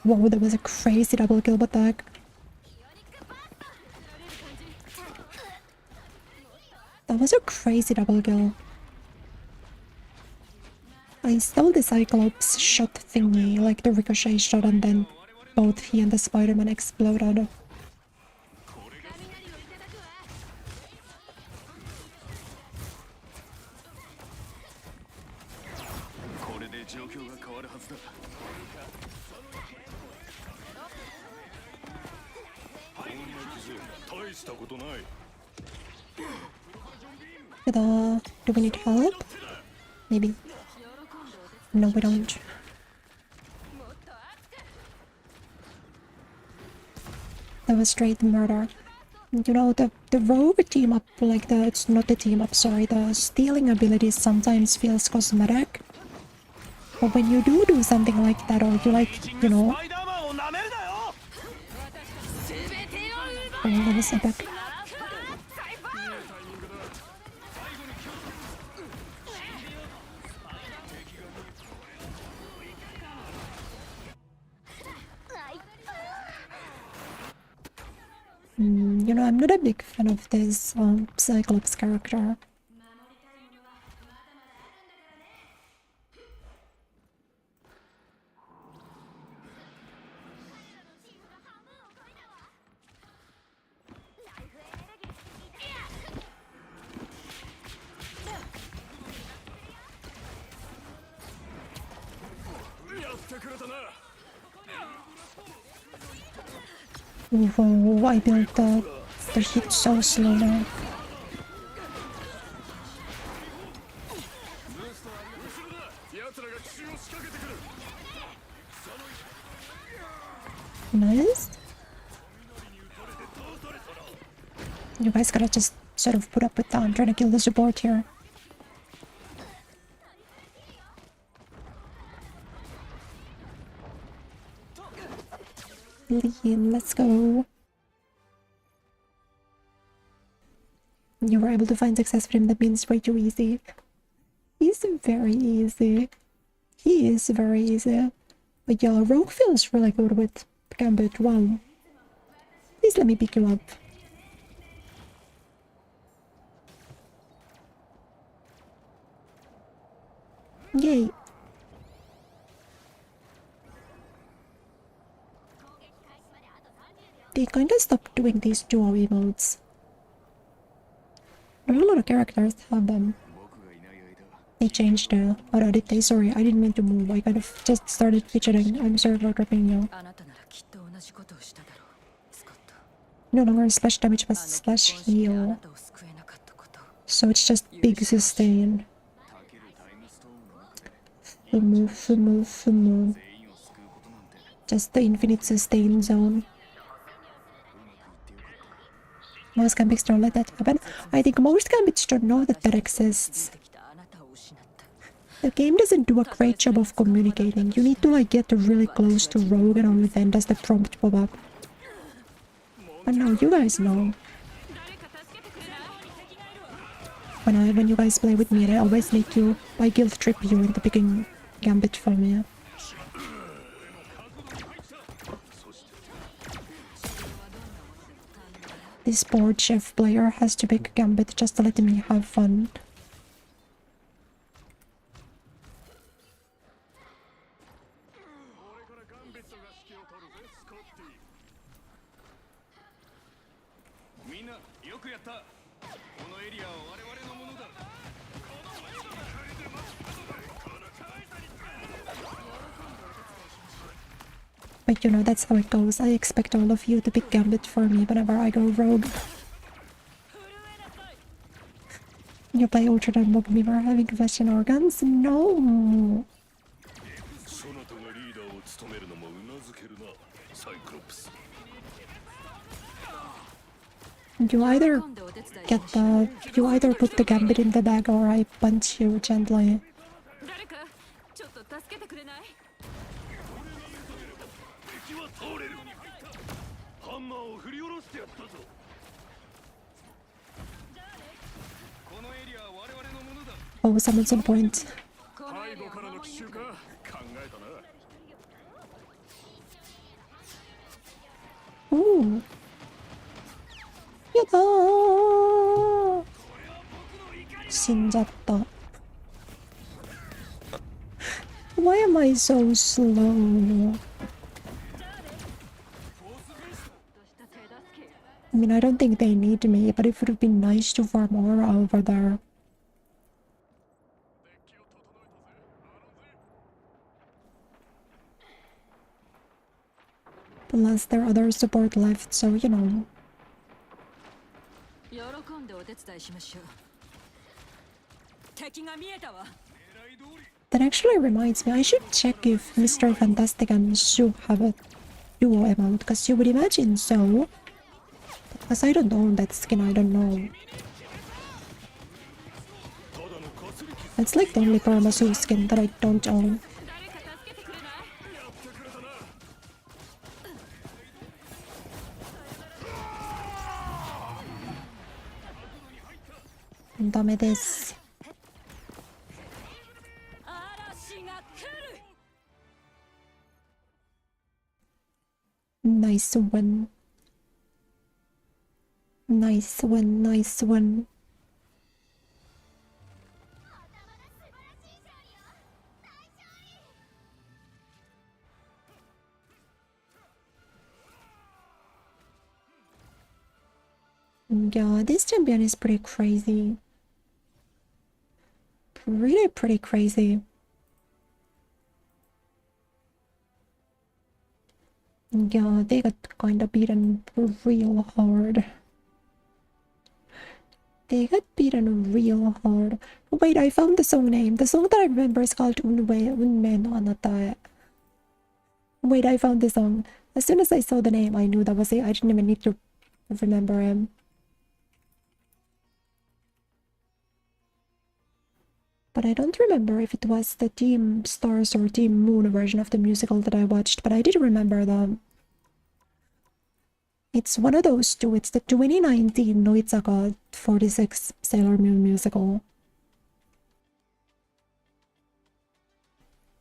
Whoa, that was a crazy double kill, what the heck? That was a crazy double kill. I stole the Cyclops shot thingy, like the ricochet shot, and then both he and the Spider-Man exploded. これで状況が変わるはずだ。こんな傷大したことない。 Do we need help? Maybe. No, we don't. That was straight murder. You know, the rogue team up, like it's not the team up, sorry, the stealing abilities sometimes feels cosmetic. But when you do something like that, or you like, you know... Oh, that was epic. You know, I'm not a big fan of this Cyclops character. Whoa, I built the hit so slow now. Nice. You guys gotta just sort of put up with that. I'm trying to kill the support here. Lean, let's go. You were able to find success with him, that means way too easy. He's very easy. He is very easy. But yeah, Rogue feels really good with Gambit. Wow. Please let me pick you up. Yay. They kinda stopped doing these duo emotes. Not a lot of characters have them. They changed the... Oh, did they? Sorry, I didn't mean to move. I kind of just started fidgeting. I'm sorry for dropping you. No longer slash damage, but slash heal. So it's just big sustain. Fumu. Just the infinite sustain zone. Most gambits don't let that happen. I think most gambits don't know that that exists. The game doesn't do a great job of communicating. You need to like get really close to Rogue and only then does the prompt pop up. But now you guys know. When you guys play with me, I always make you, I guilt trip you into picking gambit for me. This board chef player has to pick gambit just to let me have fun. But you know, that's how it goes. I expect all of you to pick gambit for me whenever I go rogue. You play Ultra and mock me for having fashion organs? No! You either put the gambit in the bag or I punch you gently. Oh, someone's on point. 死んじゃった。Why am I so slow? I mean, I don't think they need me, but it would have been nice to farm more over there. Plus, there are other support left, so you know. 喜んでお手伝いしましょう。敵が見えたわ。 That actually reminds me, I should check if Mr. Fantastic and Sue have a duo emote, because you would imagine so. Because I don't own that skin, I don't know. It's like the only Perma Sue skin that I don't own. Dame this. Nice one. Nice one, nice one. Yeah, this champion is pretty crazy. Pretty crazy. Yeah, they got kinda beaten real hard. They got beaten real hard. Wait, I found the song name. The song that I remember is called Unme no Anata. Wait, I found the song. As soon as I saw the name, I knew that was it. I didn't even need to remember him. But I don't remember if it was the Team Stars or Team Moon version of the musical that I watched, but I did remember them. It's one of those two. It's the 2019 Noitsuka 46 Sailor Moon musical.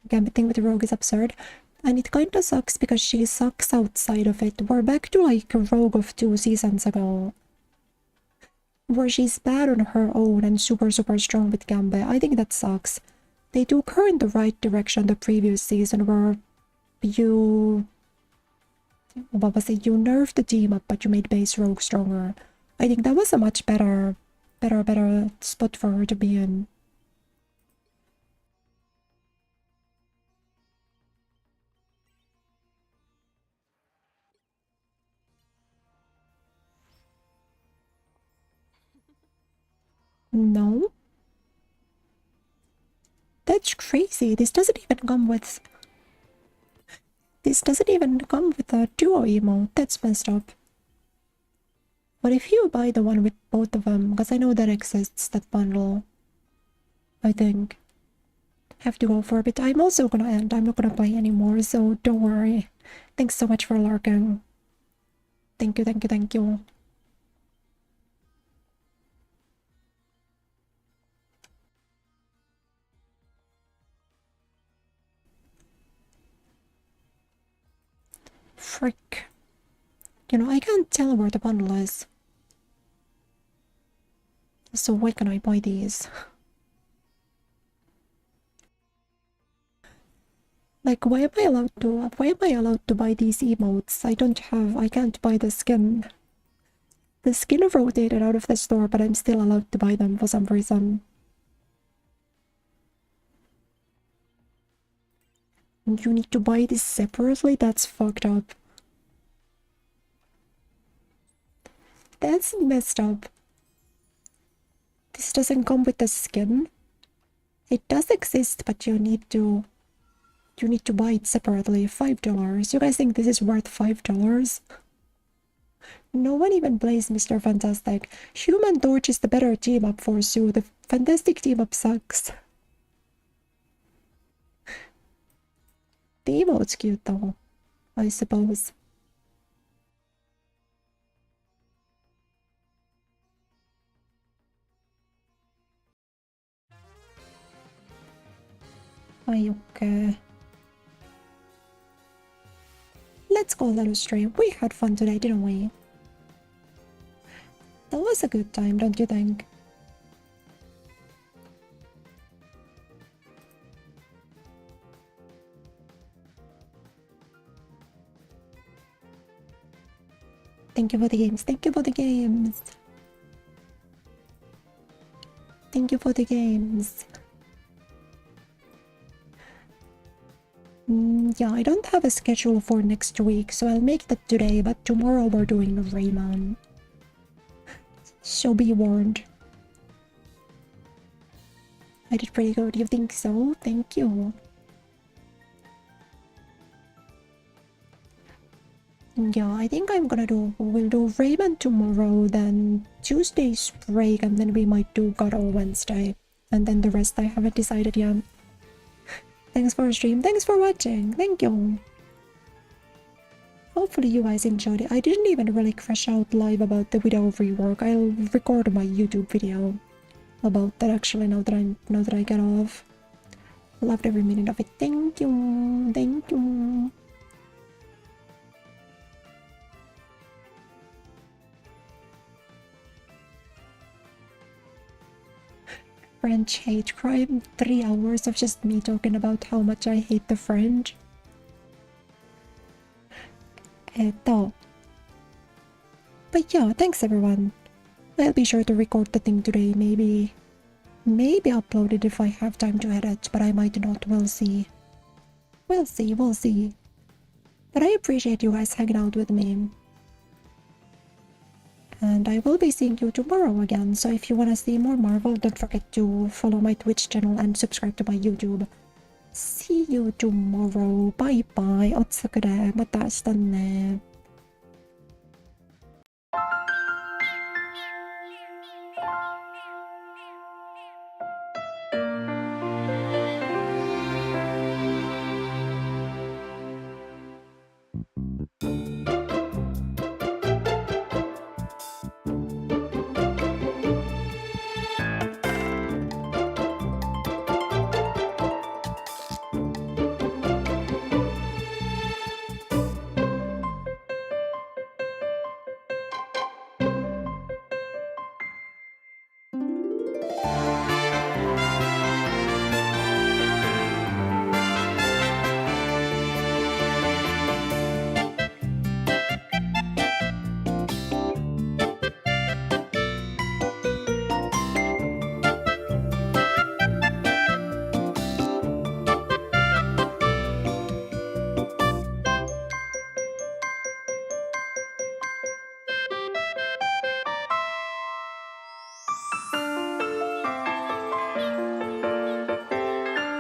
Gambiting with Rogue is absurd, and it kinda sucks because she sucks outside of it. We're back to like Rogue of 2 seasons ago, where she's bad on her own and super strong with Gambe. I think that sucks. They took her in the right direction the previous season, where you nerfed the team up but you made base Rogue stronger. I think that was a much better spot for her to be in. No? That's crazy. This doesn't even come with a duo emote. That's messed up. What if you buy the one with both of them? Because I know that exists, that bundle. I think. Have to go for a bit. I'm also gonna end. I'm not gonna play anymore, so don't worry. Thanks so much for lurking. Thank you. Frick. You know, I can't tell where the bundle is. So why can I buy these? Like, why am I allowed to buy these emotes? I can't buy the skin. The skin rotated out of the store, but I'm still allowed to buy them for some reason. And you need to buy this separately? That's fucked up. That's messed up. This doesn't come with the skin. It does exist, but you need to buy it separately. $5. You guys think this is worth $5? No one even plays Mr. Fantastic. Human Torch is the better team up for Sue. The Fantastic team up sucks. The emote's cute though, I suppose. Okay. Let's call that a stream. We had fun today, didn't we? That was a good time, don't you think? Thank you for the games. Thank you for the games. Thank you for the games. Yeah, I don't have a schedule for next week, so I'll make that today, but tomorrow we're doing Rayman. So be warned. I did pretty good. You think so? Thank you. Yeah, I think we'll do Rayman tomorrow, then Tuesday's break, and then we might do God on Wednesday. And then the rest I haven't decided yet. Thanks for the stream. Thanks for watching. Thank you. Hopefully you guys enjoyed it. I didn't even really crash out live about the video of Rework. I'll record my YouTube video about that actually now that I get off. Loved every minute of it. Thank you. Thank you. French hate crime. 3 hours of just me talking about how much I hate the French. But yeah, thanks everyone. I'll be sure to record the thing today, maybe upload it if I have time to edit, but I might not, we'll see. We'll see. But I appreciate you guys hanging out with me. And I will be seeing you tomorrow again, so if you want to see more Marvel, don't forget to follow my Twitch channel and subscribe to my YouTube. See you tomorrow. Bye bye. お疲れ。また明日ね。